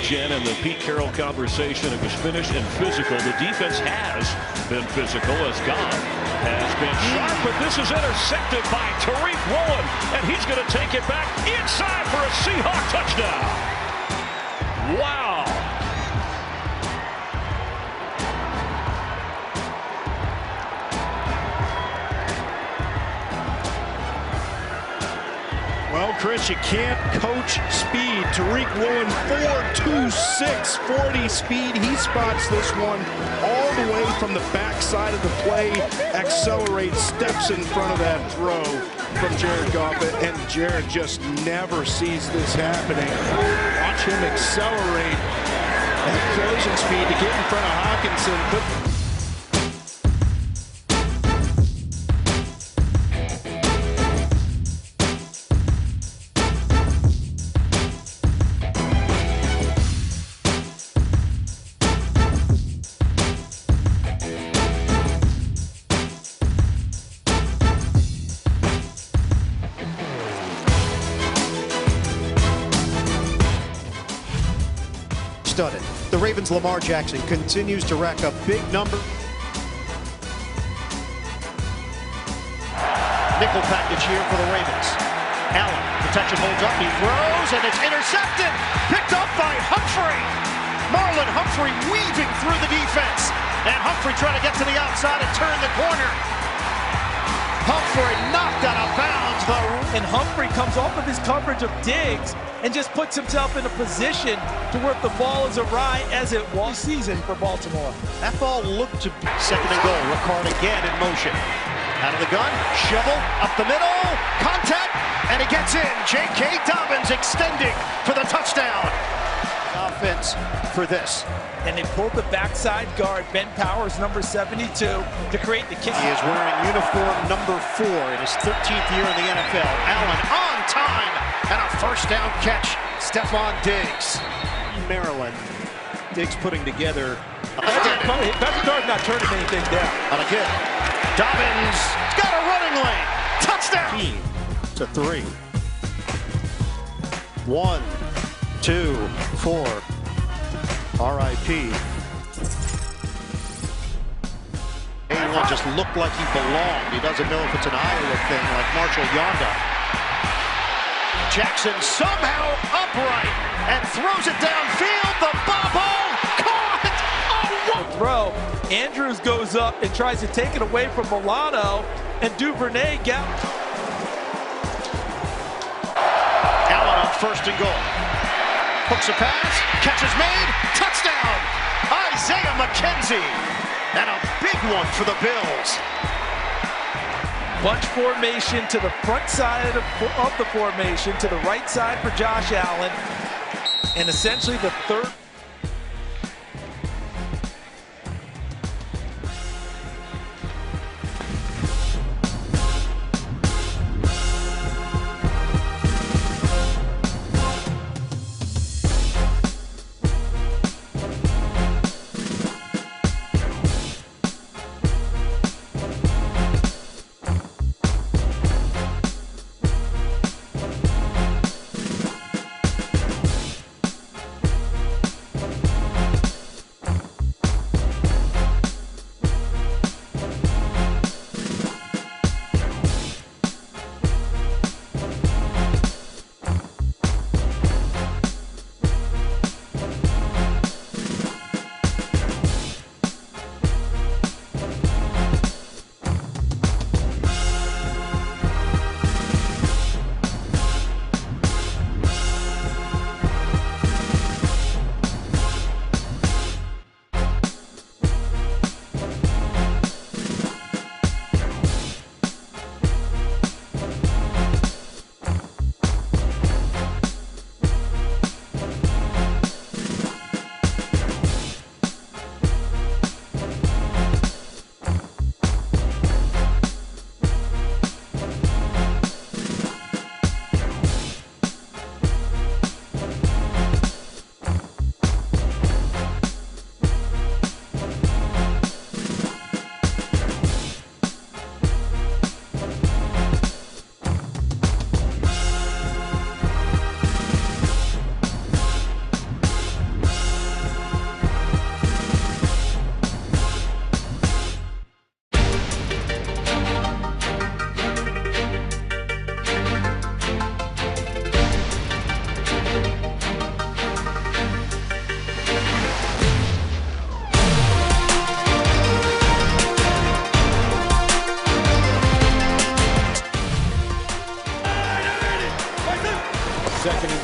Jen and the Pete Carroll conversation. It was finished and physical. The defense has been physical as God Has been sharp, but this is intercepted by Tariq Woolen, and he's going to take it back inside for a Seahawk touchdown. Wow. Well, Chris, you can't coach speed. Tariq Woolen, 4.26, 40 speed. He spots this one all the way from the backside of the play, accelerates, steps in front of that throw from Jared Goff, and Jared just never sees this happening. Watch him accelerate at closing speed to get in front of Hawkinson. Studded. The Ravens' Lamar Jackson continues to rack up big numbers. Nickel package here for the Ravens. Allen, protection holds up, he throws, and it's intercepted. Picked up by Humphrey. Marlon Humphrey weaving through the defense. And Humphrey trying to get to the outside and turn the corner. Humphrey knocked out of bounds. And Humphrey comes off of his coverage of Diggs and just puts himself in a position to where if the ball is awry, as it was season for Baltimore. That ball looked to be second and goal. Ricard again in motion. Out of the gun, shovel, up the middle, contact, and he gets in. J.K. Dobbins extending for the touchdown. Offense for this. And they pulled the backside guard, Ben Powers, number 72, to create the kick. He is wearing uniform number 4 in his 13th year in the NFL. Allen on time, and a first down catch. Stephon Diggs. Maryland. Diggs putting together. Patrick not turning anything down. On a kick. Dobbins got a running lane. Touchdown. To 3. 1, 2, 4. R.I.P. A1 just looked like he belonged. He doesn't know if it's an Iowa thing like Marshall Yonda. Jackson somehow upright and throws it downfield. The bobble caught. Oh, throw. Andrews goes up and tries to take it away from Milano, and Duvernay Allen on first and goal. Hooks a pass, catch is made, touchdown! Isaiah McKenzie, and a big one for the Bills. Bunch formation to the front side of the formation, to the right side for Josh Allen, and essentially the third.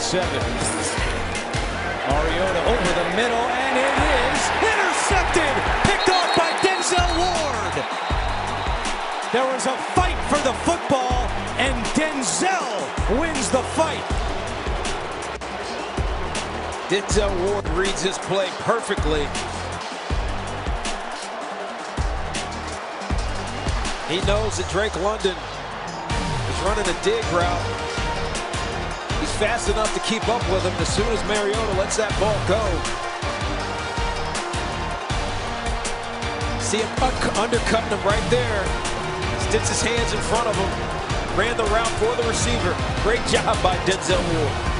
7. Mariota over the middle, and it is intercepted, picked off by Denzel Ward. There was a fight for the football, and Denzel wins the fight. Denzel Ward reads his play perfectly. He knows that Drake London is running a dig route. He's fast enough to keep up with him. As soon as Mariota lets that ball go, see him undercutting him right there. Sticks his hands in front of him. Ran the route for the receiver. Great job by Denzel Ward.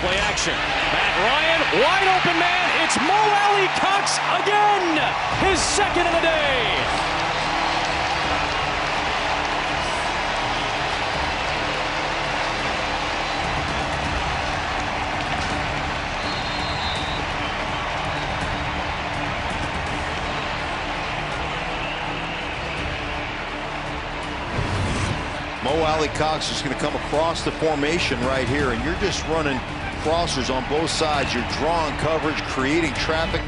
Play action. Matt Ryan, wide open man. It's Mo Cox again. His second of the day. Mo Cox is going to come across the formation right here, and you're just running crossers on both sides. You're drawing coverage, creating traffic.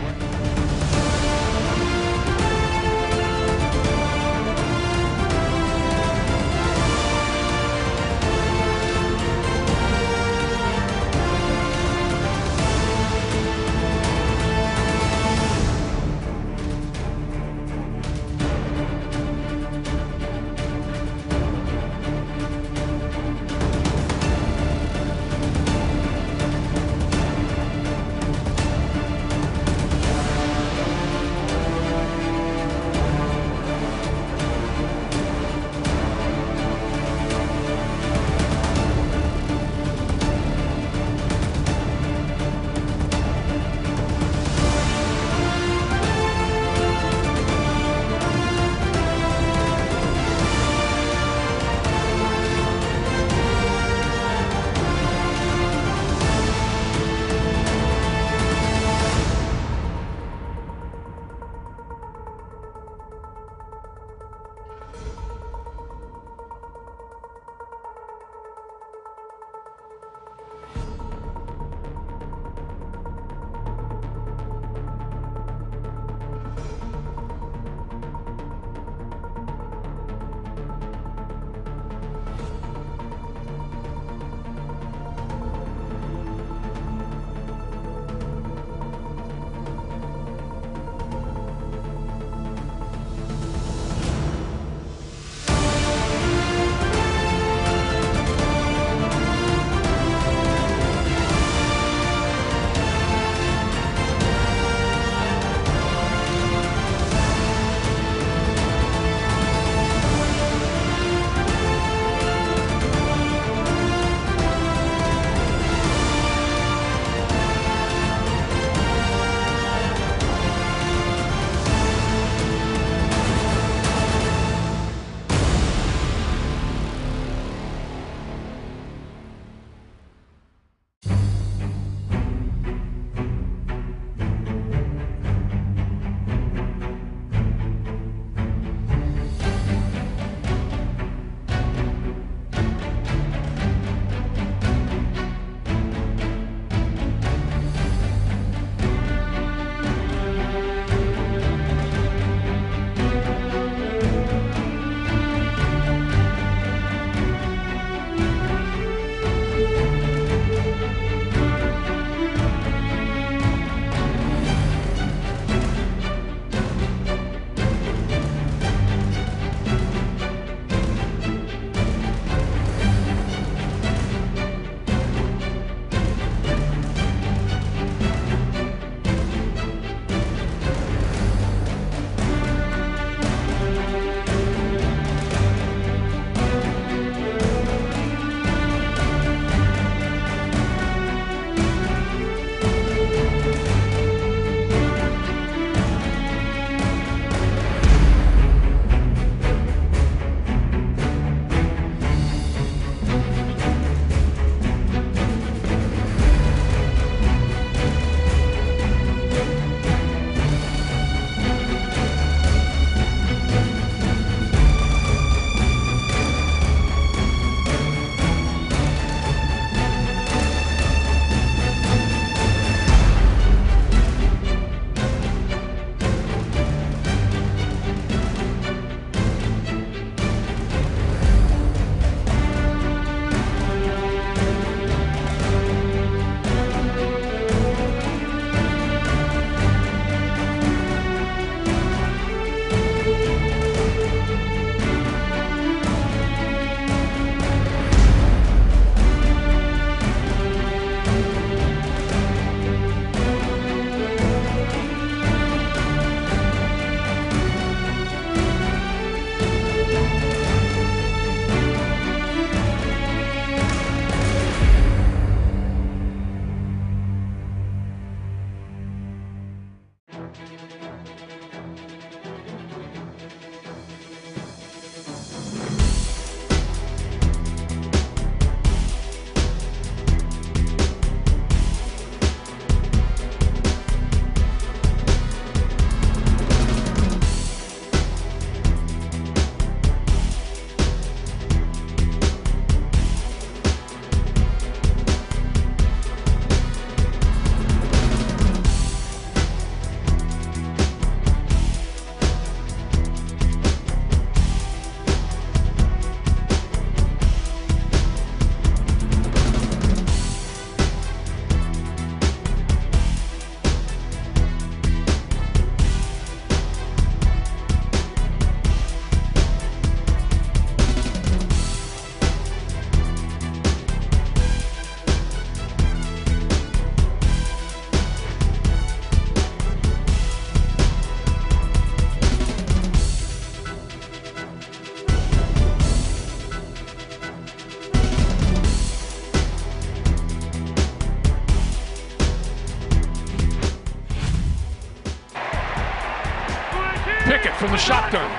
from the shotgun.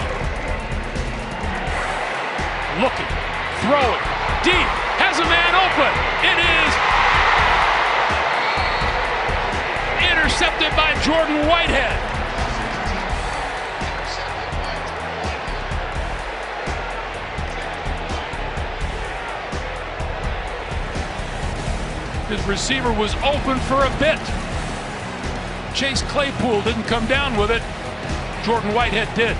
Looking, throwing, deep, has a man open. It is intercepted by Jordan Whitehead. His receiver was open for a bit. Chase Claypool didn't come down with it. Jordan Whitehead did.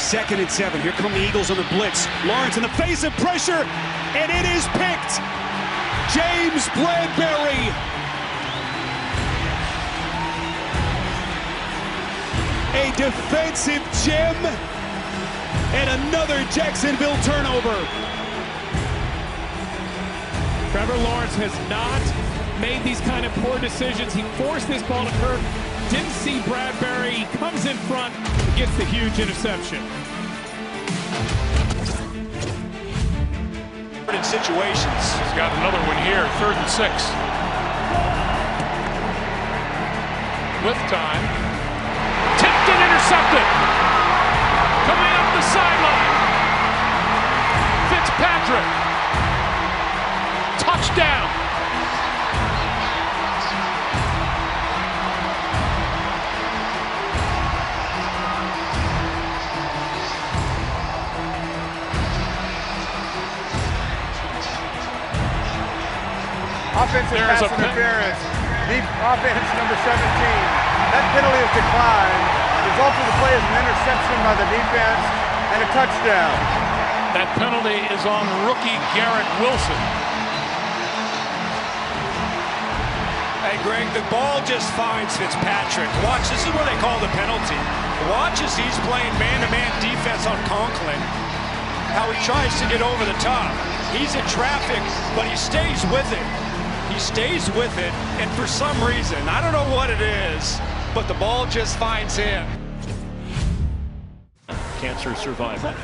Second and 7. Here come the Eagles on the blitz. Lawrence in the face of pressure, and it is picked. James Bradbury. A defensive gem, and another Jacksonville turnover. Trevor Lawrence has not made these kind of poor decisions. He forced this ball to Kirk. Didn't see Bradbury. He comes in front, gets the huge interception. In situations. He's got another one here, 3rd and 6. With time. Tipped and intercepted. Coming up the sideline. Fitzpatrick. Touchdown. Offensive pass interference. Deep offense number 17. That penalty is declined. The result of the play is an interception by the defense and a touchdown. That penalty is on rookie Garrett Wilson. Hey, Greg, the ball just finds Fitzpatrick. Watch, this is where they call the penalty. Watch as he's playing man-to-man defense on Conklin. How he tries to get over the top. He's in traffic, but he stays with it. He stays with it, and for some reason, I don't know what it is, but the ball just finds him. Cancer survivor.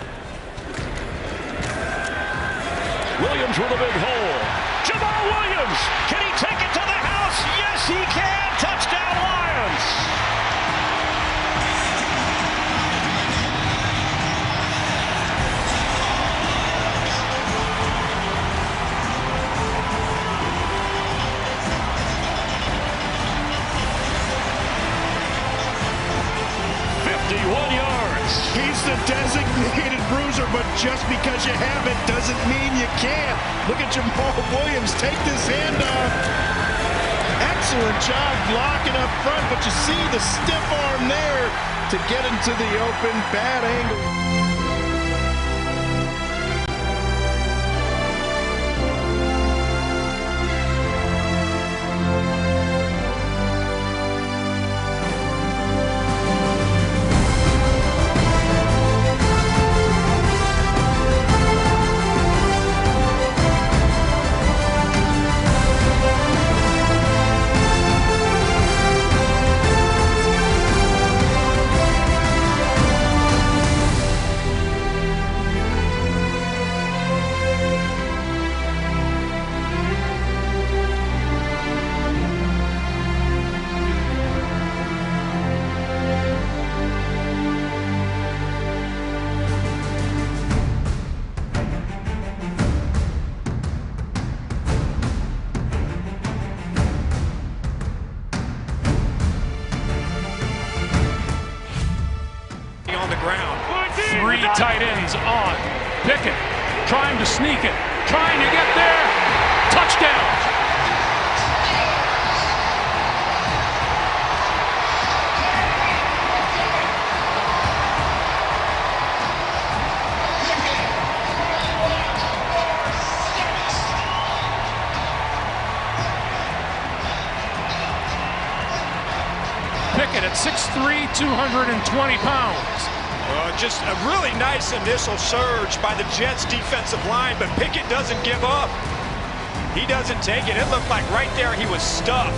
Williams with a big hole. Jamal Williams, can he take it to the house? Yes, he can. Touchdown, Lions. 51 yards. He's the designated bruiser, but just because you have it doesn't mean you can't. Look at Jamal Williams take this handoff. Excellent job blocking up front, but you see the stiff arm there to get into the open. Bad angle. Three tight ends on. Pickett trying to sneak it, trying to get there. Touchdown. Pickett at 6'3", 220 pounds. Just a really nice initial surge by the Jets defensive line, but Pickett doesn't give up. He doesn't take it. It looked like right there he was stuffed.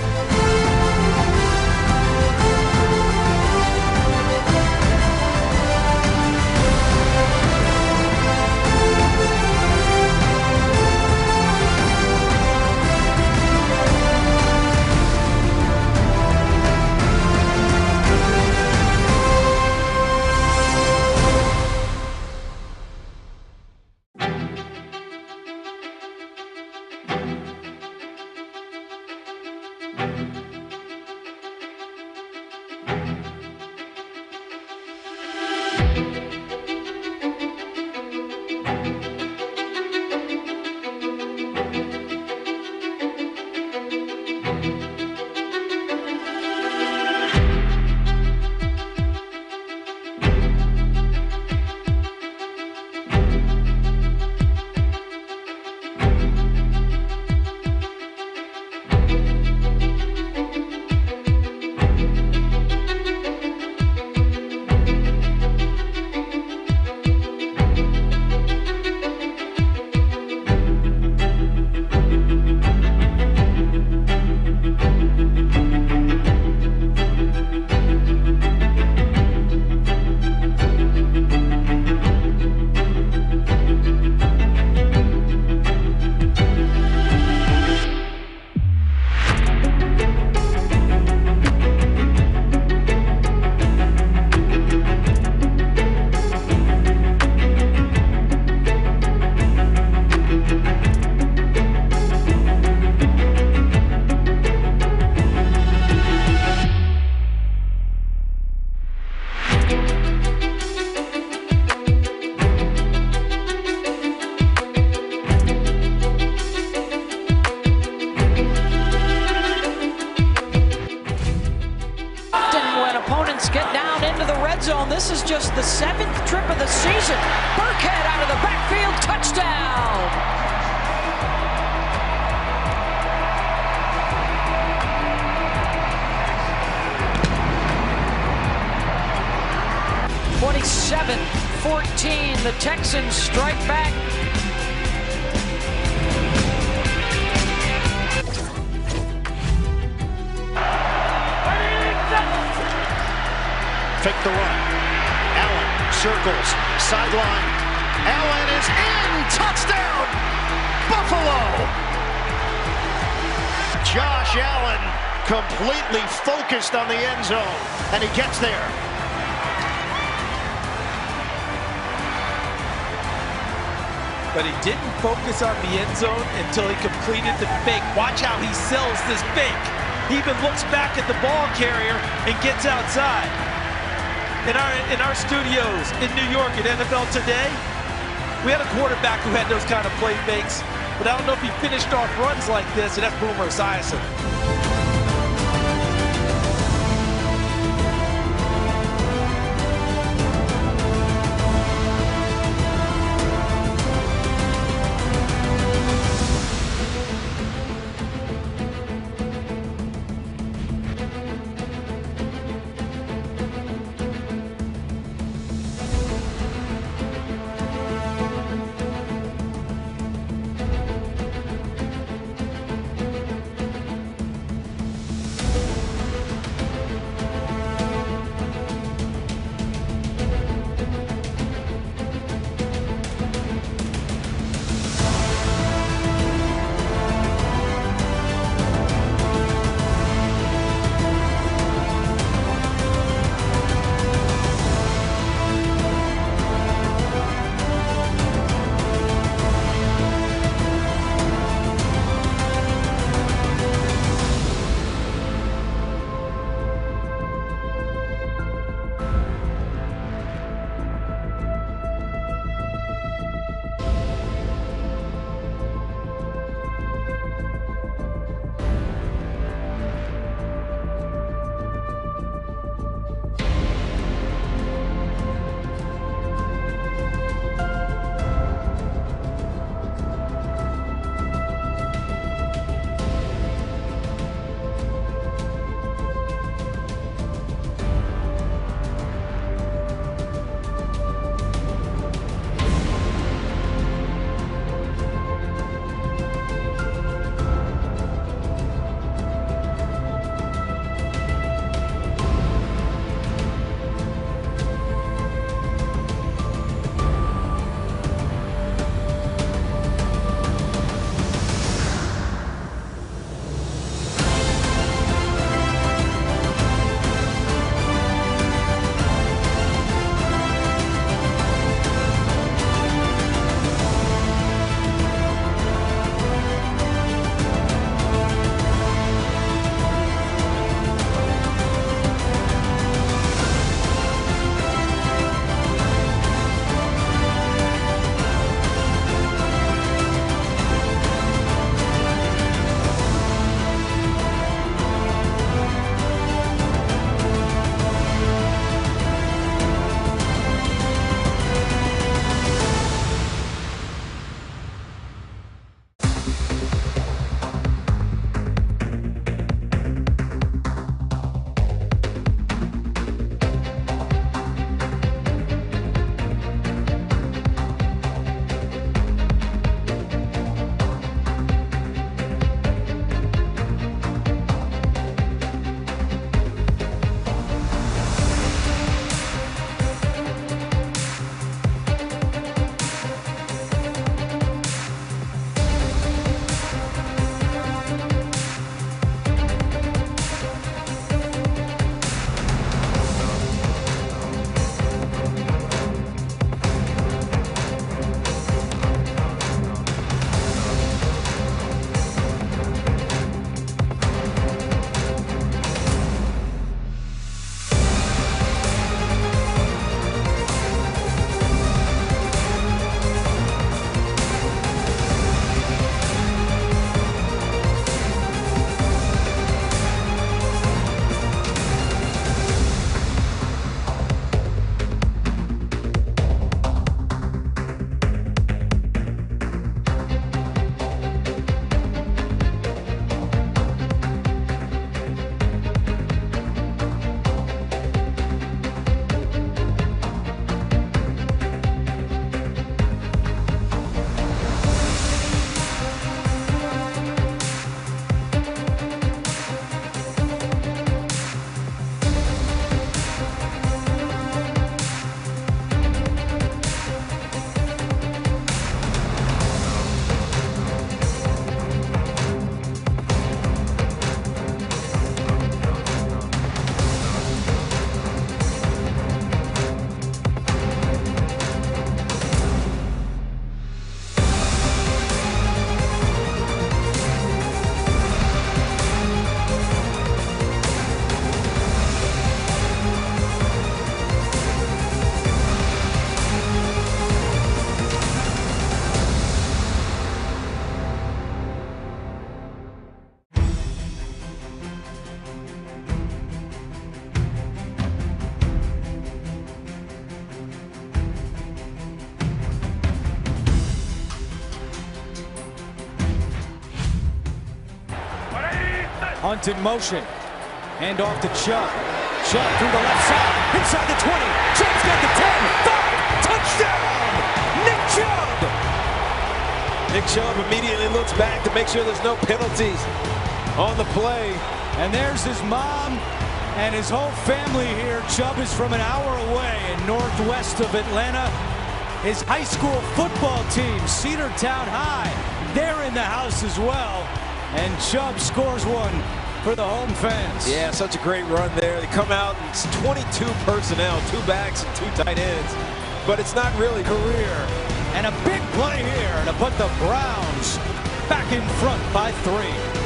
is just the 7th trip of the season. Burkhead out of the backfield, touchdown! (27-14), the Texans strike back. Fake the run. Allen circles, sideline. Allen is in, touchdown, Buffalo! Josh Allen completely focused on the end zone, and he gets there. But he didn't focus on the end zone until he completed the fake. Watch how he sells this fake. He even looks back at the ball carrier and gets outside. In our studios in New York at NFL Today, we had a quarterback who had those kind of play fakes, but I don't know if he finished off runs like this, and that's Boomer Esiason. Hunt in motion. Hand off to Chubb. Chubb through the left side. Inside the 20. Chubb's got the 10. 5. Touchdown! Nick Chubb! Nick Chubb immediately looks back to make sure there's no penalties on the play. And there's his mom and his whole family here. Chubb is from an hour away in northwest of Atlanta. His high school football team, Cedartown High, they're in the house as well. And Chubb scores one for the home fans. Yeah, such a great run there. They come out, and it's 22 personnel, 2 backs and 2 tight ends. But it's not really career. And a big play here to put the Browns back in front by 3.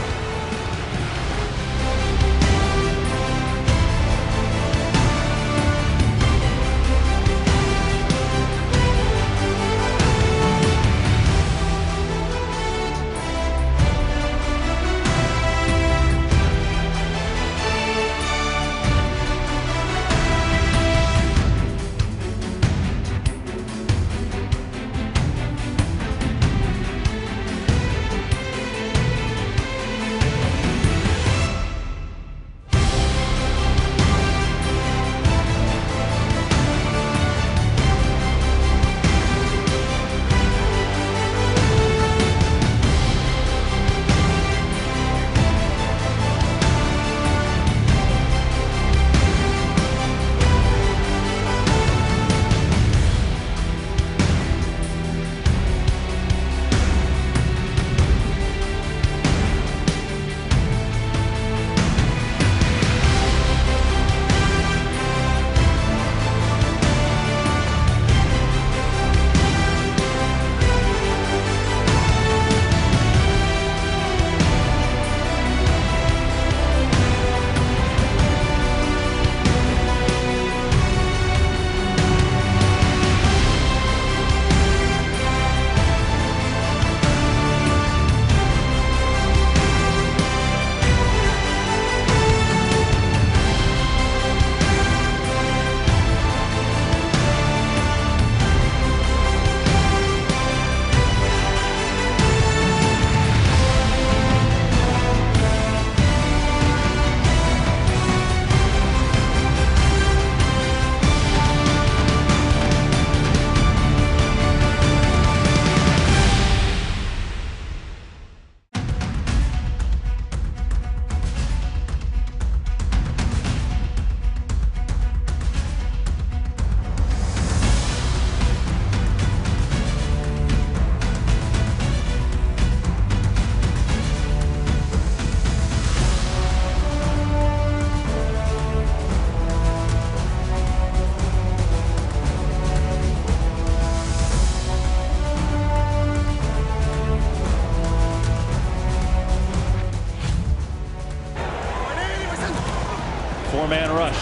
Four-man rush.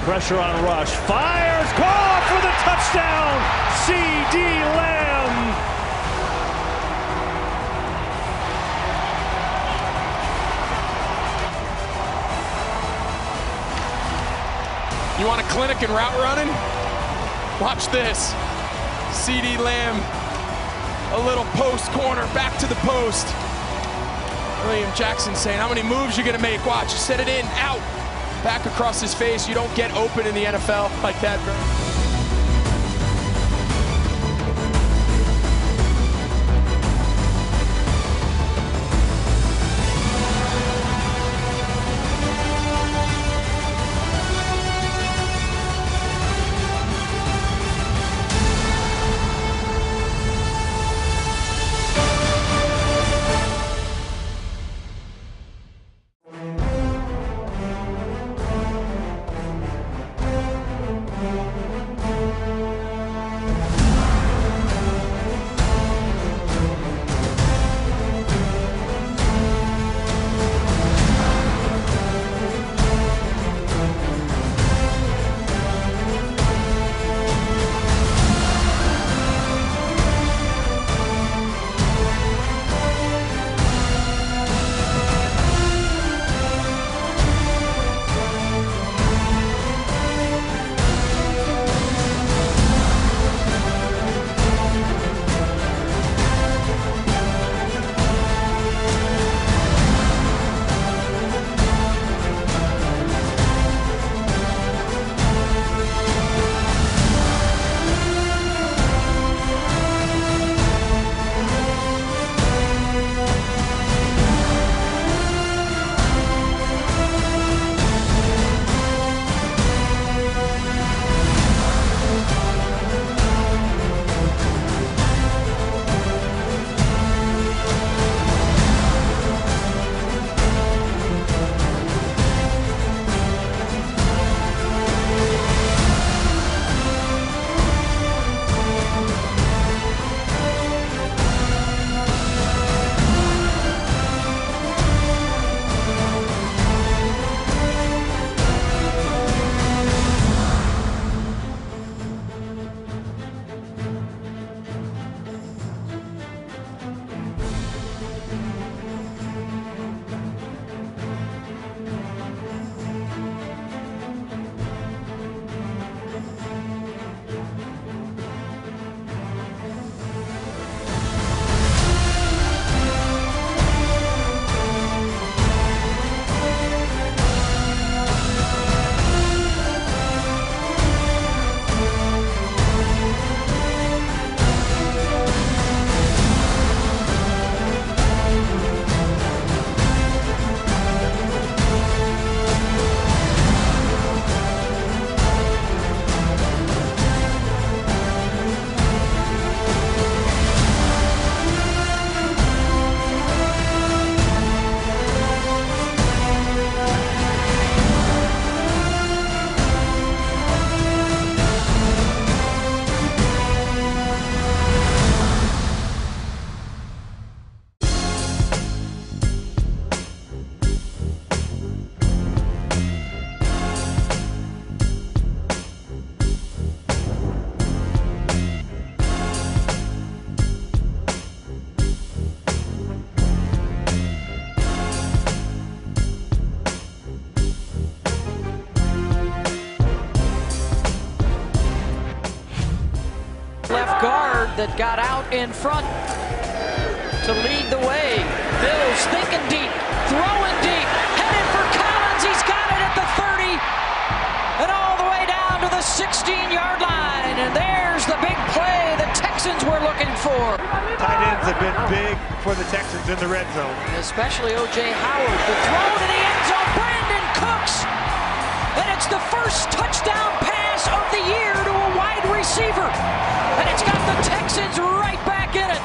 Pressure on Rush. Fires. Caught for the touchdown. C.D. Lamb. You want a clinic in route running? Watch this. C.D. Lamb. A little post corner. Back to the post. William Jackson saying, how many moves you going to make? Watch. Set it in. Out. Back across his face. You don't get open in the NFL like that. that got out in front to lead the way. Mills thinking deep, throwing deep, headed for Collins. He's got it at the 30 and all the way down to the 16-yard line. And there's the big play the Texans were looking for. Tight ends have been big for the Texans in the red zone. Especially O.J. Howard. The throw to the end zone, Brandon Cooks. And it's the first touchdown pass of the year to a wide receiver. And it's got the Texans right back in it.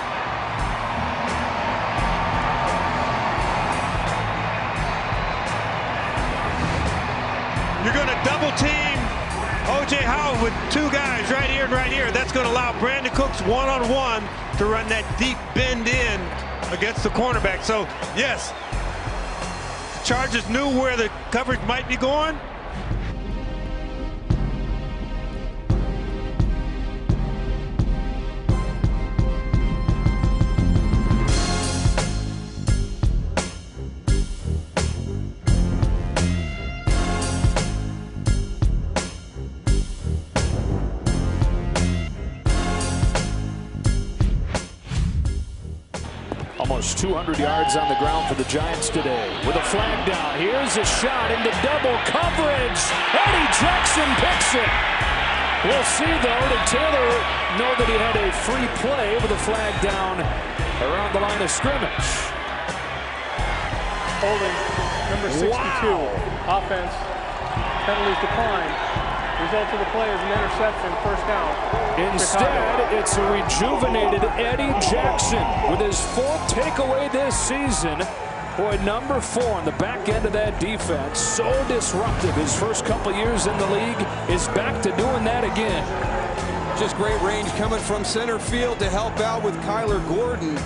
You're going to double team O.J. Howard with two guys right here and right here. That's going to allow Brandon Cooks one-on-one to run that deep bend in against the cornerback. So, yes, the Chargers knew where the coverage might be going. Almost 200 yards on the ground for the Giants today. With a flag down, here's a shot into double coverage. Eddie Jackson picks it. We'll see, though, did Taylor know that he had a free play with a flag down around the line of scrimmage? Holding, number 62. Wow. Offense, penalties decline. Result of the play is an interception, first down. Instead, it's a rejuvenated Eddie Jackson with his fourth takeaway this season. Boy, number 4 on the back end of that defense. So disruptive his first couple years in the league, is back to doing that again. Just great range coming from center field to help out with Kyler Gordon.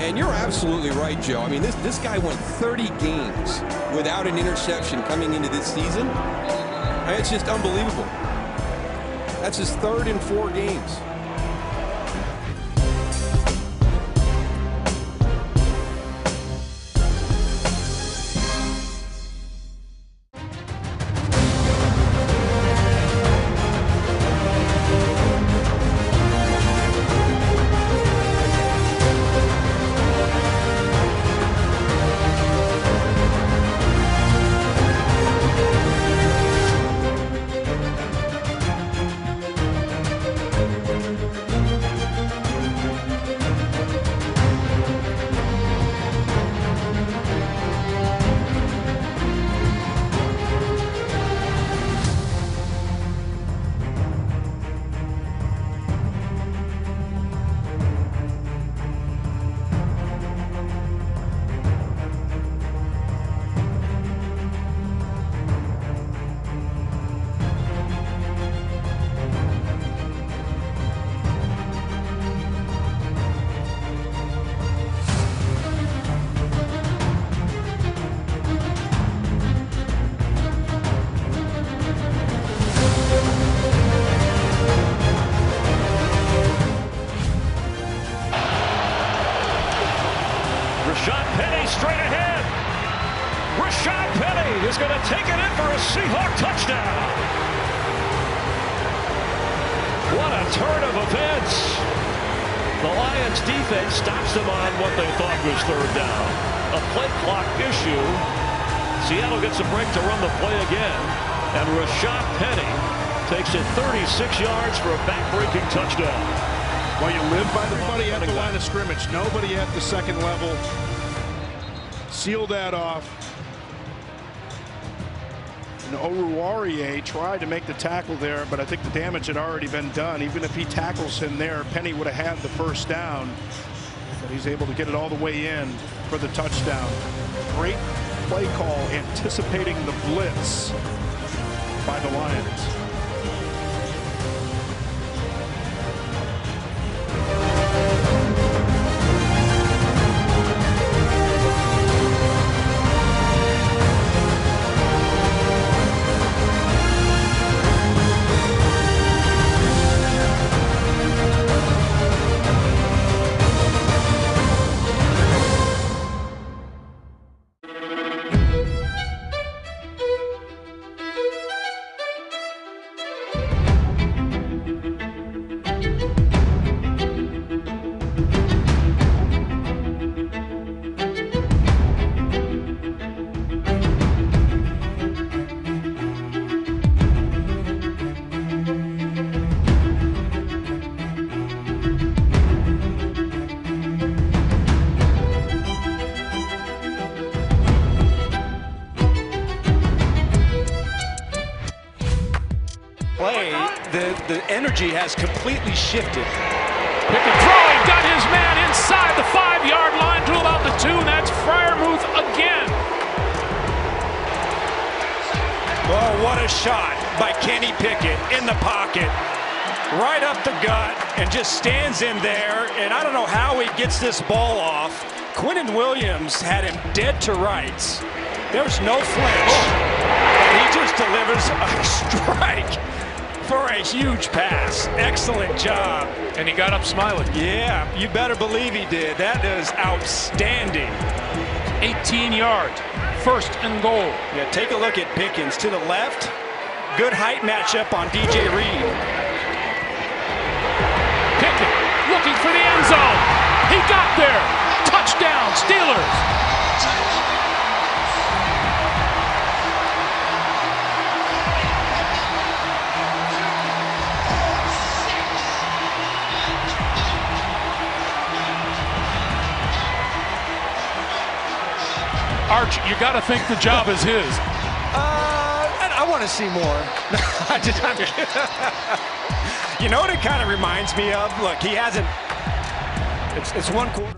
And you're absolutely right, Joe. I mean, this guy went 30 games without an interception coming into this season. And it's just unbelievable. That's his 3rd in 4 games. is going to take it in for a Seahawk touchdown. What a turn of events. The Lions defense stops them on what they thought was third down. A play clock issue. Seattle gets a break to run the play again. And Rashad Penny takes it 36 yards for a back-breaking touchdown. Well, you live by everybody at the line of scrimmage. Nobody at the second level. Seal that off. And Oruwariye tried to make the tackle there, but I think the damage had already been done. Even if he tackles him there, Penny would have had the first down. But he's able to get it all the way in for the touchdown. Great play call, anticipating the blitz by the Lions. the energy has completely shifted. Pickett throwing, got his man inside the 5-yard line to about the 2. That's Freiermuth again. Oh, what a shot by Kenny Pickett in the pocket. Right up the gut and just stands in there. And I don't know how he gets this ball off. Quinnen Williams had him dead to rights. There's no flinch. And he just delivers a strike for a huge pass. Excellent job. And he got up smiling. Yeah, you better believe he did. That is outstanding. 18 yards. First and goal. Yeah, take a look at Pickens to the left. Good height matchup on DJ Reed. Pickett looking for the end zone. He got there. Touchdown, Steelers. Arch, you got to think the job is his. I want to see more. You know what it kind of reminds me of? Look, he hasn't. It's one quarter.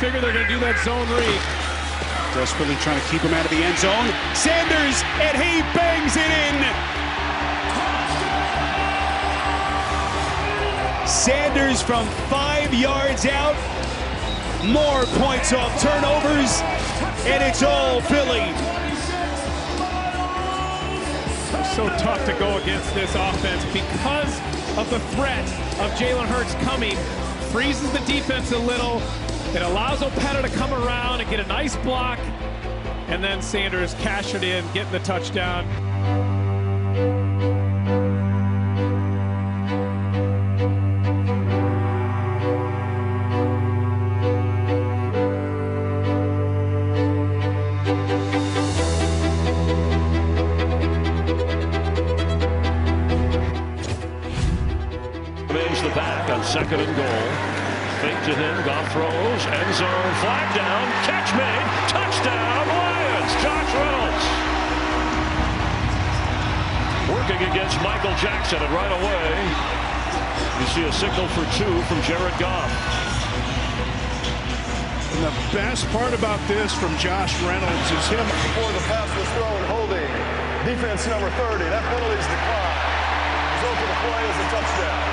figure they're going to do that zone read. Desperately trying to keep him out of the end zone. Sanders, and he bangs it in. Sanders from 5 yards out. More points off turnovers, and it's all Philly. So tough to go against this offense because of the threat of Jalen Hurts coming. Freezes the defense a little. It allows Opeta to come around and get a nice block. And then Sanders cash it in, getting the touchdown. The back on 2nd and goal. Fake to him, Goff throws, end zone, flag down, catch made, touchdown, Lions, Josh Reynolds. Working against Michael Jackson, and right away, you see a signal for 2 from Jared Goff. And the best part about this from Josh Reynolds is him. Before the pass was thrown, holding. Defense number 30, that penalty is declined. Result of the play is a touchdown.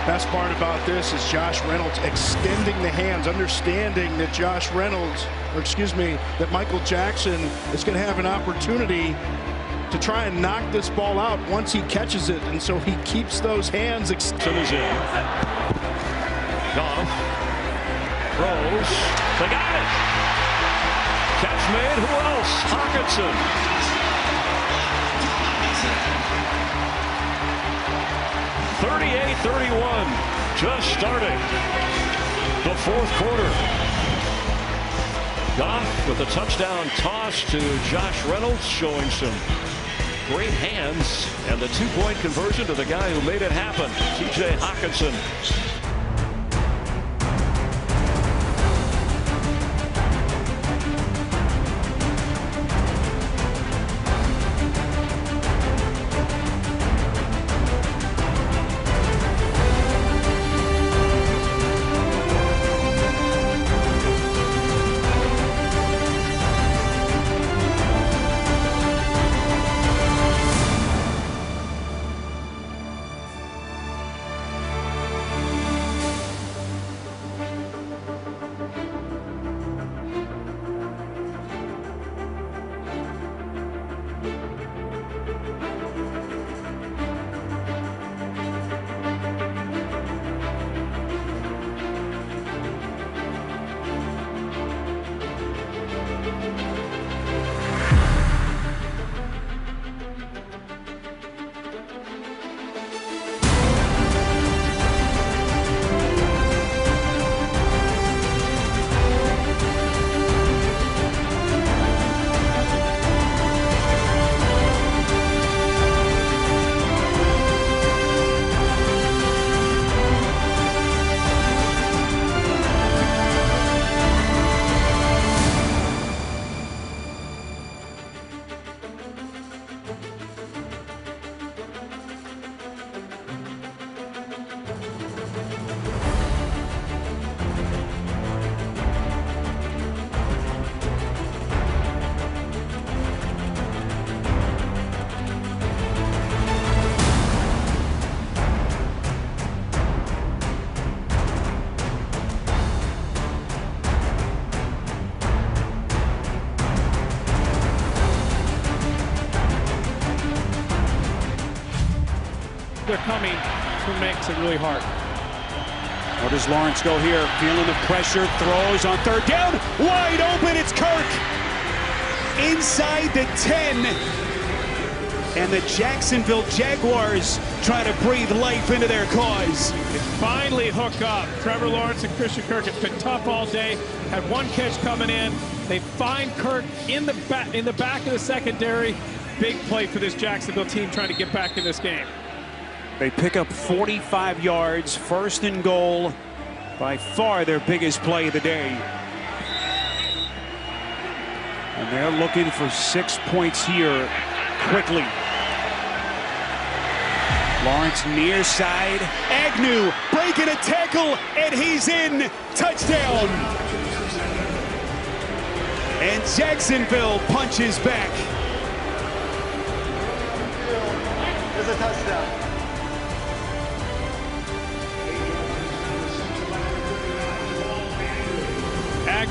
Best part about this is Josh Reynolds extending the hands, understanding that that Michael Jackson is going to have an opportunity to try and knock this ball out once he catches it, and so he keeps those hands extended. in. Goff throws. They got it. Catch made. Who else? Hawkinson. 38-31, just starting the 4th quarter. Goff with a touchdown toss to Josh Reynolds, showing some great hands, and the 2-point conversion to the guy who made it happen, T.J. Hawkinson. They're coming, who makes it really hard. Where does Lawrence go here? Feeling the pressure, throws on 3rd down, wide open, it's Kirk. Inside the 10. And the Jacksonville Jaguars try to breathe life into their cause. They finally hook up. Trevor Lawrence and Christian Kirk. It's been tough all day. Had one catch coming in. They find Kirk in the back of the secondary. Big play for this Jacksonville team trying to get back in this game. They pick up 45 yards, 1st and goal. By far their biggest play of the day. And they're looking for 6 points here quickly. Lawrence near side. Agnew breaking a tackle, and he's in. Touchdown. And Jacksonville punches back. There's a touchdown.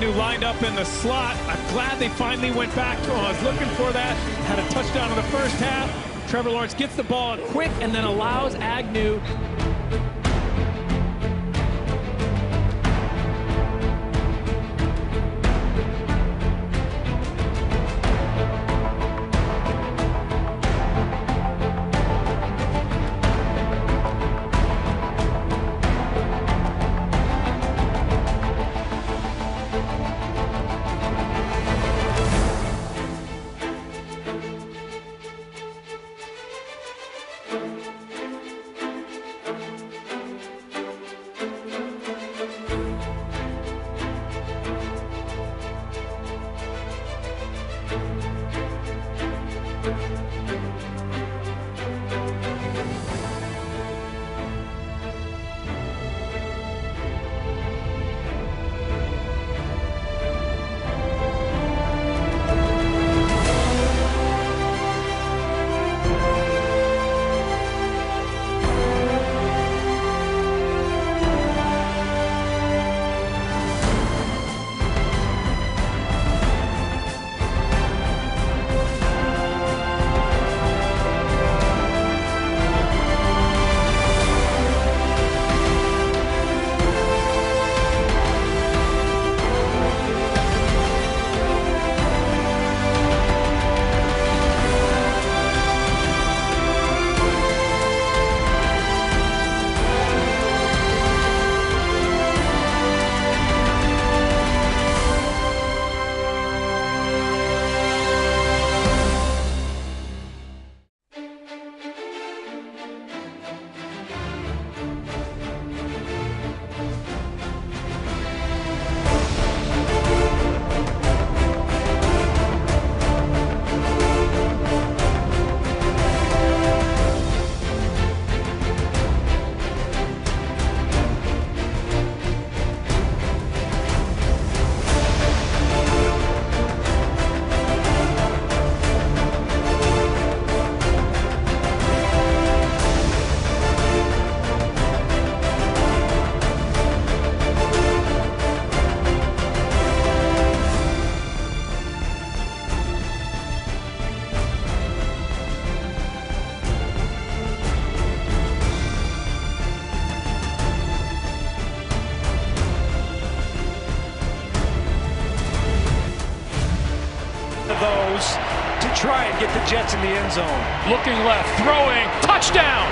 Agnew lined up in the slot. I'm glad they finally went back to him. I was looking for that. Had a touchdown in the first half. Trevor Lawrence gets the ball quick and then allows Agnew. Try and get the Jets in the end zone. Looking left, throwing, touchdown!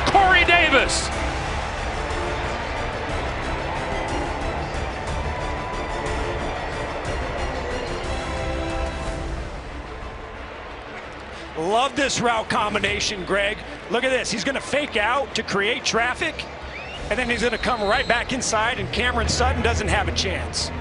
Corey Davis. Love this route combination, Greg. Look at this. He's going to fake out to create traffic, and then he's going to come right back inside, and Cameron Sutton doesn't have a chance.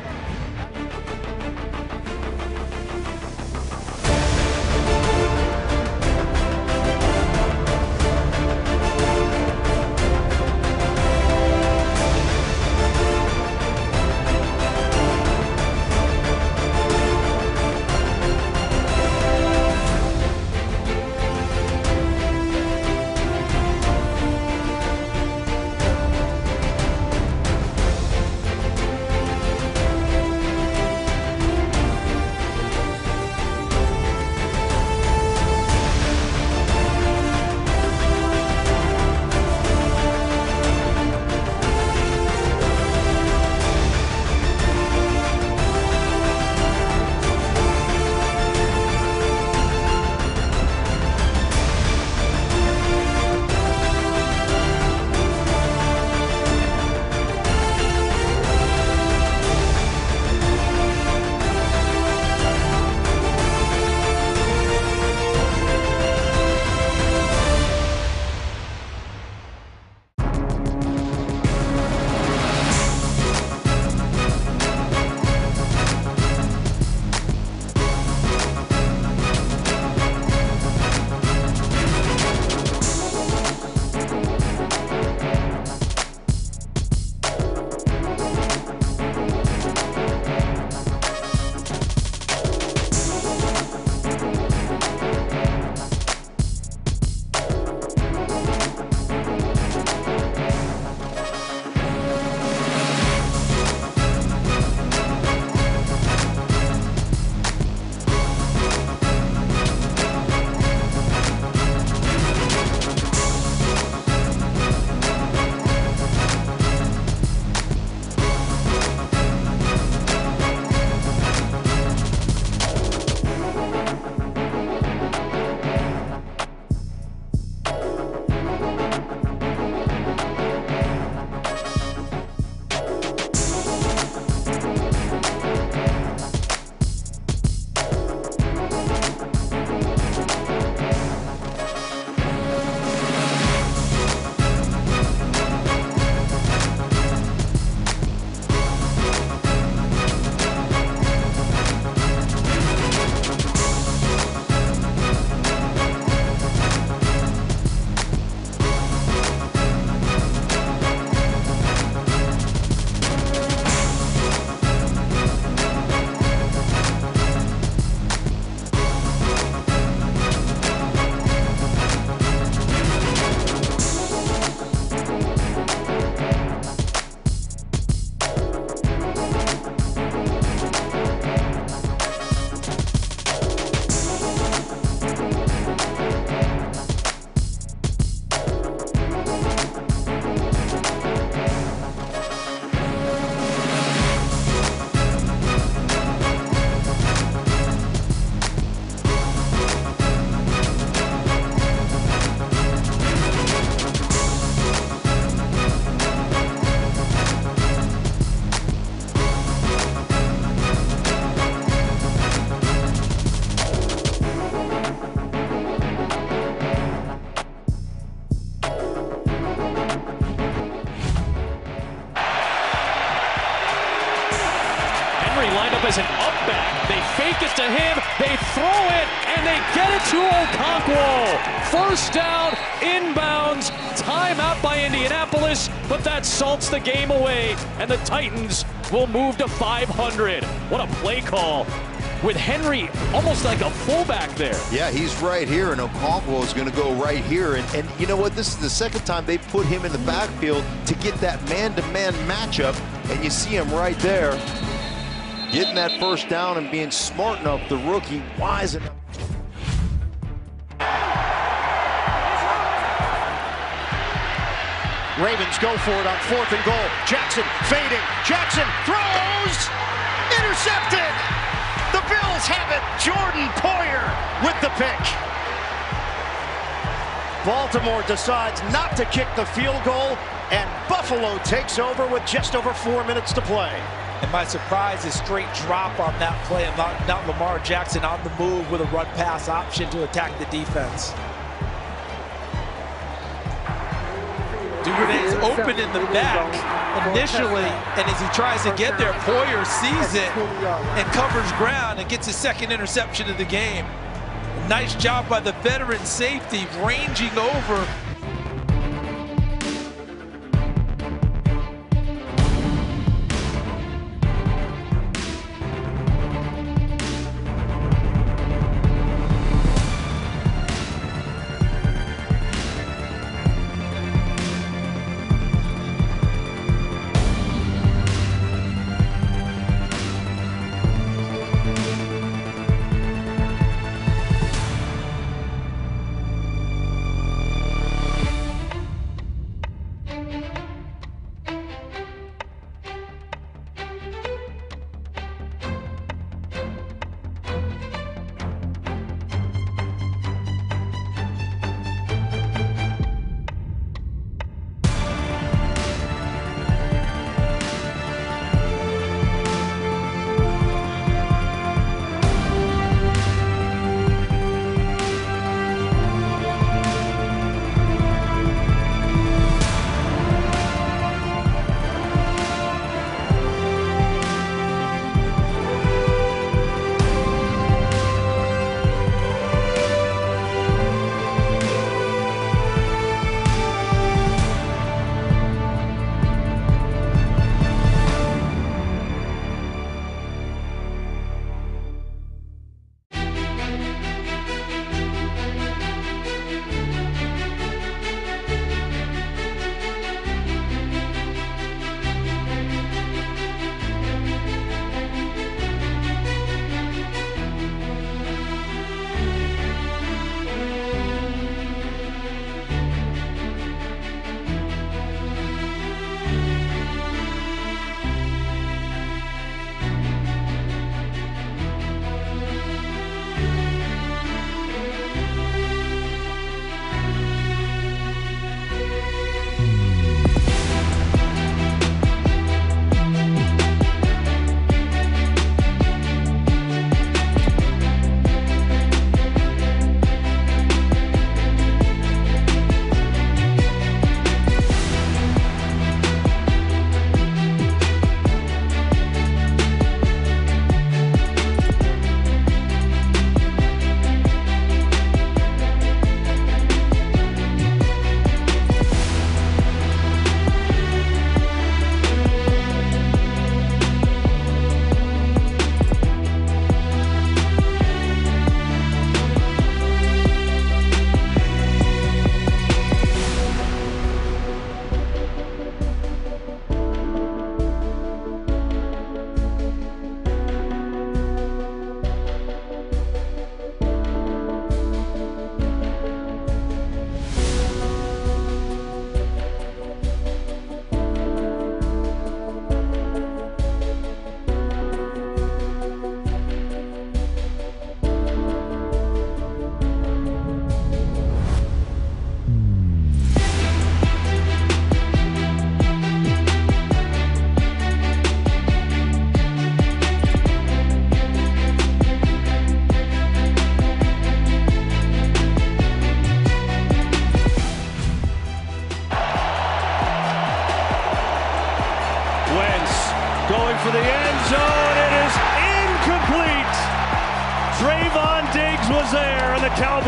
they get it to Okonkwo. First down, inbounds, timeout by Indianapolis, but that salts the game away, and the Titans will move to 500. What a play call, with Henry almost like a fullback there. Yeah, he's right here, and Okonkwo is going to go right here. And you know what? This is the second time they put him in the backfield to get that man-to-man matchup, and you see him right there getting that first down and being smart enough, the rookie, wise enough. Ravens go for it on 4th and goal. Jackson fading. Jackson throws. Intercepted. The Bills have it. Jordan Poyer with the pick. Baltimore decides not to kick the field goal, and Buffalo takes over with just over 4 minutes to play. And my surprise is straight drop on that play, and not Lamar Jackson on the move with a run pass option to attack the defense. Duvernay is open in the back initially, and as he tries to get there, Poyer sees it and covers ground and gets his second interception of the game. Nice job by the veteran safety, ranging over.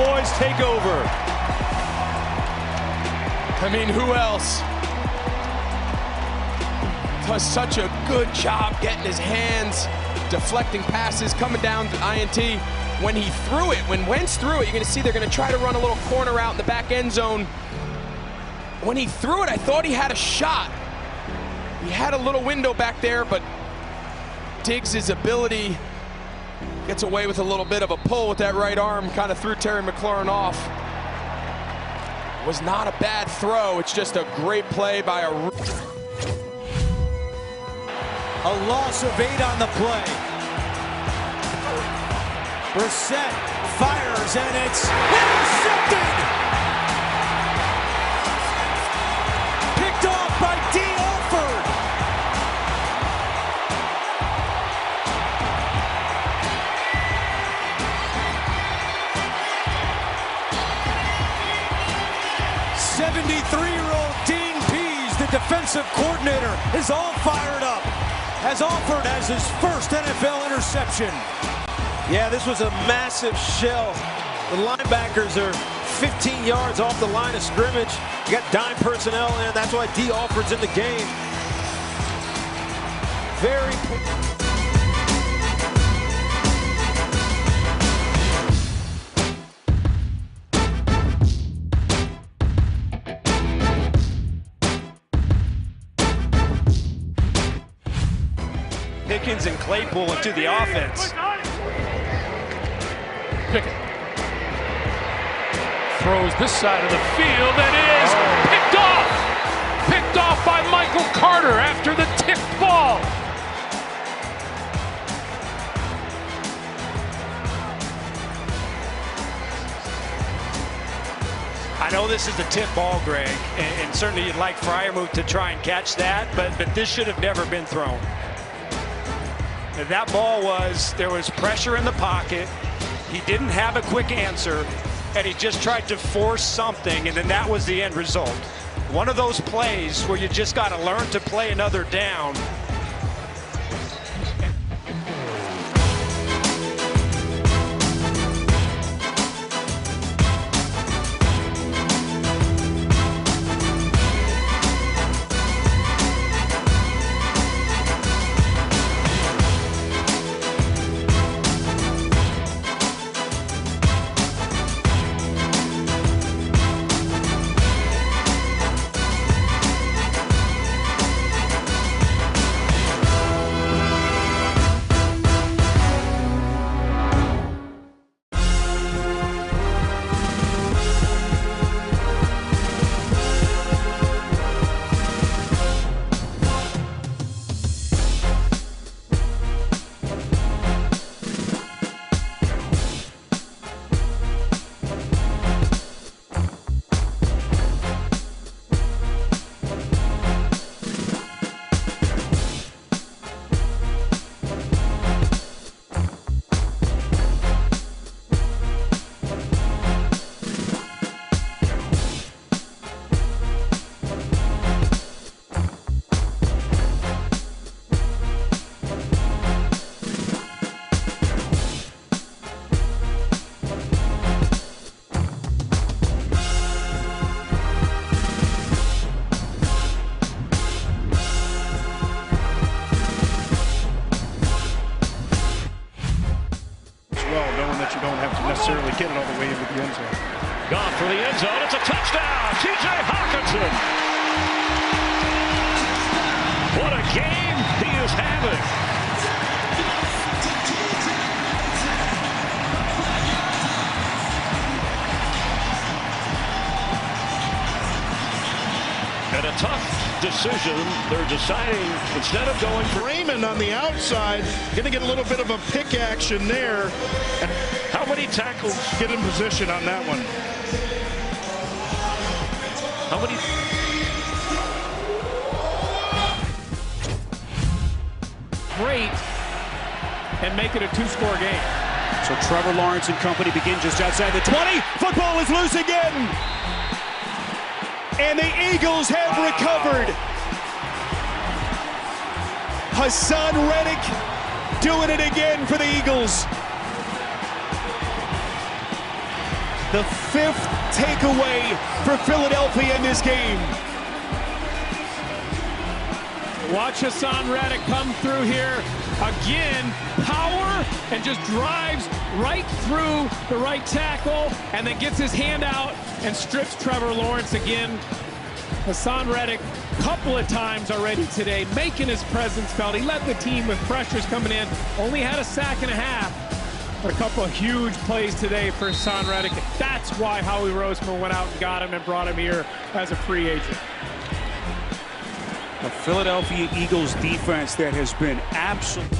boys take over. I mean, who else does such a good job getting his hands, deflecting passes, coming down to INT. When he threw it, when Wentz threw it, you're going to see they're going to try to run a little corner out in the back end zone. When he threw it, I thought he had a shot. He had a little window back there, but Diggs' ability gets away with a little bit of a pull with that right arm, kind of threw Terry McLaurin off. Was not a bad throw. It's just a great play by a loss of 8 on the play. Brissett fires, and it's intercepted! Picked off by D. Alford. '73-year-old Dean Pease, the defensive coordinator, is all fired up as Alford has his first NFL interception. Yeah, this was a massive shell. The linebackers are 15 yards off the line of scrimmage. You got dime personnel in. That's why D. Alford's in the game. Very. Pickens and Claypool into the offense. Pickett throws this side of the field, and is picked off by Michael Carter after the tipped ball. I know this is a tip ball, Greg, and certainly you'd like Freiermuth to try and catch that, but this should have never been thrown. That ball there was pressure in the pocket. He didn't have a quick answer, and he just tried to force something, and then that was the end result. One of those plays where you just got to learn to play another down. Get it all the way into the end zone. Gone for the end zone. It's a touchdown. T.J. Hawkinson. What a game he is having. And a tough decision. They're deciding instead of going for Raymond on the outside, going to get a little bit of a pick action there. And how many tackles get in position on that one? How many? Great, and make it a 2-score game. So Trevor Lawrence and company begin just outside the 20. Football is loose again. And the Eagles have recovered. Hassan Reddick doing it again for the Eagles. The 5th takeaway for Philadelphia in this game. Watch Hassan Reddick come through here. Again, power, and just drives right through the right tackle, and then gets his hand out and strips Trevor Lawrence again. Hassan Reddick, couple of times already today, making his presence felt. He led the team with pressures coming in. Only had a sack and a half, but a couple of huge plays today for Hassan Reddick. That's why Howie Roseman went out and got him and brought him here as a free agent. A Philadelphia Eagles defense that has been absolutely...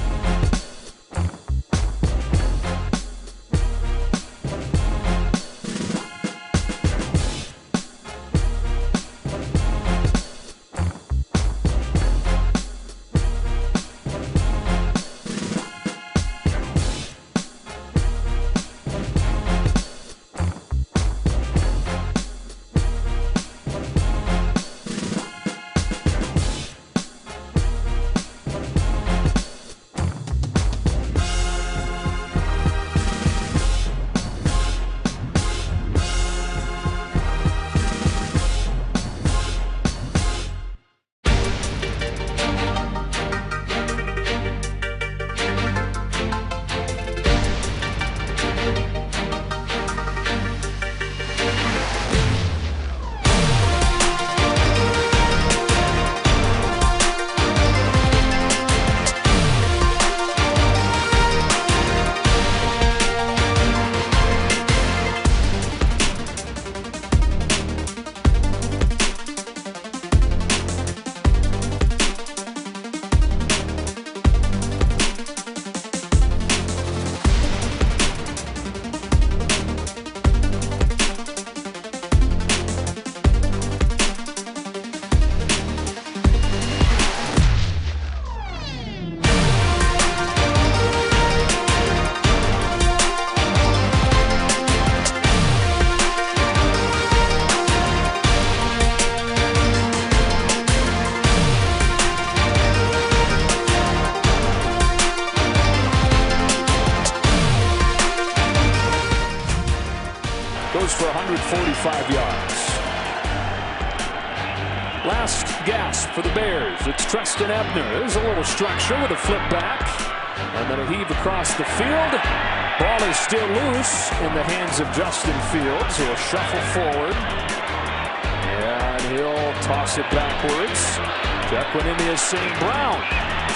Goes for 145 yards. Last gasp for the Bears. It's Treston Ebner. There's a little structure with a flip back. And then a heave across the field. Ball is still loose in the hands of Justin Fields. He'll shuffle forward. And he'll toss it backwards. Check went into his St. Brown.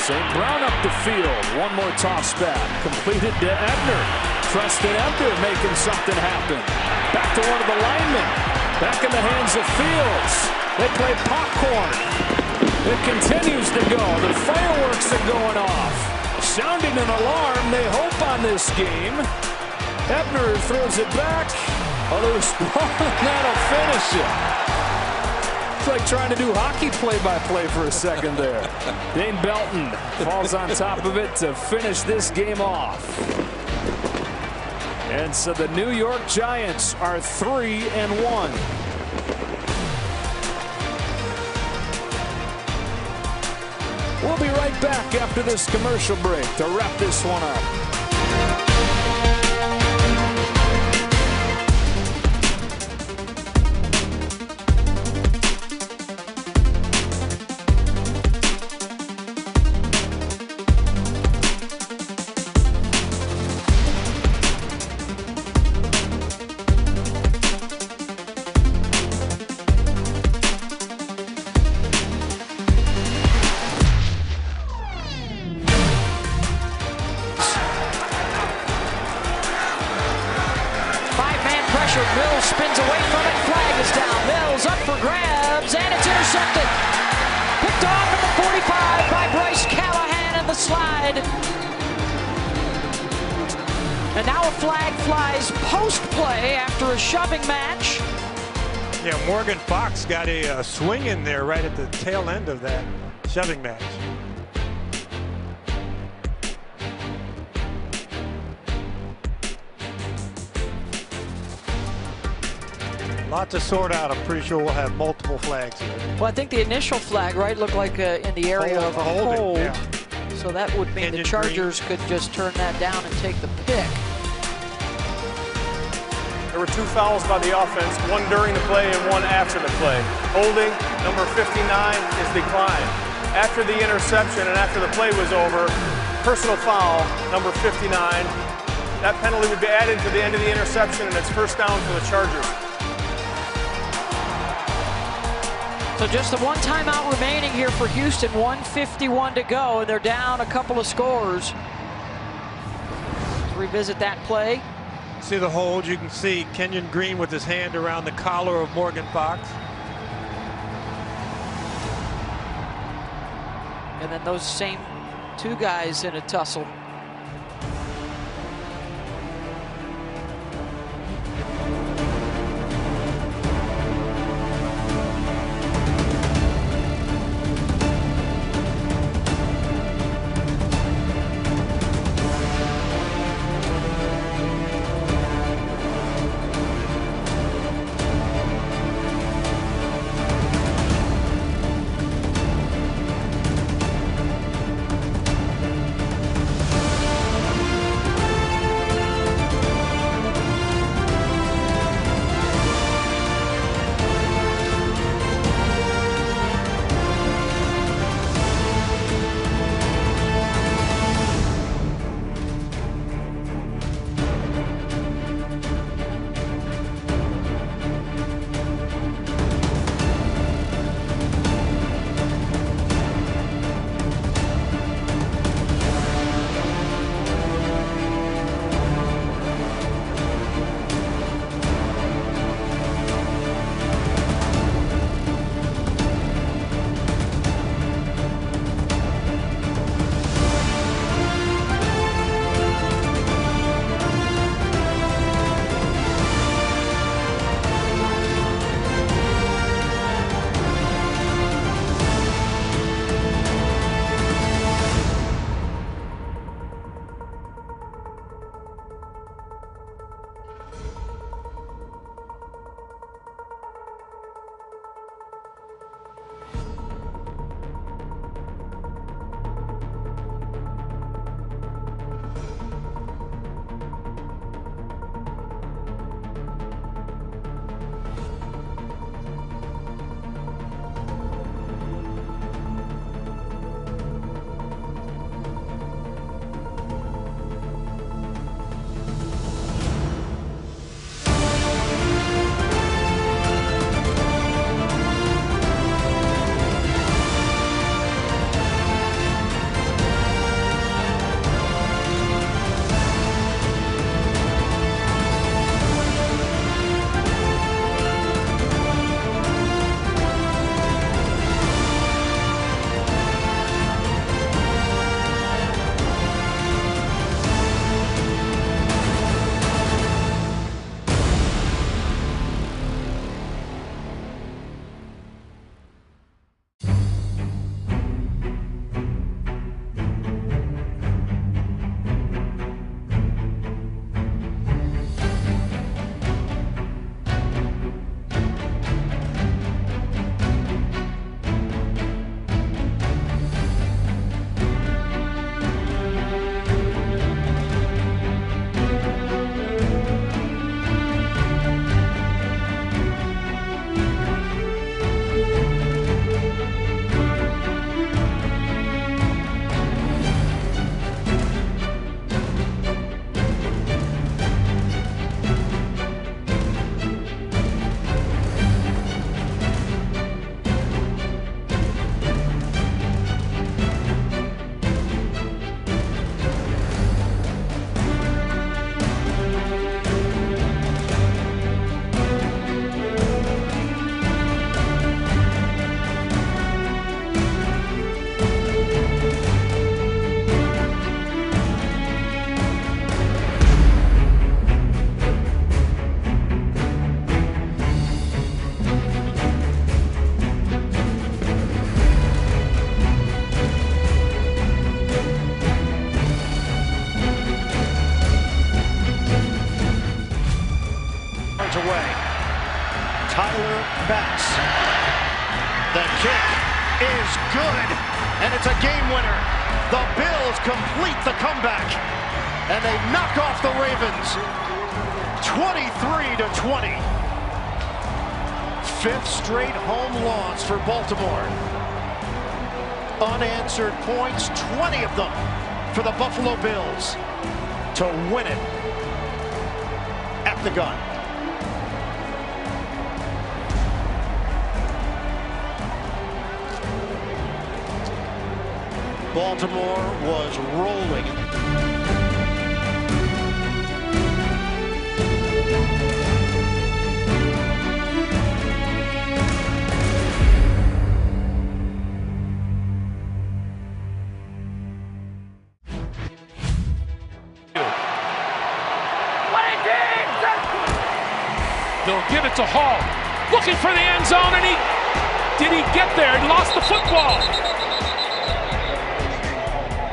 St. Brown up the field. One more toss back. Completed to Ebner. Treston Ebner making something happen. Back to one of the linemen. Back in the hands of Fields. They play popcorn. It continues to go. The fireworks are going off. Sounding an alarm, they hope, on this game. Ebner throws it back. Others that'll finish it. It's like trying to do hockey play-by-play for a second there. Dane Belton falls on top of it to finish this game off. And so the New York Giants are 3-1. We'll be right back after this commercial break to wrap this one up. Mills spins away from it. Flag is down. Mills up for grabs, and it's intercepted. Picked off at the 45 by Bryce Callahan in the slide. And now a flag flies post-play after a shoving match. Yeah, Morgan Fox got a swing in there right at the tail end of that shoving match. Lot to sort out. I'm pretty sure we'll have multiple flags here. Well, I think the initial flag, right, looked like in the area of a hold. Yeah. So that would mean the Chargers could just turn that down and take the pick. There were 2 fouls by the offense, one during the play and one after the play. Holding, number 59, is declined. After the interception and after the play was over, personal foul, number 59. That penalty would be added to the end of the interception, and it's first down for the Chargers. So just the one timeout remaining here for Houston, 1:51 to go, and they're down a couple of scores. Let's revisit that play. See the hold, you can see Kenyon Green with his hand around the collar of Morgan Fox. And then those same 2 guys in a tussle. is good, and it's a game winner. The Bills complete the comeback, and they knock off the Ravens. 23-20. Fifth straight home loss for Baltimore. Unanswered points, 20 of them for the Buffalo Bills to win it at the gun. Baltimore was rolling. They'll give it to Hall. Looking for the end zone, and did he get there? He lost the football.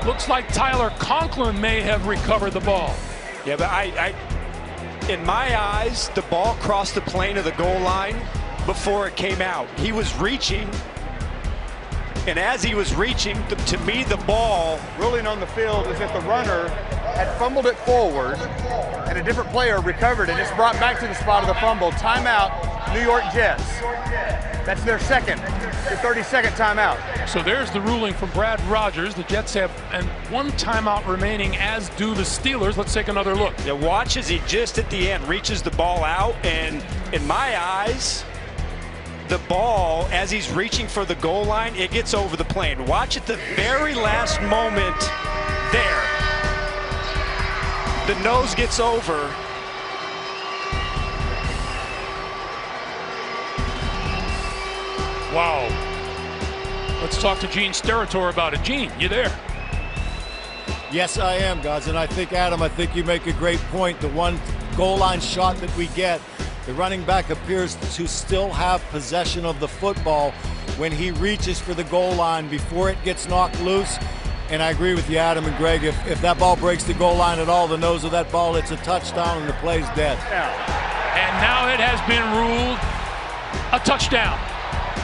Looks like Tyler Conklin may have recovered the ball. Yeah, but in my eyes, the ball crossed the plane of the goal line before it came out. He was reaching, and as he was reaching, to me, the ball... Ruling on the field is that the runner had fumbled it forward, and a different player recovered it. It's brought back to the spot of the fumble. Timeout, New York Jets. That's their 32nd timeout. So there's the ruling from Brad Rogers. The Jets have one timeout remaining, as do the Steelers. Let's take another look. Yeah, watch as he just at the end reaches the ball out, and in my eyes, the ball, as he's reaching for the goal line, it gets over the plane. Watch at the very last moment there. The nose gets over. Wow. Let's talk to Gene Steratore about it. Gene, you there? Yes, I am, guys. And I think, Adam, you make a great point. The one goal line shot that we get, the running back appears to still have possession of the football when he reaches for the goal line before it gets knocked loose. And I agree with you, Adam and Greg. If that ball breaks the goal line at all, the nose of that ball, it's a touchdown and the play's dead. And now it has been ruled a touchdown.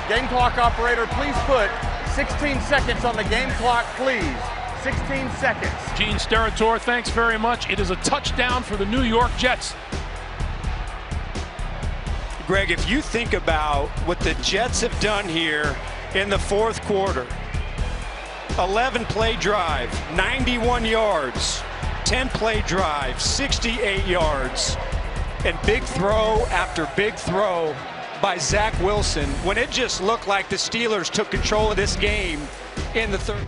Game clock operator, please put 16 seconds on the game clock, please. 16 seconds. Gene Steratore, thanks very much. It is a touchdown for the New York Jets. Greg, if you think about what the Jets have done here in the fourth quarter, 11-play drive, 91 yards, 10-play drive, 68 yards, and big throw after big throw by Zach Wilson, when it just looked like the Steelers took control of this game in the third.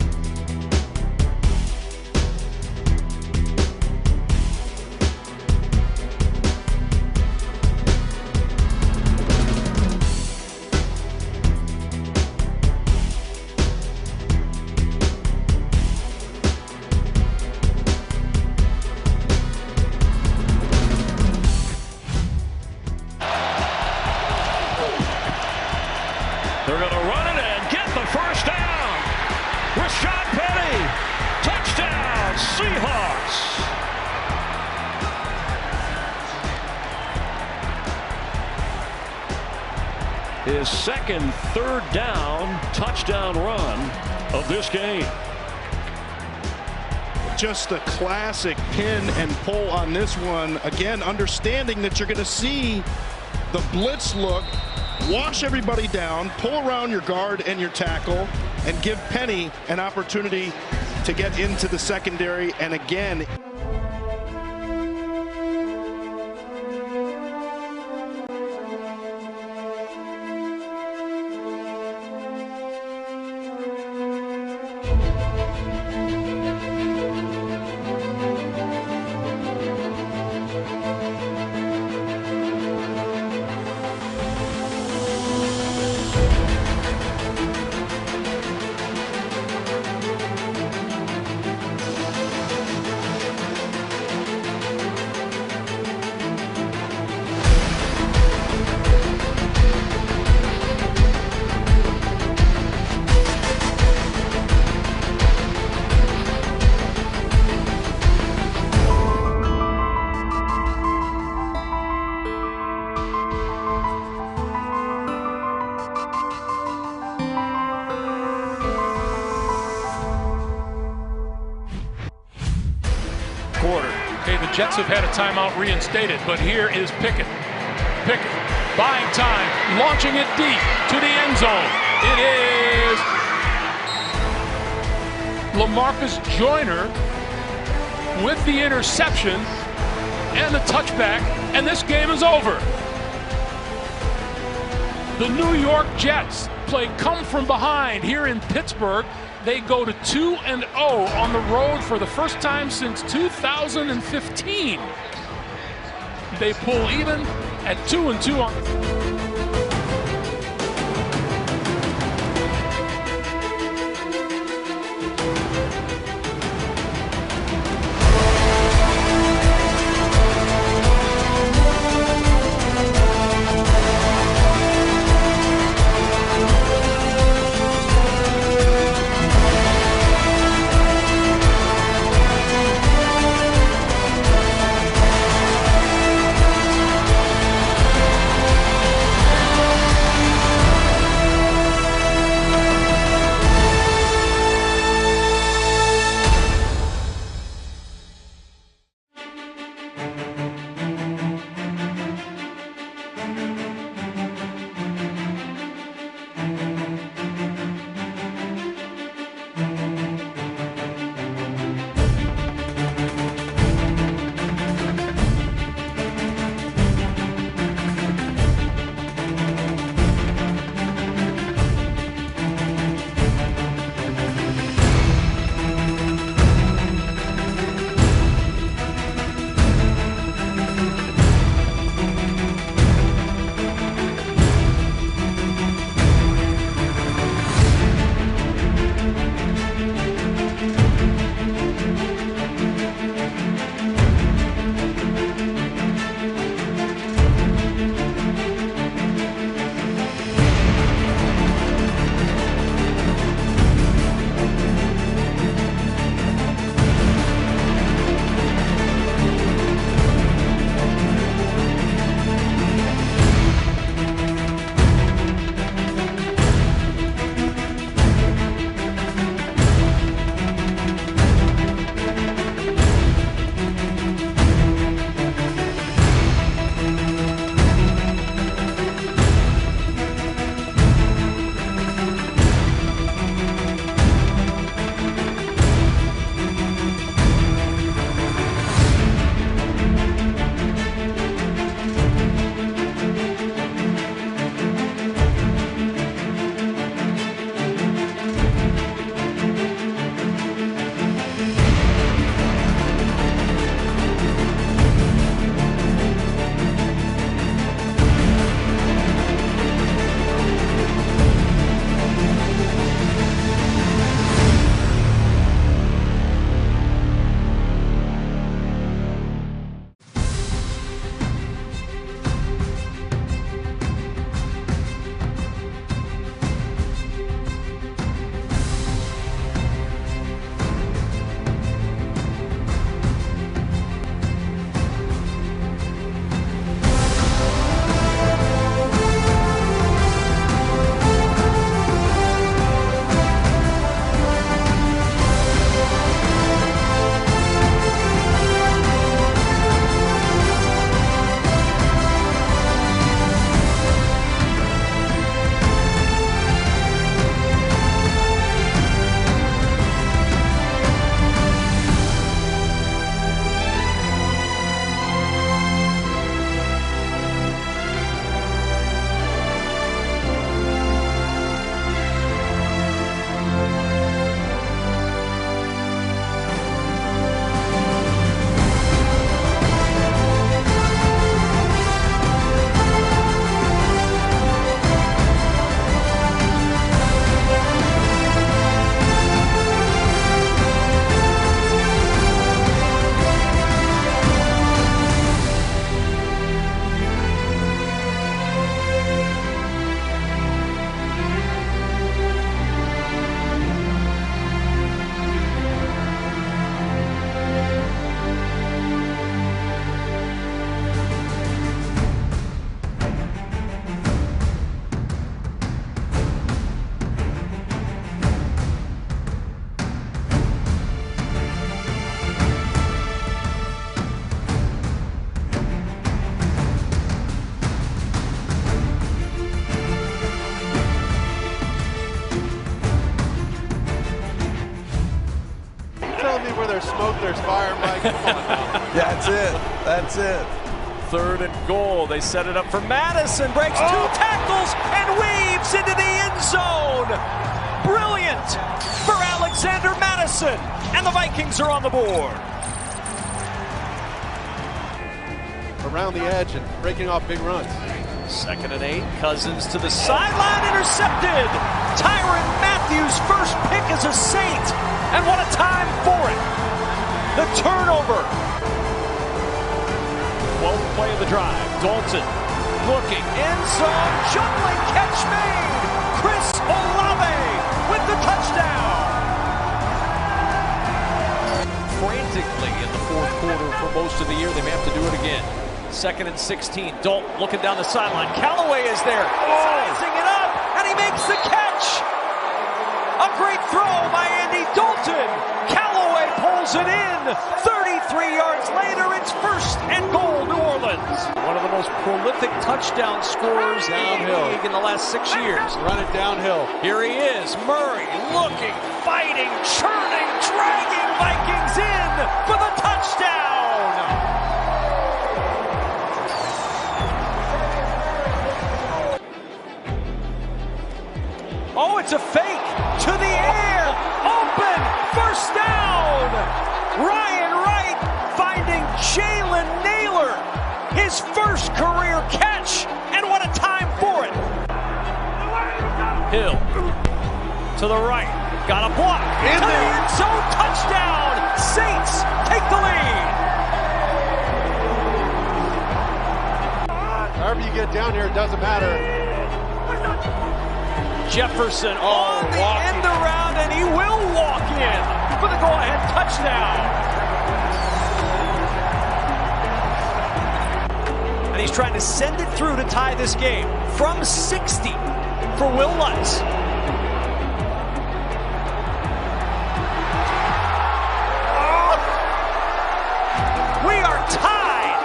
They're going to run it and get the first down. Rashad Penny, touchdown, Seahawks. His second third down touchdown run of this game. Just a classic pin and pull on this one. Again, understanding that you're going to see the blitz look, wash everybody down, pull around your guard and your tackle, and give Penny an opportunity to get into the secondary. And again, Jets have had a timeout reinstated, but here is Pickett. Pickett buying time, launching it deep to the end zone. It is LaMarcus Joyner with the interception and the touchback, and this game is over. The New York Jets play come from behind here in Pittsburgh. They go to 2-0 on the road for the first time since 2015. They pull even at 2-2 on. Steelers. Fire Mike. Come on now. That's it. That's it. 3rd and goal. They set it up for Madison. Breaks 2 tackles and weaves into the end zone. Brilliant for Alexander Madison. And the Vikings are on the board. Around the edge and breaking off big runs. 2nd and 8. Cousins to the sideline. Intercepted. Tyrann Mathieu' first pick as a Saint. And what a time for it. The turnover. 12th play of the drive. Dalton looking. End zone. Juggling catch made. Chris Olave with the touchdown. Frantically in the 4th quarter for most of the year. They may have to do it again. 2nd and 16. Dalton looking down the sideline. Callaway is there. Sizing it up. And he makes the catch. A great throw by Andy Dalton. Callaway pulls it in. 33 yards later, it's 1st and goal, New Orleans. One of the most prolific touchdown scorers downhill in the last 6 years. Running downhill. Here he is. Murray looking, fighting, churning, dragging Vikings in for the touchdown. Oh, it's a fake to the air. Open. 1st down. Ryan Wright finding Jalen Naylor. His 1st career catch. And what a time for it. Hill to the right. Got a block. To the end zone. Touchdown. Saints take the lead. However you get down here, it doesn't matter. Jefferson on the end around, and he will walk in for the go-ahead touchdown. And he's trying to send it through to tie this game from 60 for Will Lutz. We are tied.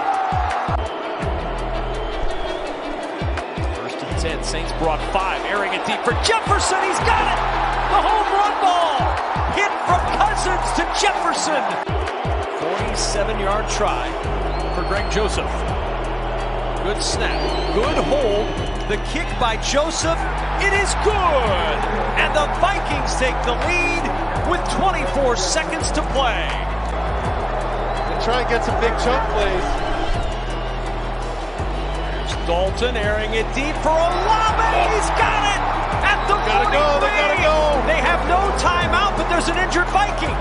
1st and 10. Saints brought 5. Airing it deep for Jefferson. He's got it. The home run ball. Hit from Cousins to Jefferson. 47-yard try for Greg Joseph. Good snap. Good hold. The kick by Joseph. It is good. And the Vikings take the lead with 24 seconds to play. And try and get some big chunk plays. Dalton airing it deep for Olave. He's got it at the 43. They gotta go. They have no timeout, but there's an injured Viking.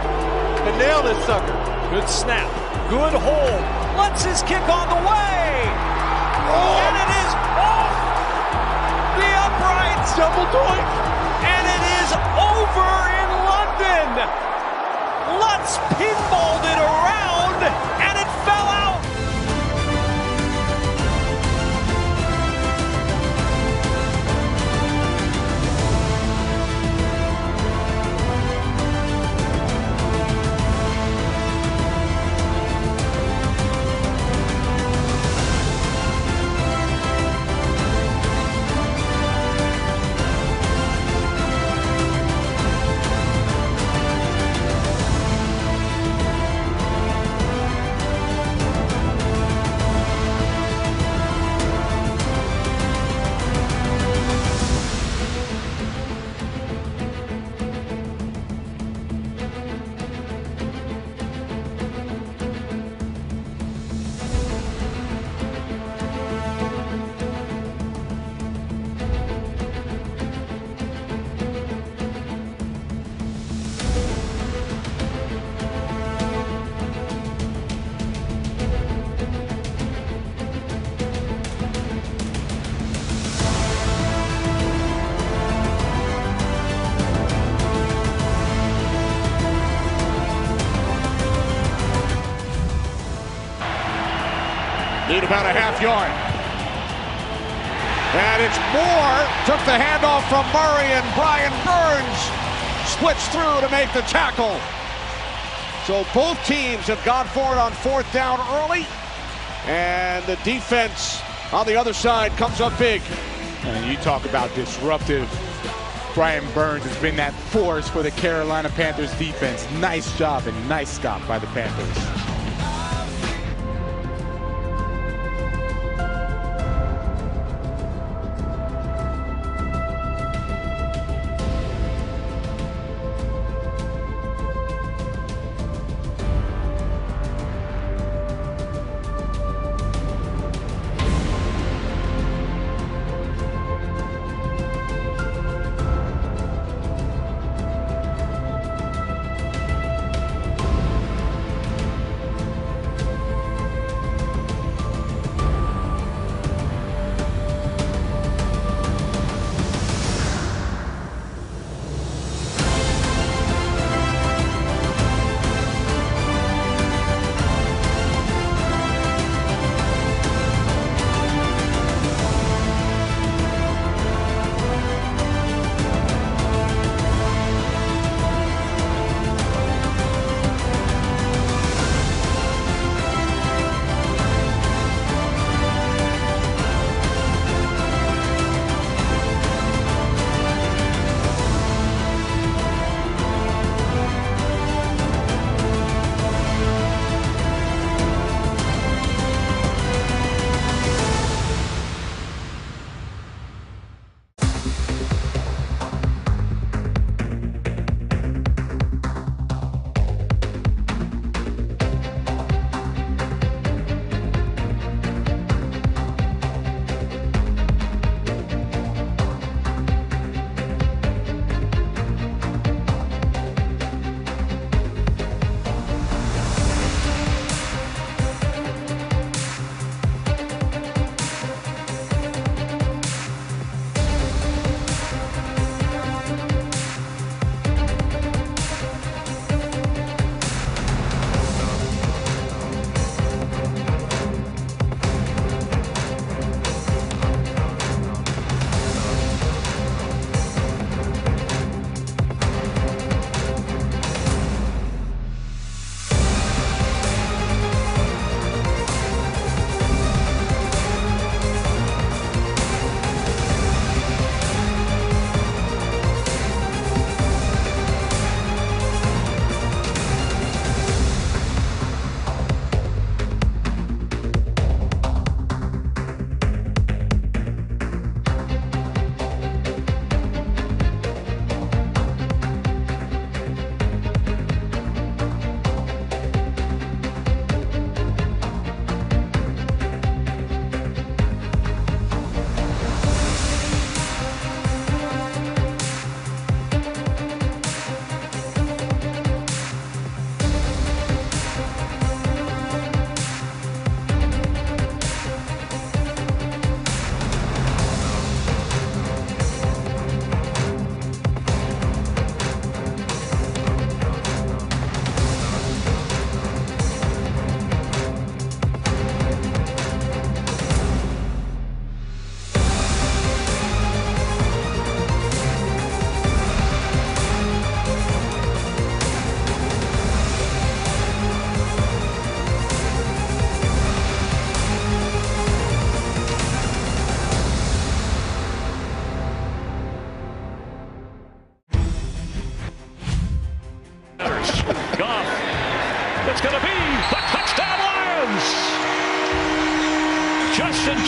They nailed this sucker. Good snap. Good hold. Lutz's kick on the way. And it is off the uprights. Double doink. And it is over in London. Lutz pinballed it around, and it fell out. Need about a half yard. And it's Moore. Took the handoff from Murray, and Brian Burns splits through to make the tackle. So both teams have gone for it on 4th down early. And the defense on the other side comes up big. And you talk about disruptive Brian Burns has been that force for the Carolina Panthers defense. Nice job and nice stop by the Panthers.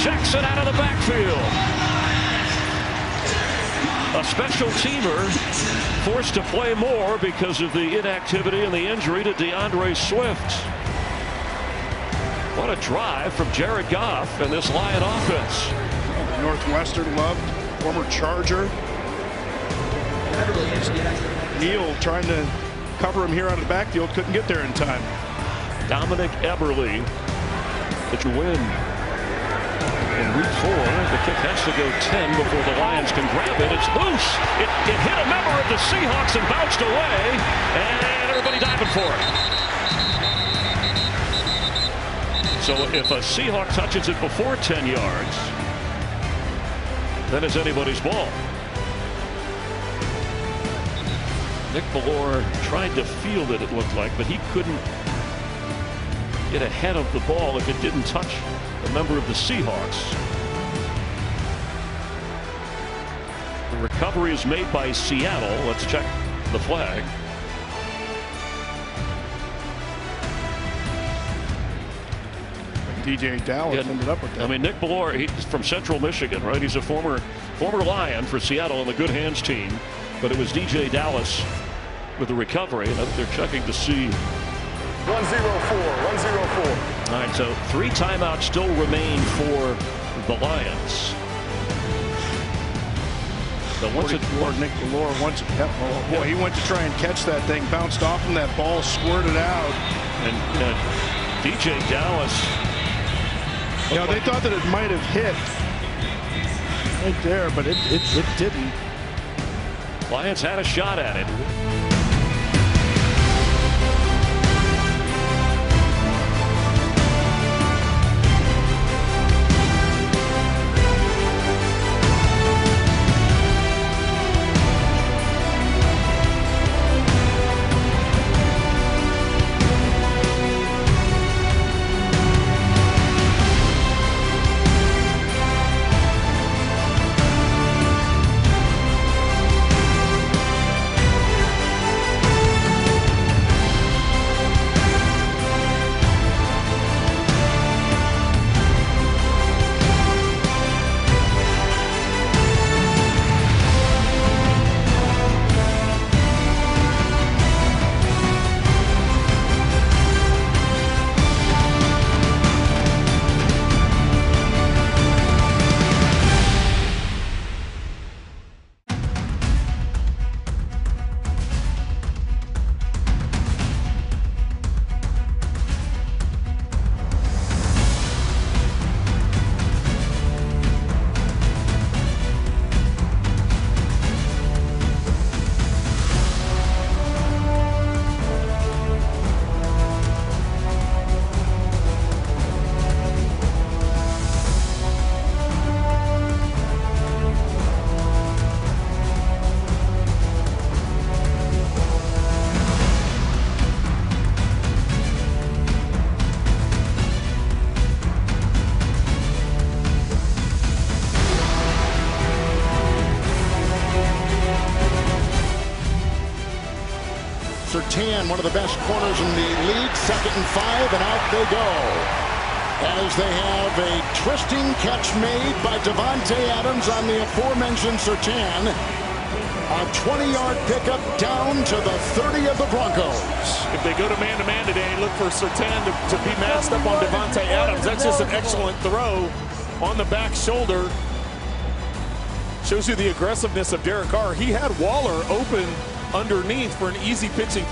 Jackson out of the backfield. A special teamer forced to play more because of the inactivity and the injury to DeAndre Swift. What a drive from Jared Goff and this Lion offense. Northwestern loved, former Charger. Neal trying to cover him here out of the backfield, couldn't get there in time. Dominic Eberle to win. In week 4, the kick has to go 10 before the Lions can grab it. It's loose. It hit a member of the Seahawks and bounced away, and everybody diving for it. So if a Seahawk touches it before 10 yards, then it's anybody's ball. Nick Bellore tried to field it looked like, but he couldn't get ahead of the ball if it didn't touch a member of the Seahawks. The recovery is made by Seattle. Let's check the flag. DJ Dallas ended up with that. I mean, Nick Bellore, he's from Central Michigan, right? He's a former Lion for Seattle on the good hands team. But it was DJ Dallas with the recovery. They're checking to see. 104. All right, so 3 timeouts still remain for the Lions. So once Nick Bellore, he went to try and catch that thing, bounced off him, that ball squirted out. And DJ Dallas. They thought that it might have hit right there, but it didn't. Lions had a shot at it. Surtain, one of the best corners in the league, 2nd and 5, and out they go. As they have a twisting catch made by Devonta Adams on the aforementioned Surtain. A 20-yard pickup down to the 30 of the Broncos. If they go to man-to-man today, look for Surtain to be matched up on Devonta Adams. That's just an excellent throw on the back shoulder. Shows you the aggressiveness of Derek Carr. He had Waller open underneath for an easy pitching.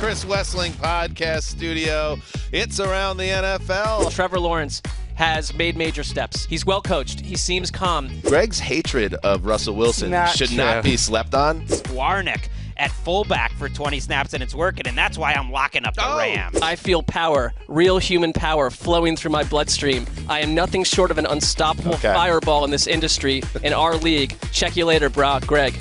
Chris Wessling podcast studio. It's Around the NFL. Trevor Lawrence has made major steps. He's well coached. He seems calm. Greg's hatred of Russell Wilson should not be slept on. Warnick at fullback for 20 snaps, and it's working, and that's why I'm locking up the Rams. I feel power, real human power flowing through my bloodstream. I am nothing short of an unstoppable fireball in this industry, in our league. Check you later, bro. Greg.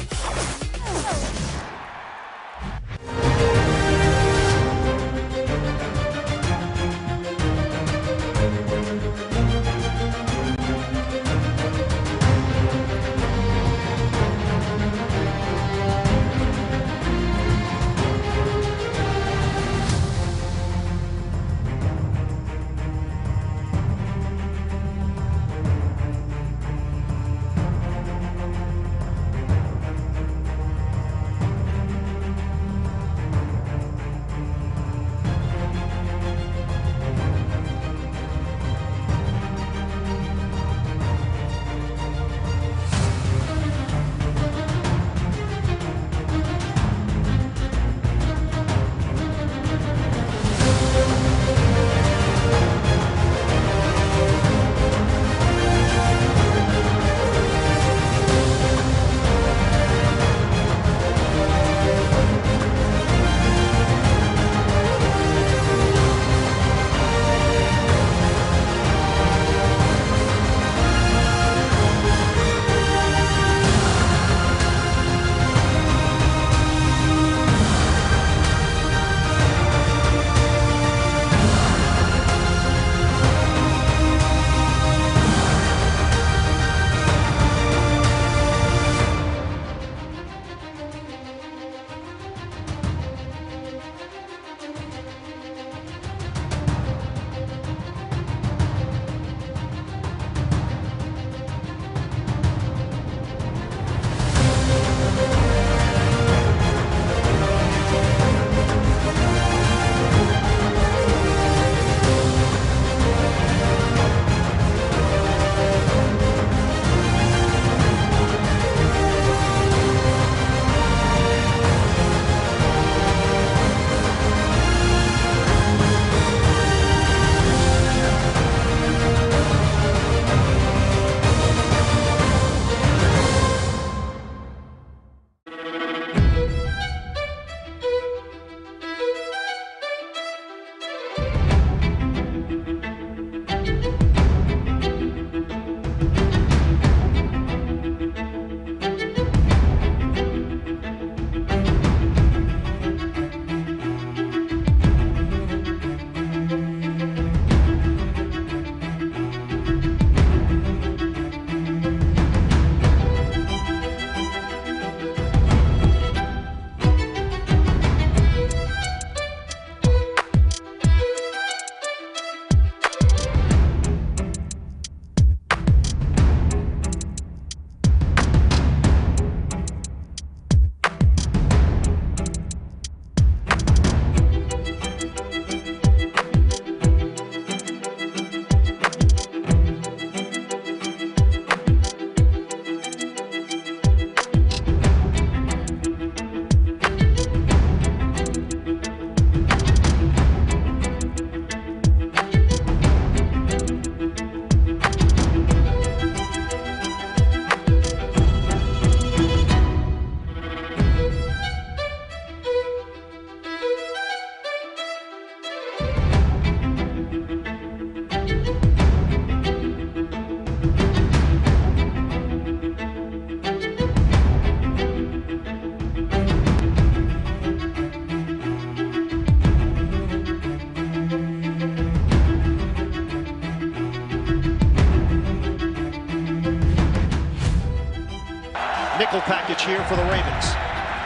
Nickel package here for the Ravens.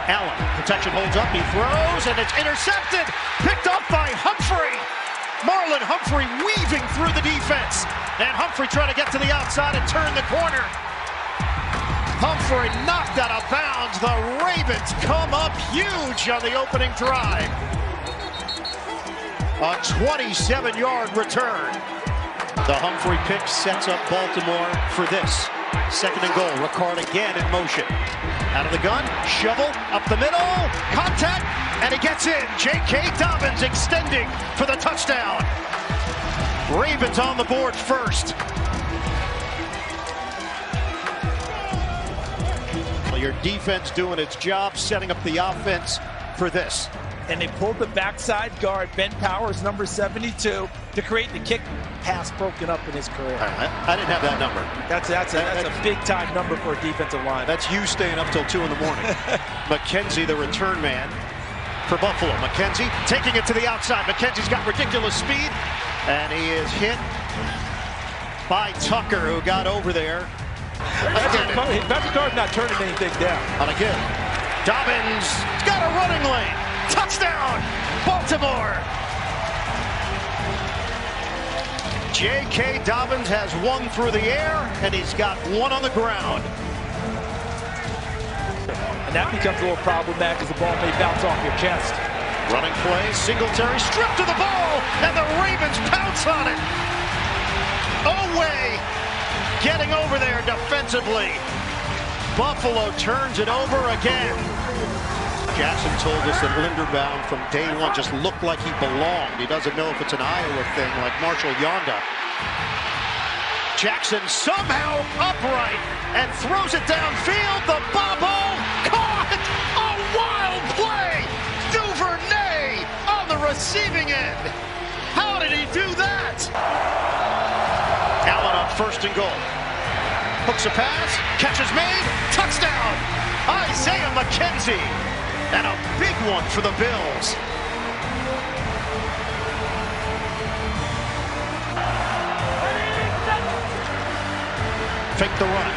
Allen, protection holds up, he throws, and it's intercepted. Picked up by Humphrey. Marlon Humphrey weaving through the defense. And Humphrey trying to get to the outside and turn the corner. Humphrey knocked out of bounds. The Ravens come up huge on the opening drive. A 27-yard return. The Humphrey pick sets up Baltimore for this. Second and goal. Ricard again in motion. Out of the gun, shovel, up the middle, contact, and he gets in. J.K. Dobbins extending for the touchdown. Ravens on the board first. Well, your defense doing its job, setting up the offense for this. And they pulled the backside guard, Ben Powers, number 72, to create the kick pass broken up in his career. I didn't have that number. That's a big-time number for a defensive line. That's you staying up till 2 in the morning. Mckinsey, the return man for Buffalo. Mckinsey taking it to the outside. Mckinsey's got ridiculous speed, and he is hit by Tucker, who got over there. Patrick Carr's not turning anything down. On again. Dobbins got a running lane. Touchdown, Baltimore. J.K. Dobbins has one through the air, and he's got one on the ground. And that becomes a little problematic because the ball may bounce off your chest. Running play, Singletary stripped to the ball, and the Ravens pounce on it. Oweh getting over there defensively. Buffalo turns it over again. Jackson told us that Linderbaum from day one just looked like he belonged. He doesn't know if it's an Iowa thing like Marshall Yonda. Jackson somehow upright and throws it downfield. The bobble caught. A wild play. Duvernay on the receiving end. How did he do that? Allen on 1st and goal. Hooks a pass. Catch is made. Touchdown. Isaiah McKenzie. And a big one for the Bills. Fake the run.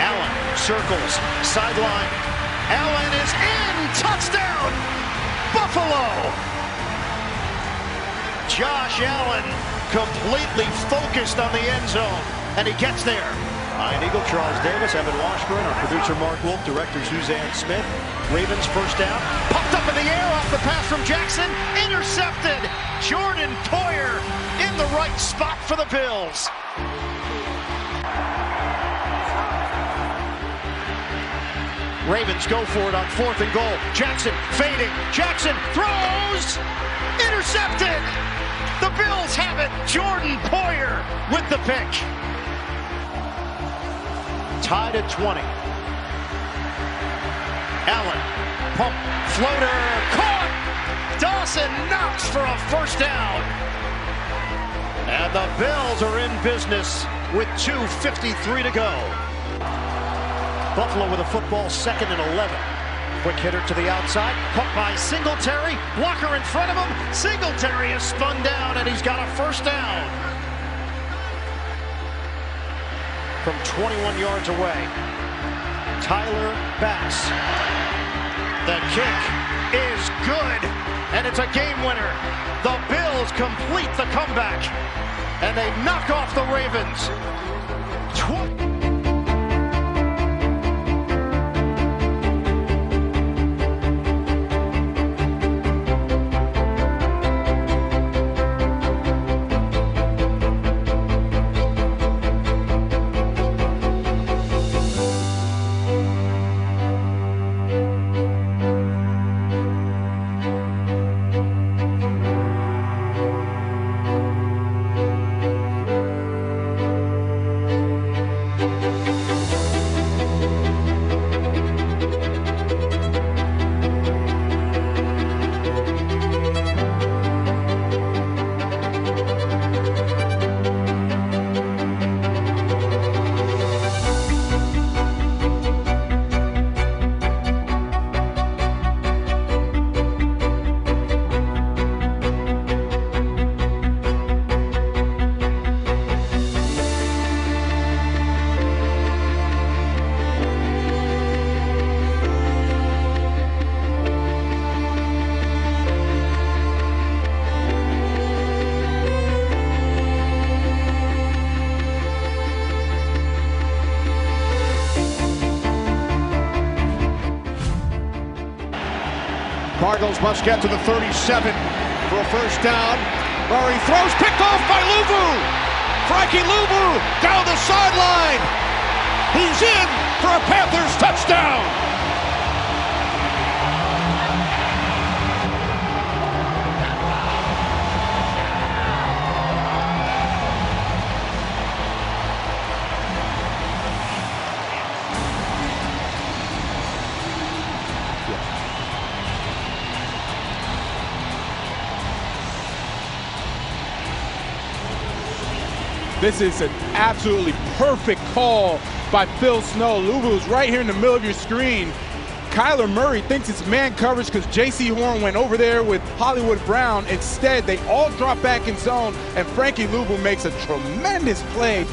Allen circles, sideline. Allen is in. Touchdown, Buffalo. Josh Allen completely focused on the end zone, and he gets there. Ian Eagle, Charles Davis, Evan Washburn, our producer Mark Wolf, director Suzanne Smith. Ravens first down, popped up in the air off the pass from Jackson, intercepted. Jordan Poyer in the right spot for the Bills. Ravens go for it on 4th and goal. Jackson fading. Jackson throws. Intercepted. The Bills have it. Jordan Poyer with the pick. Tied at 20. Allen, pump, floater, caught! Dawson Knox for a first down. And the Bills are in business with 2:53 to go. Buffalo with a football, 2nd and 11. Quick hitter to the outside, caught by Singletary, blocker in front of him. Singletary is spun down, and he's got a first down. From 21 yards away, Tyler Bass. The kick is good, and it's a game winner. The Bills complete the comeback, and they knock off the Ravens. Cardinals must get to the 37 for a first down. Murray throws, picked off by Luvu. Frankie Luvu down the sideline. He's in. for a Panthers touchdown. This is an absolutely perfect call by Phil Snow. Luvu's right here in the middle of your screen. Kyler Murray thinks it's man coverage because J.C. Horn went over there with Hollywood Brown. Instead, they all drop back in zone, and Frankie Luvu makes a tremendous play.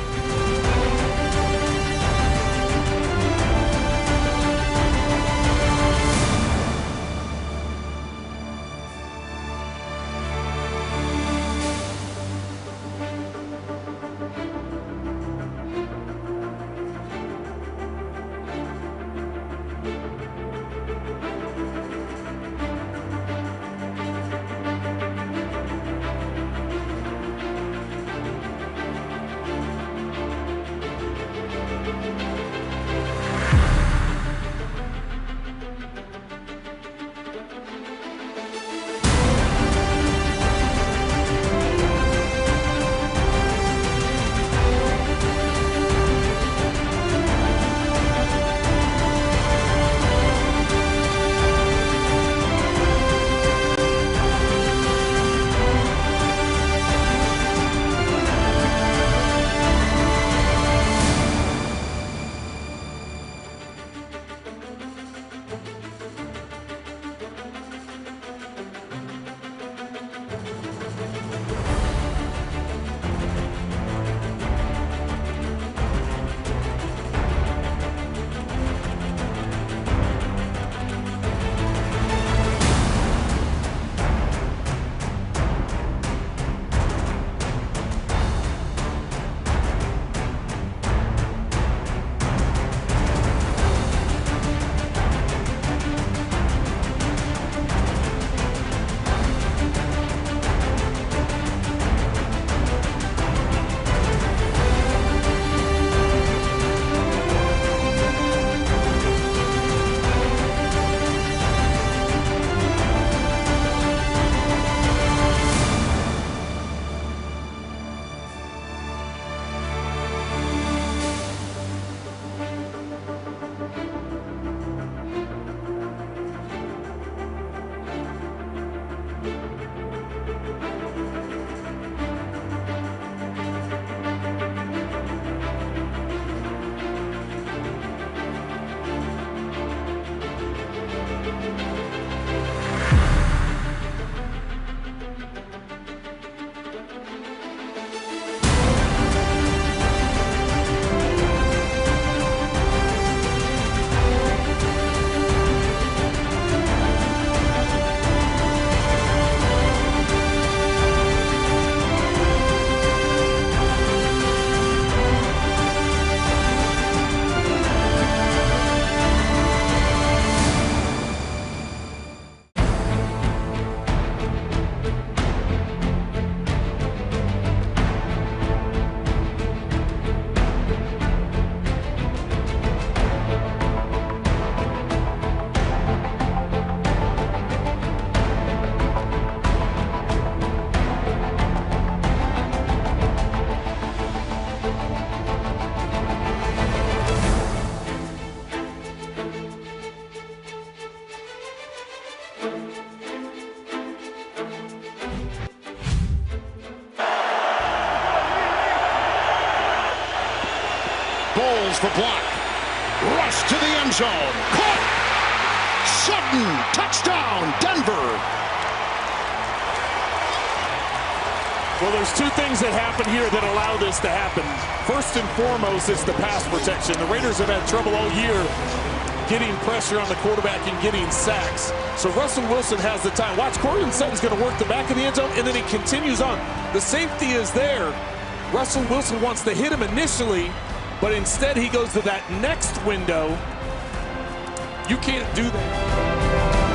Bowles the block. Rush to the end zone. Caught. Sutton. Touchdown. Denver. Well, there's two things that happen here that allow this to happen. First and foremost, it's the pass protection. The Raiders have had trouble all year getting pressure on the quarterback and getting sacks. So Russell Wilson has the time. Watch, Cortland Sutton's going to work the back of the end zone, and then he continues on. The safety is there. Russell Wilson wants to hit him initially, but instead he goes to that next window. You can't do that.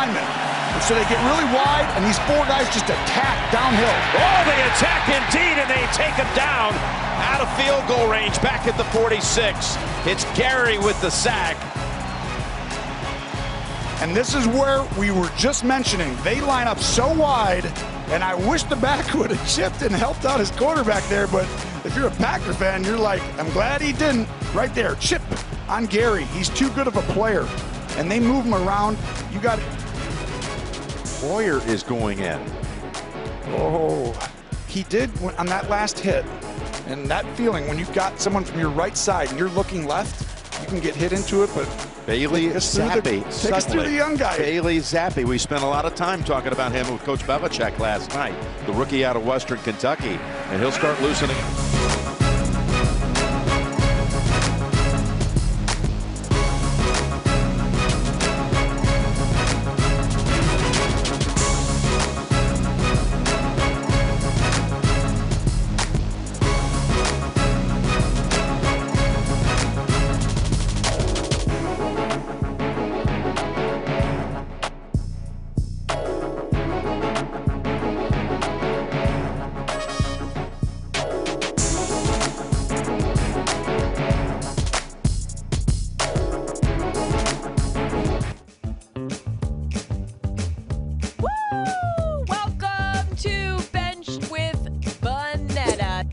linemen. And so they get really wide, and these 4 guys just attack downhill. Oh, they attack indeed, and they take him down out of field goal range back at the 46. It's Gary with the sack. And this is where we were just mentioning. They line up so wide, and I wish the back would have chipped and helped out his quarterback there, but if you're a Packer fan, you're like, I'm glad he didn't. Right there, chip on Gary. He's too good of a player. And they move him around. You got it. Boyer is going in. Oh, he did on that last hit. And that feeling when you've got someone from your right side and you're looking left, you can get hit into it, but Bailey Zappi. Take us through the young guy. Bailey Zappi. We spent a lot of time talking about him with Coach Belichick last night, the rookie out of Western Kentucky, and he'll start loosening.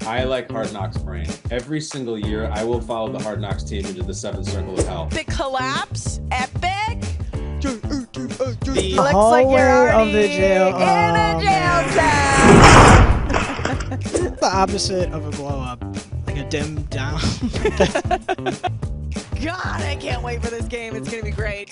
I like Hard Knocks brain. Every single year, I will follow the Hard Knocks team into the 7th circle of hell. The collapse, epic. The Looks hallway like you're already of the jail. in a jail cell. The opposite of a glow up, like a dim down. God, I can't wait for this game. It's gonna be great.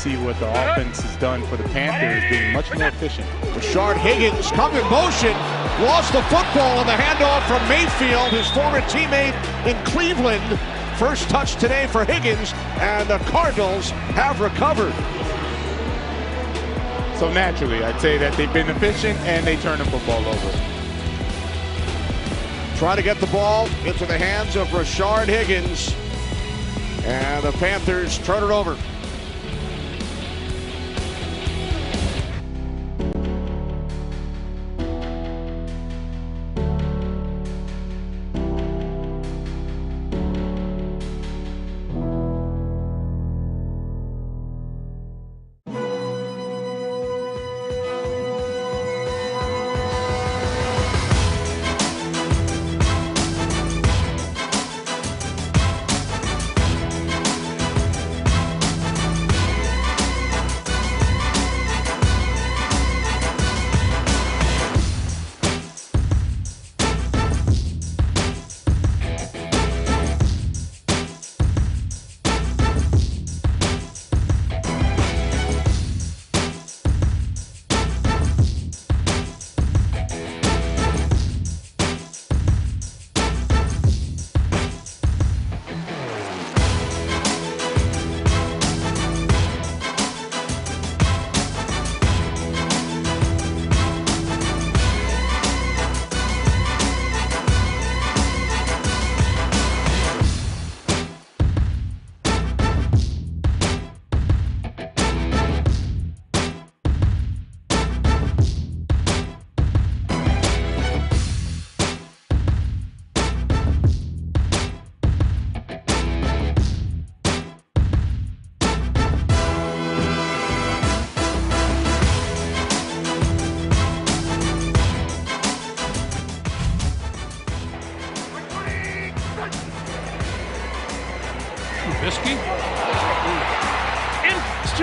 see what the offense has done for the Panthers, being much more efficient. Rashard Higgins come in motion, lost the football on the handoff from Mayfield, his former teammate in Cleveland. First touch today for Higgins, and the Cardinals have recovered. So naturally, I'd say that they've been efficient and they turn the football over. Try to get the ball into the hands of Rashard Higgins, and the Panthers turn it over.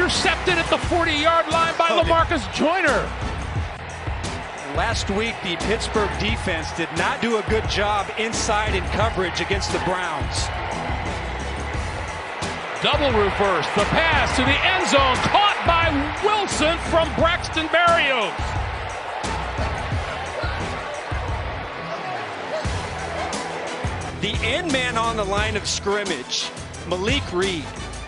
Intercepted at the 40-yard line by LaMarcus Joyner. Last week, the Pittsburgh defense did not do a good job inside in coverage against the Browns. Double reverse, the pass to the end zone, caught by Wilson from Braxton Berrios. The end man on the line of scrimmage, Malik Reed,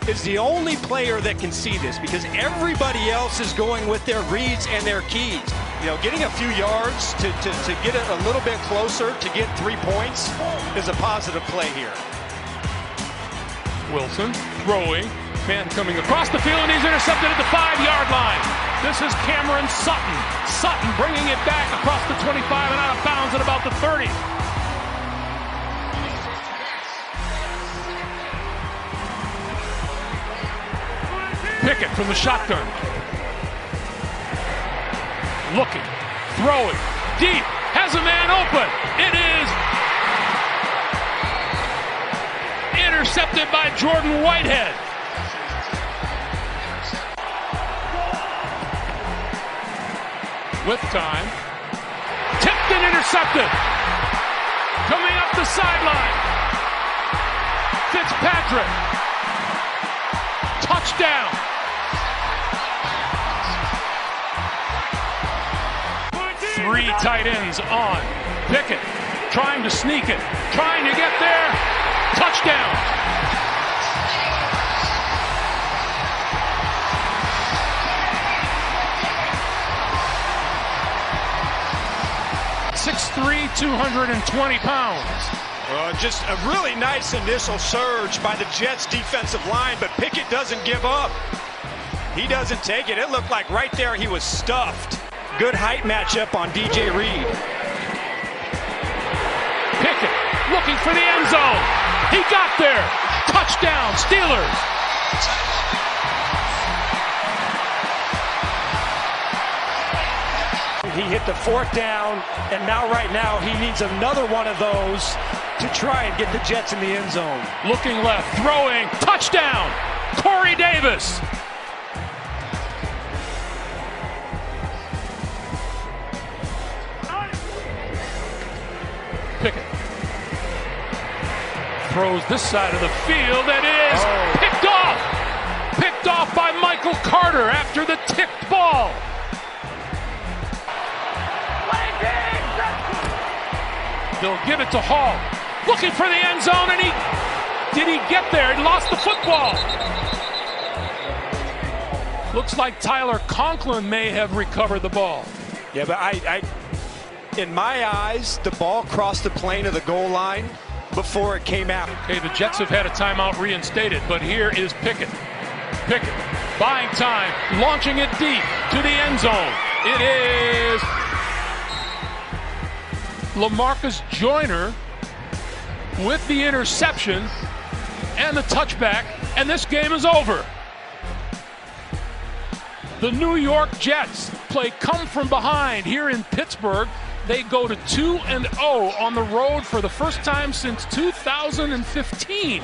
is the only player that can see this because everybody else is going with their reads and their keys. You know, getting a few yards to get it a little bit closer to get 3 points is a positive play here. Wilson throwing, man coming across the field, and he's intercepted at the 5-yard line. This is Cameron Sutton. Sutton bringing it back across the 25 and out of bounds at about the 30. Pickett from the shotgun. Looking, throwing, deep, has a man open. It is intercepted by Jordan Whitehead. With time, tipped and intercepted. Coming up the sideline, Fitzpatrick. Touchdown. Three tight ends on. Pickett trying to sneak it, trying to get there. Touchdown. .6'3", 220 pounds. Just a really nice initial surge by the Jets defensive line, but Pickett doesn't give up. He doesn't take it. It looked like right there he was stuffed. Good height matchup on DJ Reed. Pickett looking for the end zone. He got there. Touchdown, Steelers. He hit the 4th down, and right now he needs another one of those to try and get the Jets in the end zone. Looking left, throwing, touchdown, Corey Davis. Pickett throws this side of the field, that is picked Picked off by Michael Carter after the tipped ball. They'll give it to Hall. Looking for the end zone, and did he get there? He lost the football. Looks like Tyler Conklin may have recovered the ball. Yeah, but in my eyes, the ball crossed the plane of the goal line before it came out. Okay, the Jets have had a timeout reinstated, but here is Pickett. Pickett buying time, launching it deep to the end zone. It is LaMarcus Joyner with the interception and the touchback, and this game is over. The New York Jets play come from behind here in Pittsburgh. They go to 2-0 on the road for the first time since 2015.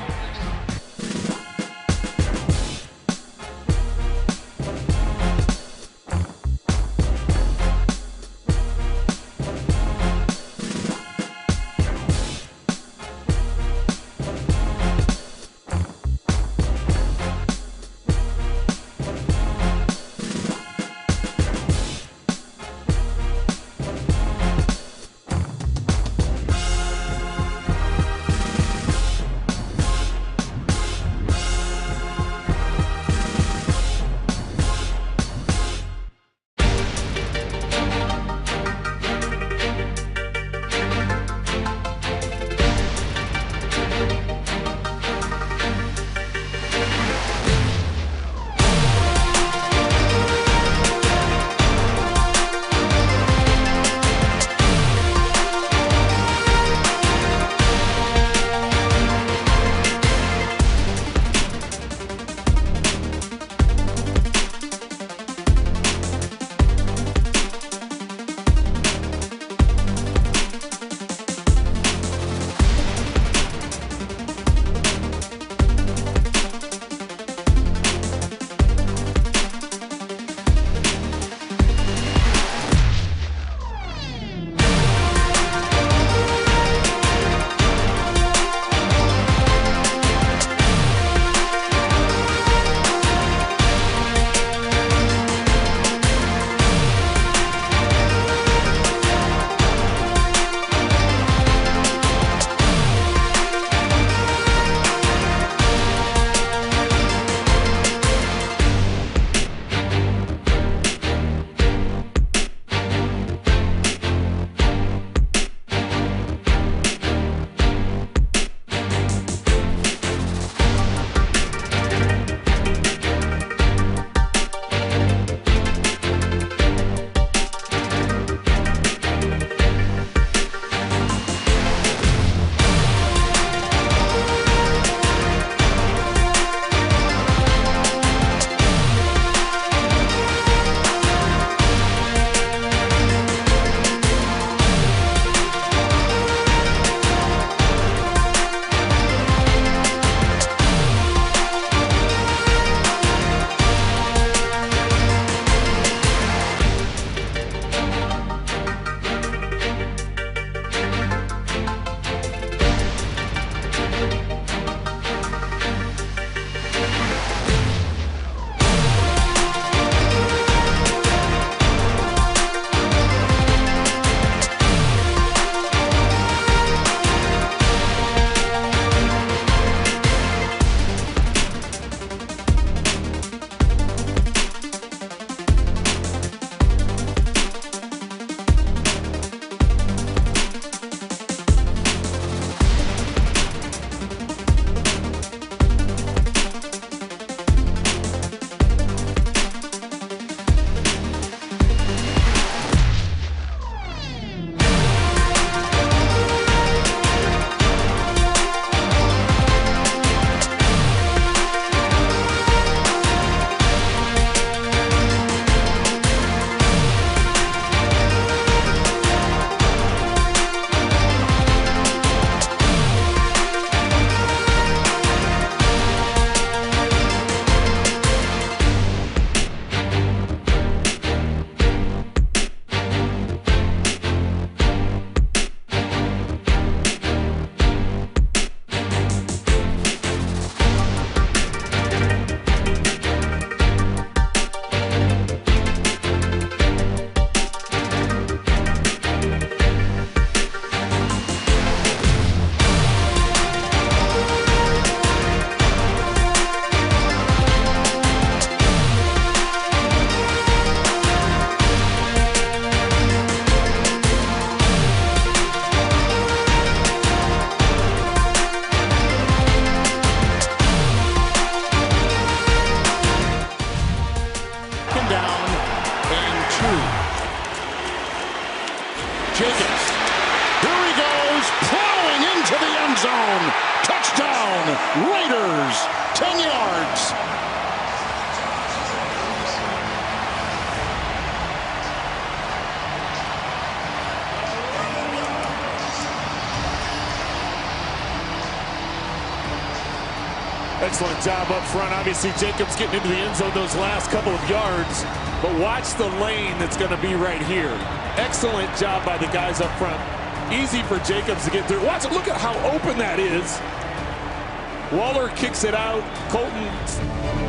Raiders, 10 yards. Excellent job up front. Obviously, Jacobs getting into the end zone those last couple of yards. But watch the lane that's going to be right here. Excellent job by the guys up front. Easy for Jacobs to get through. Watch it. Look at how open that is. Waller kicks it out. Colton.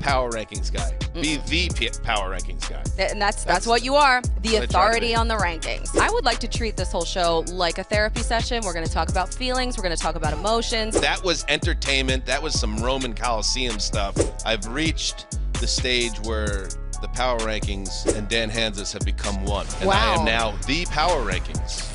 power rankings guy. Be the power rankings guy. And that's what you are, the what I try to authority be. on the rankings. I would like to treat this whole show like a therapy session. We're going to talk about feelings. We're going to talk about emotions. That was entertainment. That was some Roman Coliseum stuff. I've reached the stage where the power rankings and Dan Hanzus have become one. And I am now the power rankings.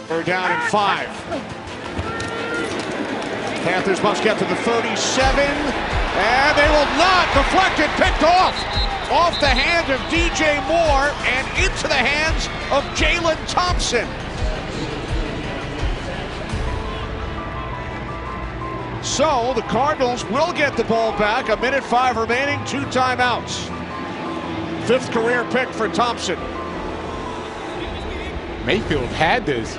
They're down in 5. Panthers must get to the 37, and they will not. Deflected, picked off the hands of DJ Moore and into the hands of Jalen Thompson. So the Cardinals will get the ball back. 1:05 remaining, 2 timeouts. 5th career pick for Thompson. Mayfield had this.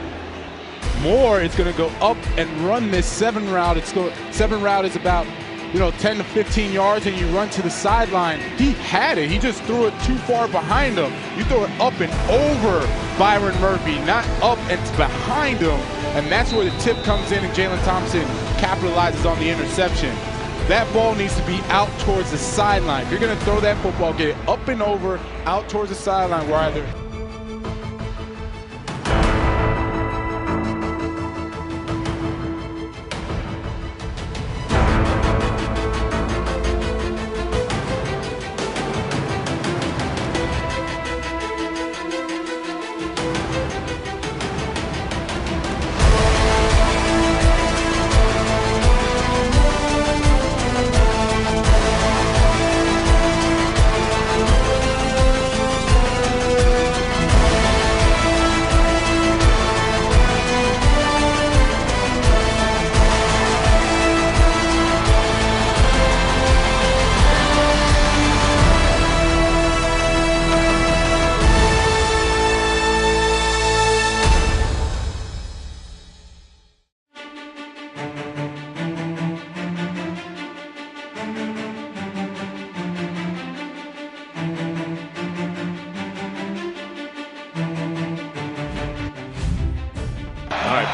Moore is going to go up and run this 7 route. 7 route is about 10 to 15 yards, and you run to the sideline. He had it. He just threw it too far behind him. You throw it up and over Byron Murphy, not up and behind him. And that's where the tip comes in, and Jalen Thompson capitalizes on the interception. That ball needs to be out towards the sideline. If you're going to throw that football, get it up and over, out towards the sideline, where either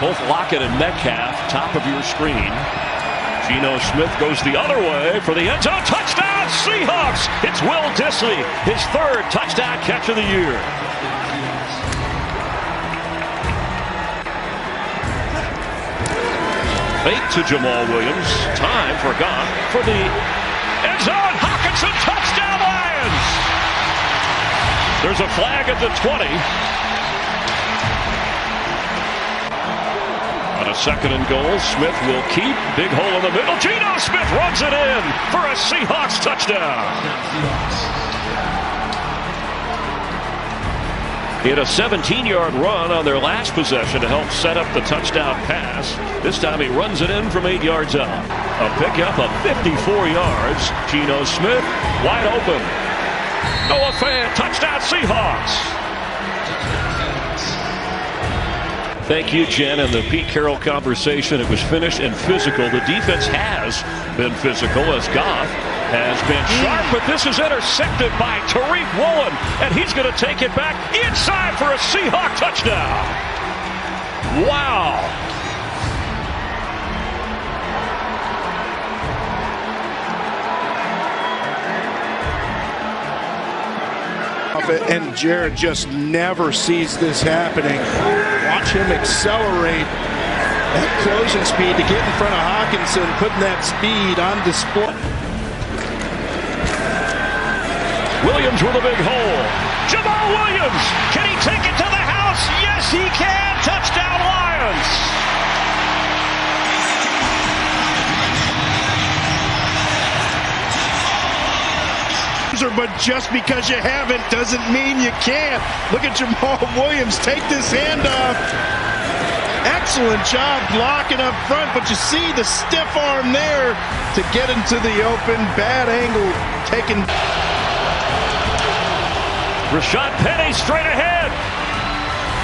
Both Lockett and Metcalf, top of your screen. Gino Smith goes the other way for the end zone. Touchdown, Seahawks! It's Will Dissly, his 3rd touchdown catch of the year. Fake to Jamal Williams. Time for Goff for the end zone. Hawkinson, touchdown Lions! There's a flag at the 20. On a 2nd and goal, Smith will keep. Big hole in the middle. Gino Smith runs it in for a Seahawks touchdown. He had a 17-yard run on their last possession to help set up the touchdown pass. This time he runs it in from 8 yards out. A pickup of 54 yards. Gino Smith wide open. Noah Fant, touchdown Seahawks. Thank you, Jen, and the Pete Carroll conversation. It was finished and physical. The defense has been physical as Goff has been sharp, but this is intercepted by Tariq Woolen, and he's going to take it back inside for a Seahawk touchdown. Wow. And Jared just never sees this happening. Watch him accelerate at closing speed to get in front of Hawkinson, putting that speed on display. Williams with a big hole. Jamal Williams, can he take it to the house? Yes, he can. Touchdown, Lions. But just because you haven't doesn't mean you can't. Look at Jamal Williams take this handoff. Excellent job blocking up front, but you see the stiff arm there to get into the open. Bad angle taken. Rashad Penny straight ahead.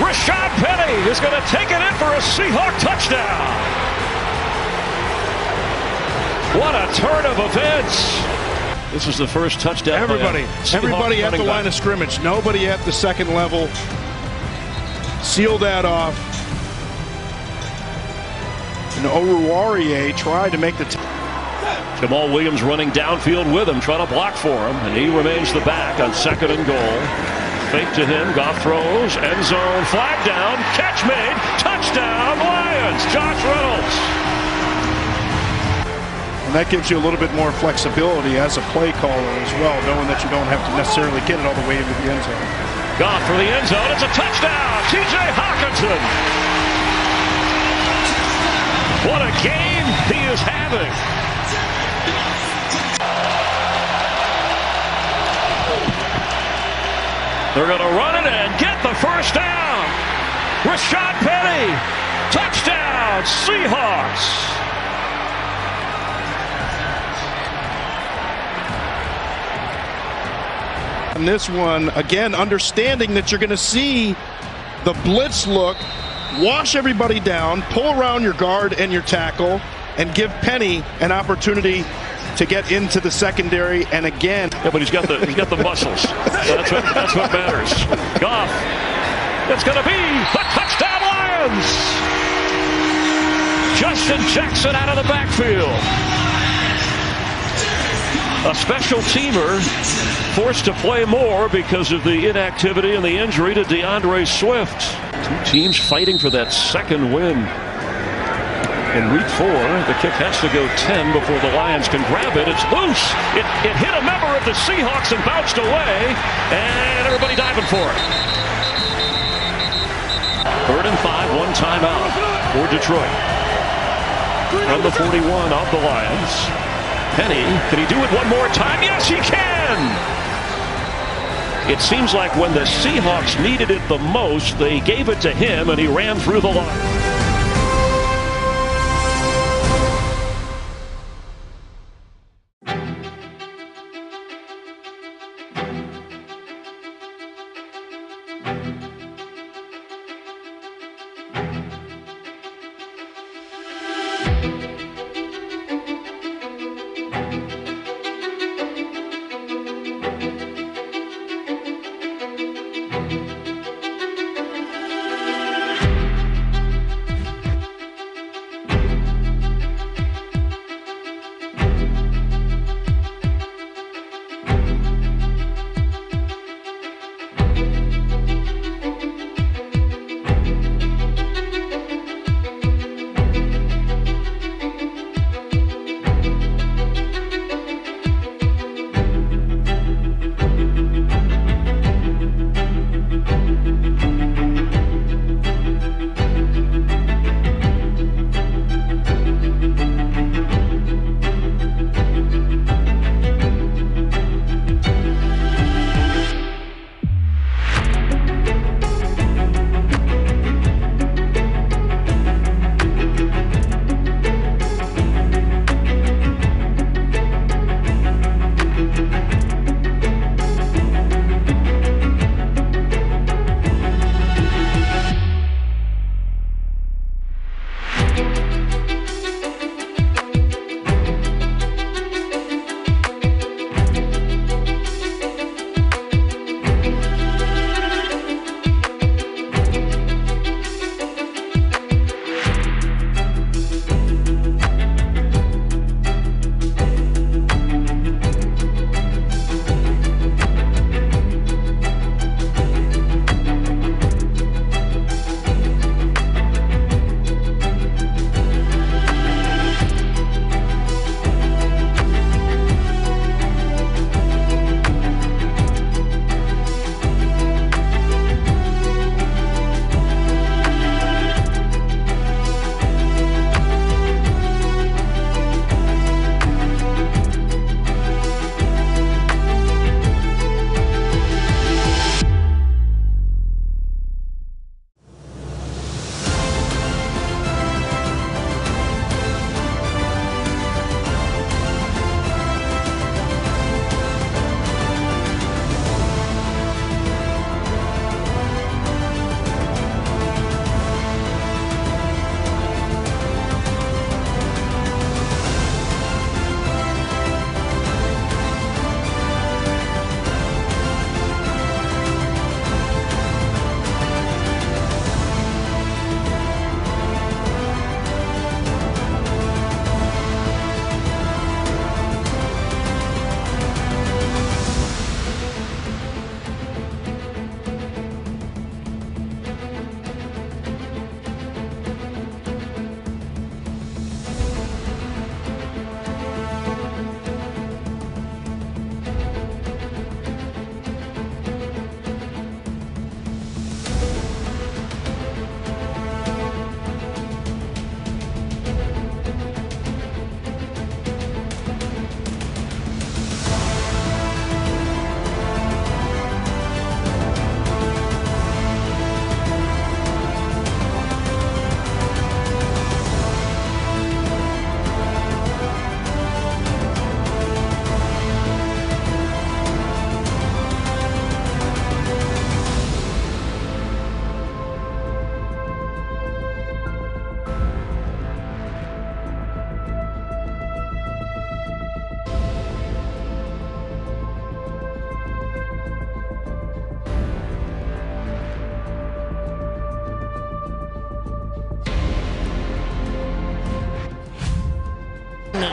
Rashad Penny is going to take it in for a Seahawk touchdown. What a turn of events. This is the first touchdown. Everybody at the line of scrimmage. Nobody at the second level. Seal that off. And Oruwariye tried to make the... Jamal Williams running downfield with him, trying to block for him, and he remains the back on 2nd and goal. Fake to him, Goff throws, end zone, flag down, catch made, touchdown, Lions, Josh Reynolds. And that gives you a little bit more flexibility as a play caller as well, knowing that you don't have to necessarily get it all the way into the end zone. Goff for the end zone. It's a touchdown. T.J. Hawkinson. What a game he is having. They're going to run it and get the first down. Rashad Penny. Touchdown, Seahawks. On this one, again, understanding that you're going to see the blitz look, wash everybody down, pull around your guard and your tackle, and give Penny an opportunity to get into the secondary. And again, yeah, but he's got the muscles. That's what matters. Goff, it's going to be the touchdown, Lions. Justin Jackson out of the backfield. A special teamer forced to play more because of the inactivity and the injury to DeAndre Swift. Two teams fighting for that second win. In week 4, the kick has to go 10 before the Lions can grab it. It's loose. It hit a member of the Seahawks and bounced away, and everybody diving for it. 3rd and 5, one timeout for Detroit. From the 41 of the Lions. Penny, can he do it one more time? Yes, he can! It seems like when the Seahawks needed it the most, they gave it to him, and he ran through the line.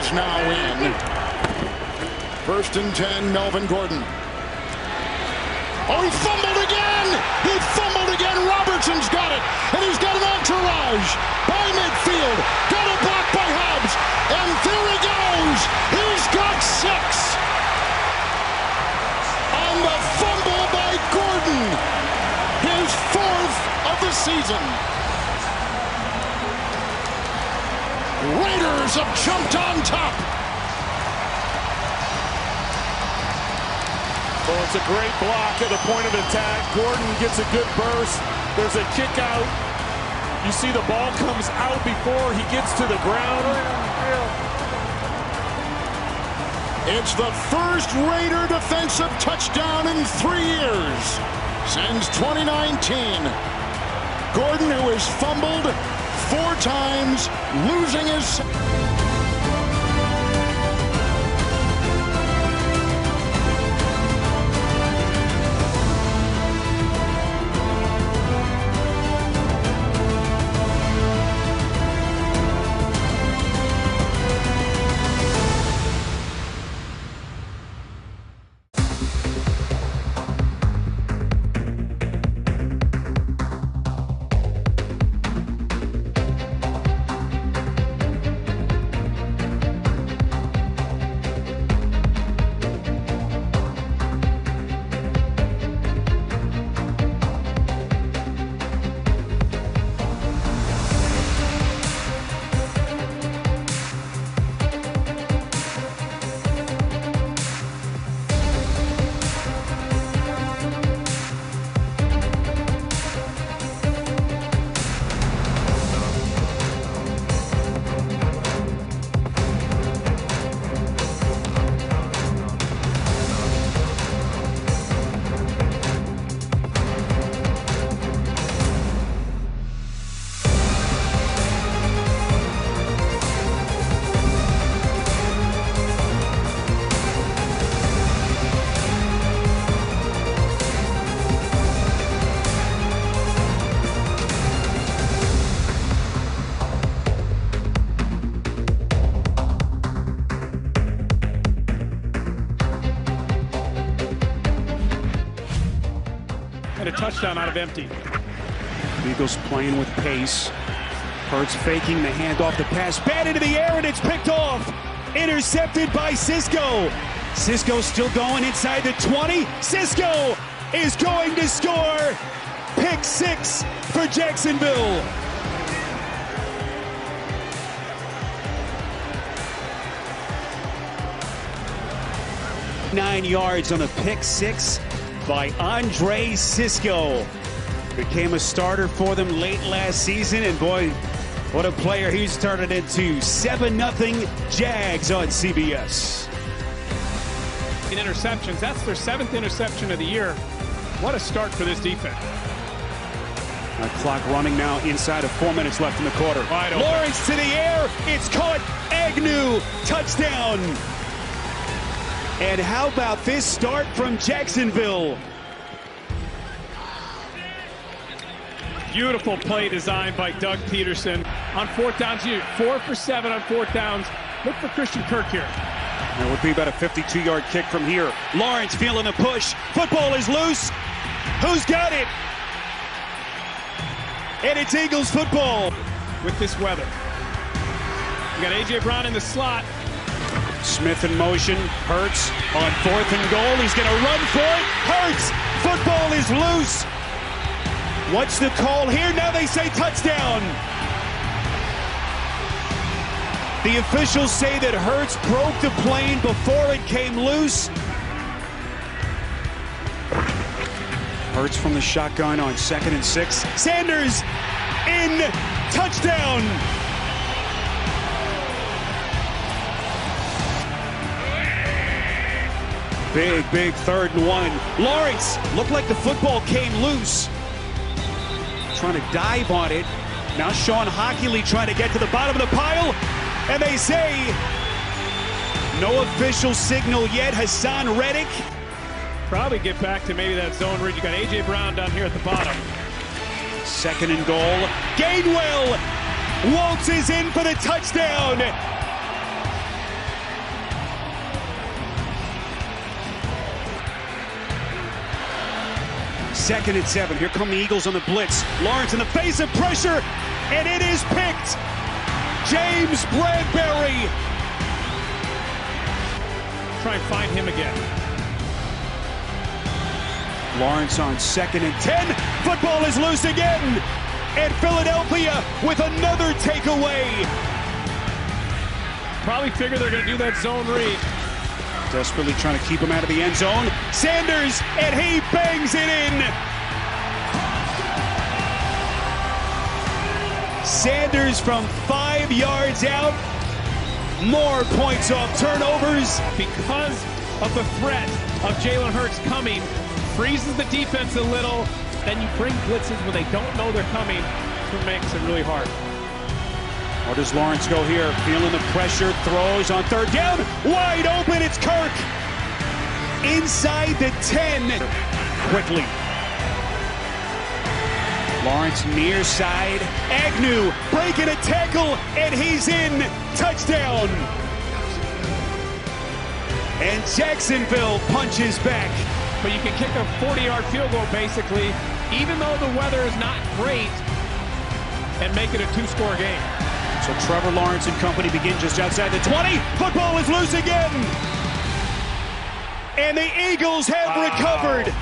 is now in. 1st and 10, Melvin Gordon. Oh, he fumbled again! He fumbled again! Robertson's got it! And he's got an entourage by midfield. Got a block by Hobbs. And there he goes! He's got 6! On the fumble by Gordon. His 4th of the season. Raiders have jumped on top. Well, it's a great block at the point of attack. Gordon gets a good burst. There's a kick out. You see the ball comes out before he gets to the ground. It's the first Raider defensive touchdown in 3 years since 2019. Gordon, who has fumbled 4 times, losing his... A touchdown out of empty. Eagles playing with pace. Hurts faking the handoff, the pass, bat into the air, and it's picked off. Intercepted by Cisco. Cisco still going inside the 20. Cisco is going to score. Pick 6 for Jacksonville. Nine yards on a pick 6 by Andre Cisco. Became a starter for them late last season, and boy, what a player he's turned into. 7-0 Jags on CBS. In interceptions, that's their 7th interception of the year. What a start for this defense. Clock running now inside of 4 minutes left in the quarter. Lawrence to the air, it's caught. Agnew, touchdown. And how about this start from Jacksonville? Beautiful play design by Doug Peterson. On 4th downs, 4 for 7 on 4th downs. Look for Christian Kirk here. That would be about a 52-yard kick from here. Lawrence feeling the push. Football is loose. Who's got it? And it's Eagles football. With this weather. You got A.J. Brown in the slot. Smith in motion. Hurts on 4th and goal. He's going to run for it. Hurts. Football is loose. What's the call here? Now they say touchdown. The officials say that Hurts broke the plane before it came loose. Hurts from the shotgun on 2nd and 6. Sanders in, touchdown. Big 3rd and 1. Lawrence looked like the football came loose. Trying to dive on it. Now Sean Hockley trying to get to the bottom of the pile. And they say no official signal yet. Hassan Reddick. Probably get back to maybe that zone read. You got A.J. Brown down here at the bottom. 2nd and goal. Gainwell. Waltz is in for the touchdown. 2nd and 1. 2nd and 7. Here come the Eagles on the blitz. Lawrence in the face of pressure, and it is picked. James Bradbury. Try and find him again. Lawrence on 2nd and 10. Football is loose again. And Philadelphia with another takeaway. Probably figure they're going to do that zone read. Desperately trying to keep him out of the end zone. Sanders, and he bangs it in. Sanders from 5 yards out. More points off turnovers. Because of the threat of Jalen Hurts coming, freezes the defense a little. Then you bring blitzes when they don't know they're coming. It makes it really hard. Or does Lawrence go here? Feeling the pressure, throws on 3rd down. Wide open, it's Kirk. Inside the 10. Quickly. Lawrence near side. Agnew breaking a tackle, and he's in. Touchdown. And Jacksonville punches back. But you can kick a 40-yard field goal, basically, even though the weather is not great, and make it a 2-score game. So Trevor Lawrence and company begin just outside the 20. Football is loose again. And the Eagles have recovered.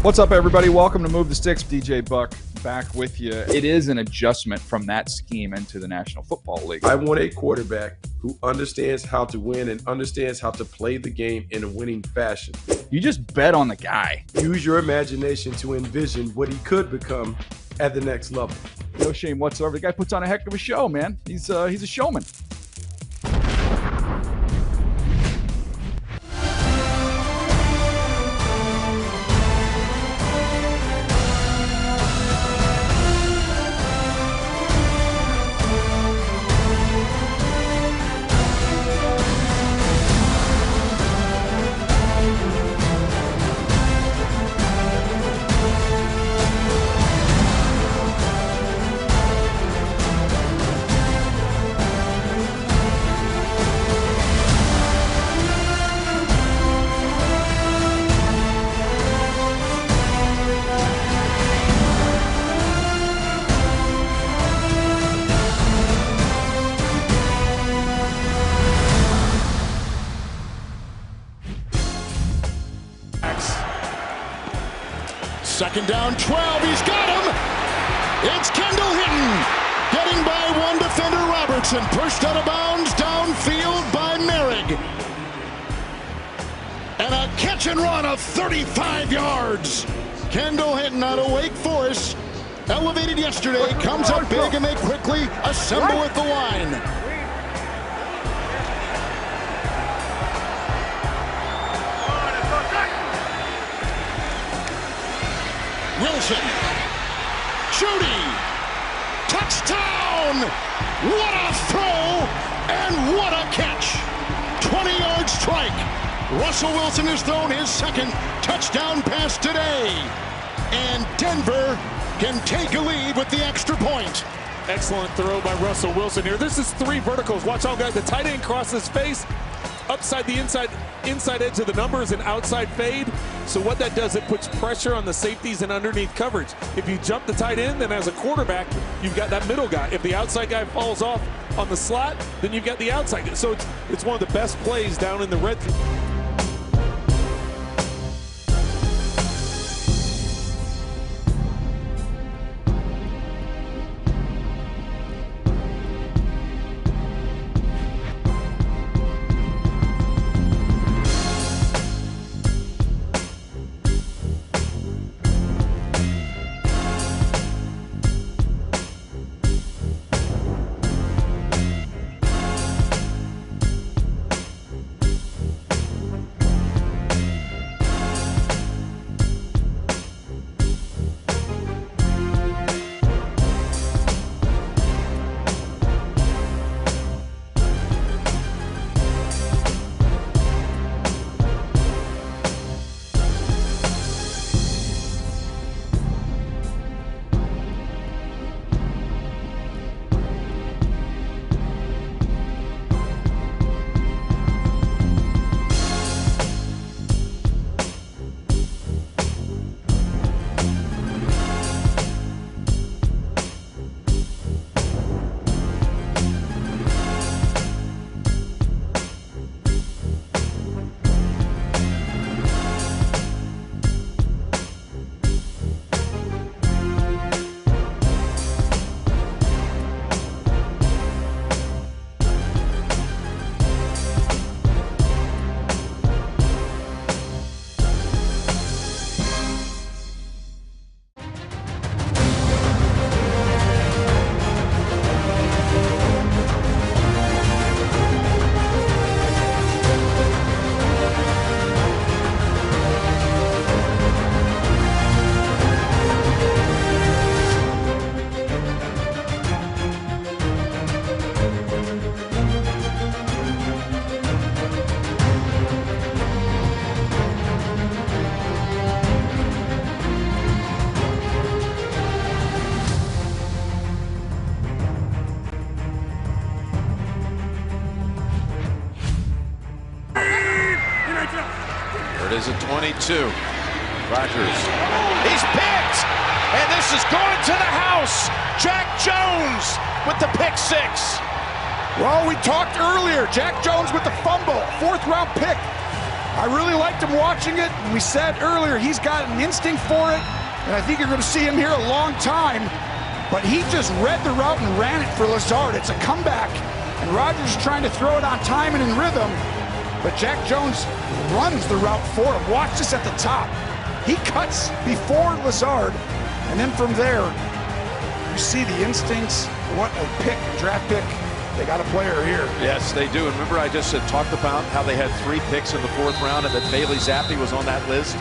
What's up, everybody? Welcome to Move the Sticks. DJ Buck back with you. It is an adjustment from that scheme into the National Football League. I want a quarterback who understands how to win and understands how to play the game in a winning fashion. You just bet on the guy. Use your imagination to envision what he could become at the next level. No shame whatsoever. The guy puts on a heck of a show, man. He's a showman. Second down, 12. He's got him. It's Kendall Hinton getting by one defender, Robertson. Pushed out of bounds downfield by Merrick. And a catch and run of 35 yards. Kendall Hinton out of Wake Forest. Elevated yesterday, comes up big, and they quickly assemble at the line. Wilson. Judy. Touchdown! What a throw and what a catch. 20-yard strike. Russell Wilson has thrown his second touchdown pass today. And Denver can take a lead with the extra point. Excellent throw by Russell Wilson here. This is 3 verticals. Watch out, guys. The tight end crosses face. Upside the inside edge of the numbers and outside fade. So what that does, it puts pressure on the safeties and underneath coverage. If you jump the tight end, then as a quarterback, you've got that middle guy. If the outside guy falls off on the slot, then you've got the outside. So it's one of the best plays down in the red zone. is at 22. Rodgers. He's picked! And this is going to the house. Jack Jones with the pick six. Well, we talked earlier. Jack Jones with the fumble. 4th round pick. I really liked him watching it. We said earlier he's got an instinct for it. And I think you're going to see him here a long time. But he just read the route and ran it for Lazard. It's a comeback. And Rodgers is trying to throw it on time and in rhythm. But Jack Jones runs the route for him. Watch this at the top. He cuts before Lazard. And then from there, you see the instincts. What a pick, draft pick. They got a player here. Yes, they do. And remember I just talked about how they had 3 picks in the 4th round and that Bailey Zappi was on that list.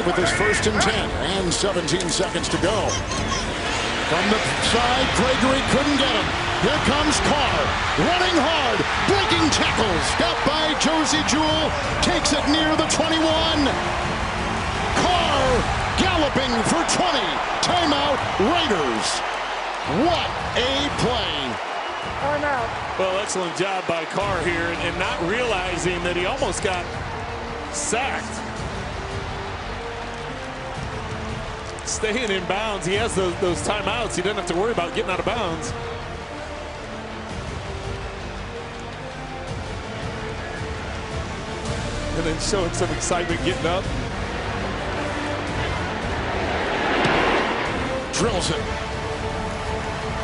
drive with this 1st and 10 and 17 seconds to go. From the side, Gregory couldn't get him. Here comes Carr, running hard, breaking tackles. Got by Josie Jewell, takes it near the 21. Carr galloping for 20. Timeout, Raiders. What a play. Well, excellent job by Carr here, and not realizing that he almost got sacked. Staying in bounds. He has those timeouts. He doesn't have to worry about getting out of bounds. And then showing some excitement getting up. Drills it.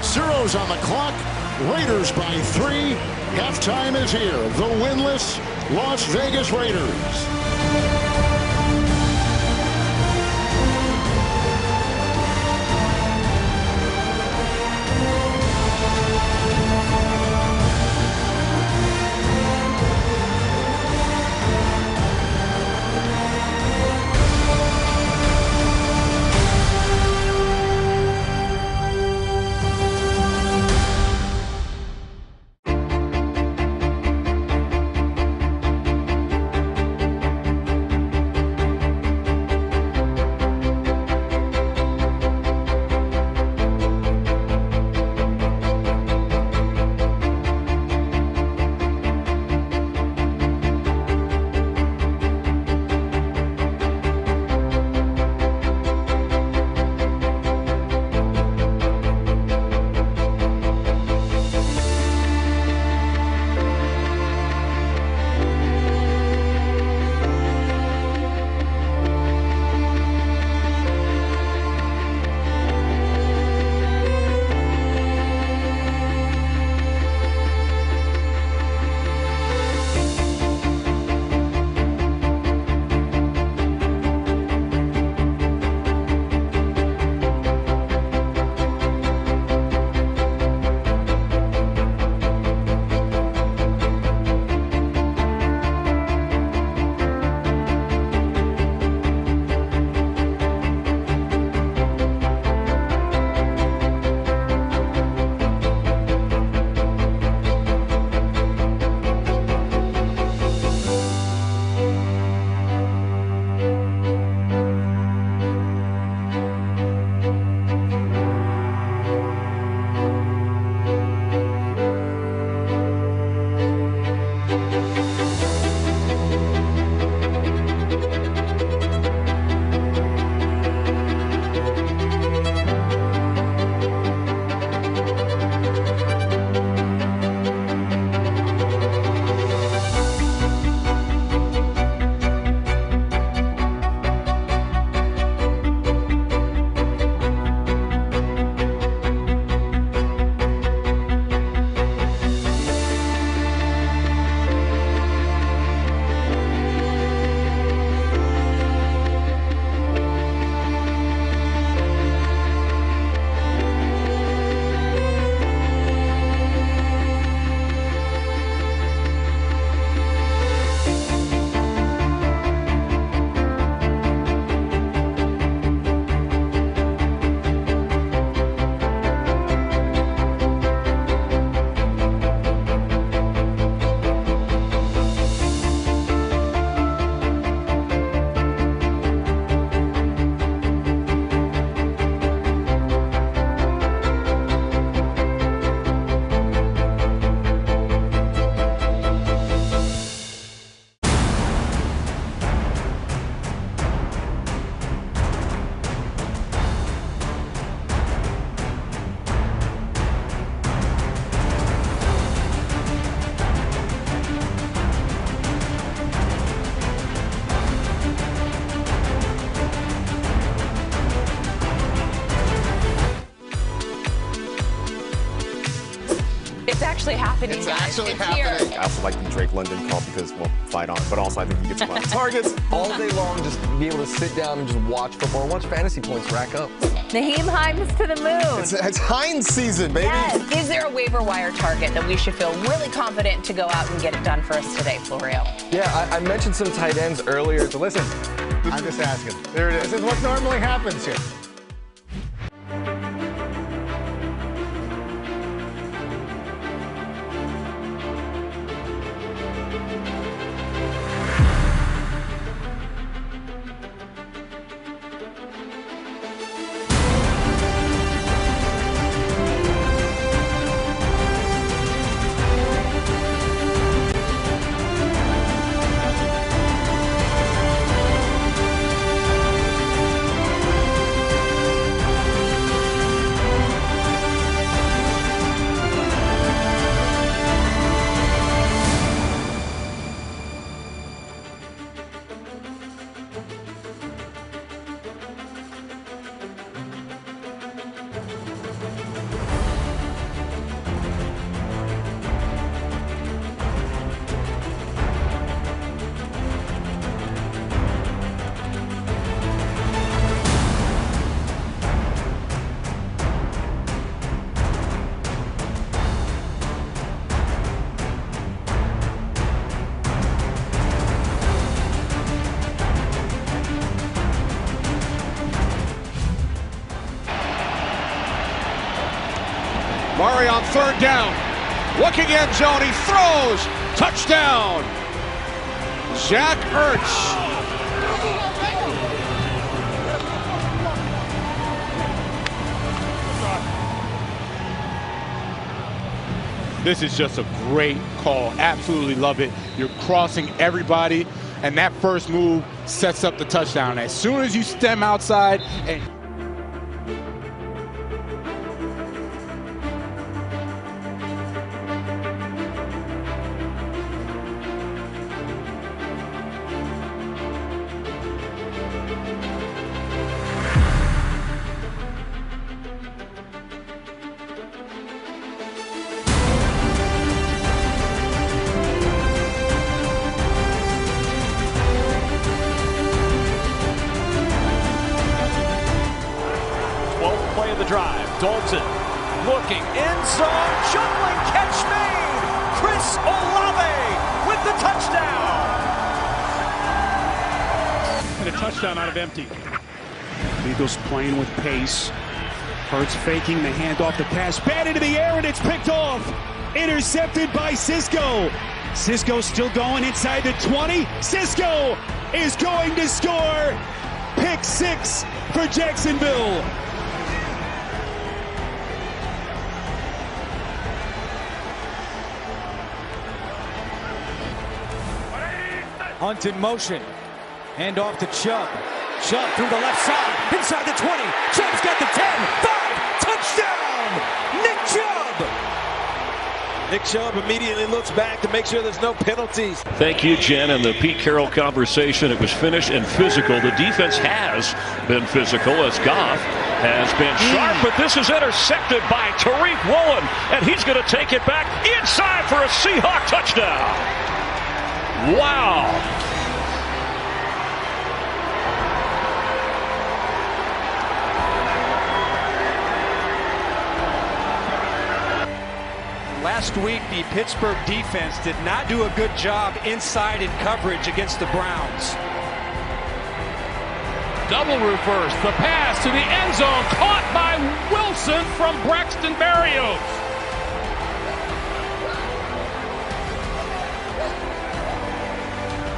Zeros on the clock. Raiders by 3. Halftime is here. The winless Las Vegas Raiders. actually happening. It's guys. actually it's happening. Here. I also like the Drake London call because, well, fight on. But also I think he gets a lot of targets all day long. Just be able to sit down and just watch football, watch fantasy points rack up. Naheem Hines to the moon. It's Hines season, baby. Yes. Is there a waiver wire target that we should feel really confident to go out and get it done for us today, Florio? Yeah, I mentioned some tight ends earlier. So listen, I'm just asking. There it is. This is what normally happens here. Murray on third down. Looking end zone, he throws. Touchdown. Zach Ertz. This is just a great call. Absolutely love it. You're crossing everybody, and that first move sets up the touchdown. As soon as you stem outside and drive. Dalton looking end zone, juggling catch made. Chris Olave with the touchdown. And a touchdown out of empty. Eagles playing with pace. Hurts faking the handoff, the pass, bat into the air, and it's picked off. Intercepted by Cisco. Cisco still going inside the 20. Cisco is going to score. Pick 6 for Jacksonville. Hunt in motion. Hand off to Chubb. Chubb through the left side. Inside the 20. Chubb's got the 10. 5. Touchdown! Nick Chubb! Nick Chubb immediately looks back to make sure there's no penalties. Thank you, Jen. And the Pete Carroll conversation, it was finished and physical. The defense has been physical as Goff has been sharp, but this is intercepted by Tariq Woolen, and he's going to take it back inside for a Seahawk touchdown. Wow. Last week, the Pittsburgh defense did not do a good job inside in coverage against the Browns. Double reverse, the pass to the end zone, caught by Wilson from Braxton Berrios.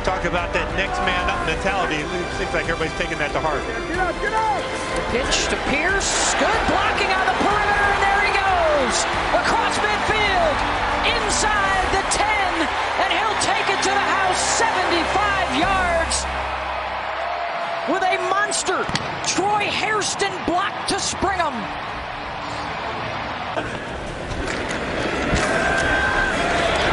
Talk about that next man up mentality. It seems like everybody's taking that to heart. Get up, get up! The pitch to Pierce. Good blocking on the perimeter, and there he goes. Across midfield, inside the 10, and he'll take it to the house 75 yards with a monster Troy Hairston block to Springham.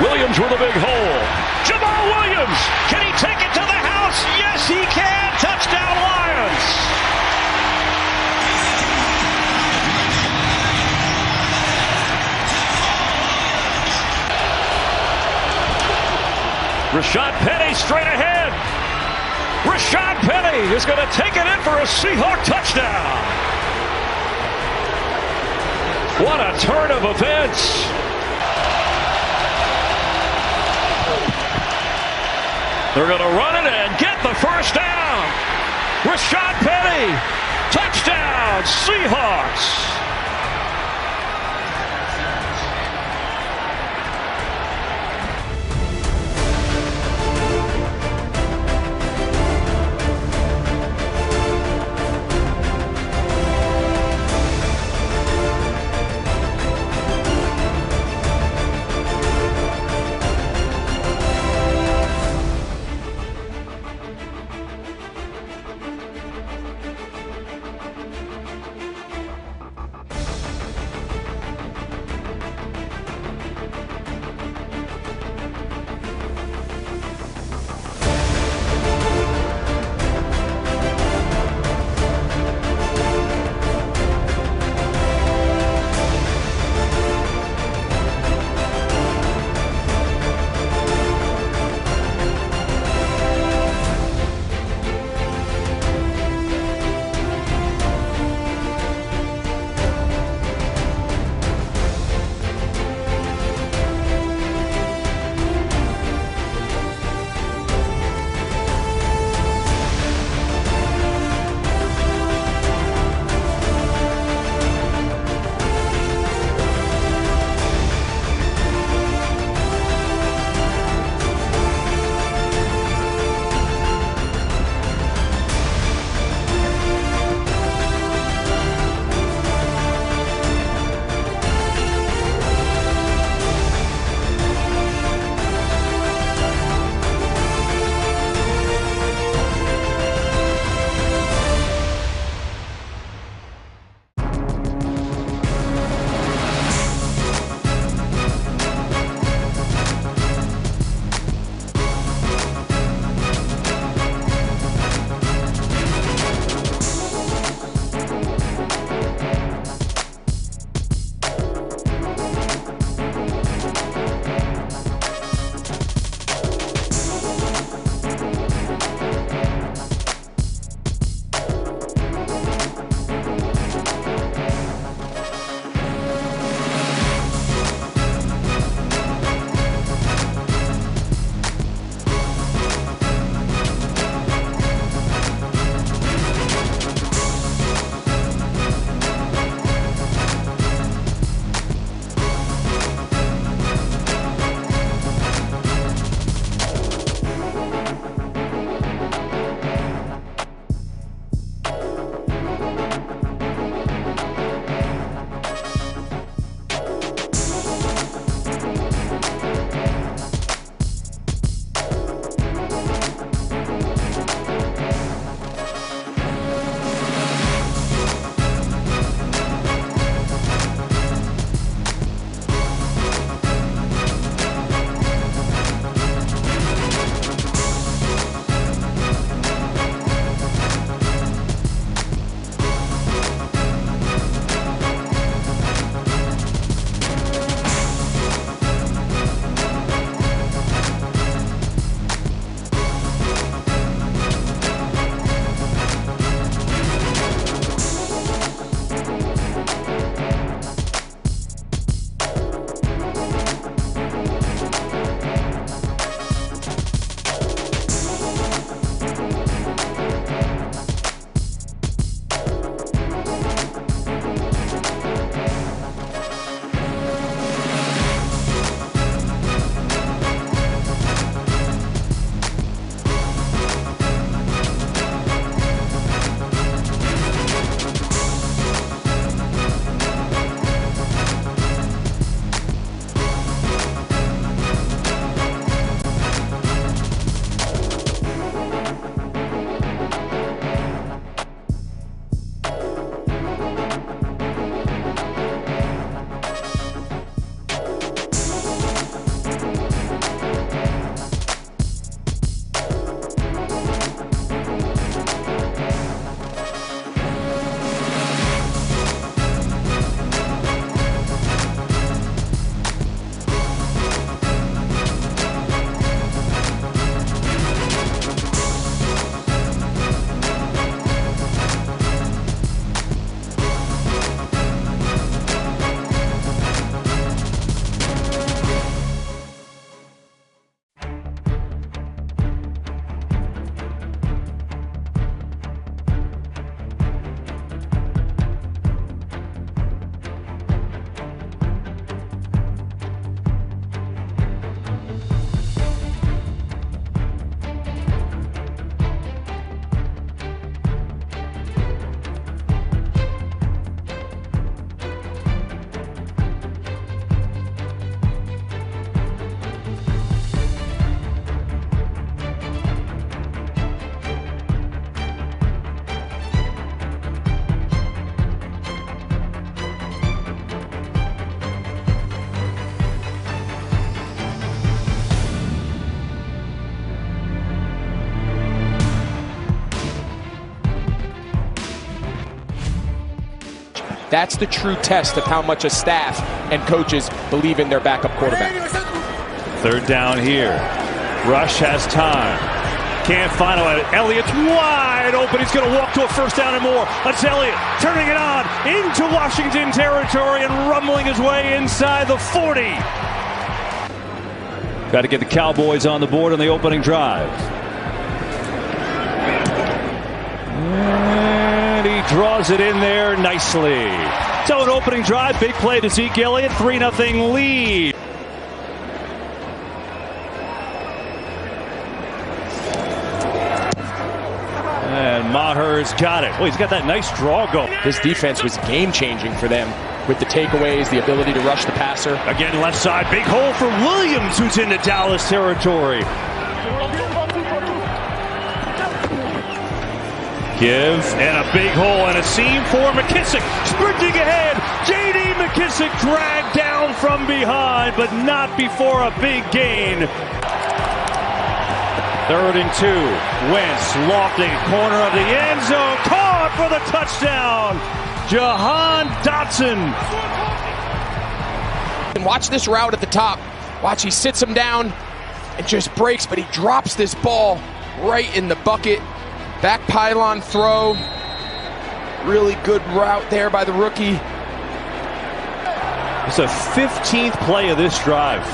Williams with a big hole. Jamal Williams, can he take it to the house? Yes, he can. Touchdown, Lions. Rashad Penny straight ahead. Rashad Penny is going to take it in for a Seahawk touchdown. What a turn of events. They're going to run it and get the first down. Rashad Penny, touchdown, Seahawks. That's the true test of how much a staff and coaches believe in their backup quarterback. Third down here. Rush has time. Can't find it. Elliott's wide open. He's going to walk to a first down and more. That's Elliott turning it on into Washington territory and rumbling his way inside the 40. Got to get the Cowboys on the board on the opening drive. And he draws it in there nicely. So an opening drive, big play to Ezekiel Elliott, 3-0 lead. And Maher's got it. Well, he's got that nice draw going. His defense was game-changing for them with the takeaways, the ability to rush the passer. Again, left side, big hole for Williams, who's into Dallas territory. Give, and a big hole and a seam for Mckissick. Sprinting ahead, J.D. Mckissick dragged down from behind, but not before a big gain. 3rd and 2. Wentz lofting corner of the end zone. Caught for the touchdown. Jahan Dotson. And watch this route at the top. Watch, he sits him down and just breaks, but he drops this ball right in the bucket. Back pylon throw. Really good route there by the rookie. It's a 15th play of this drive.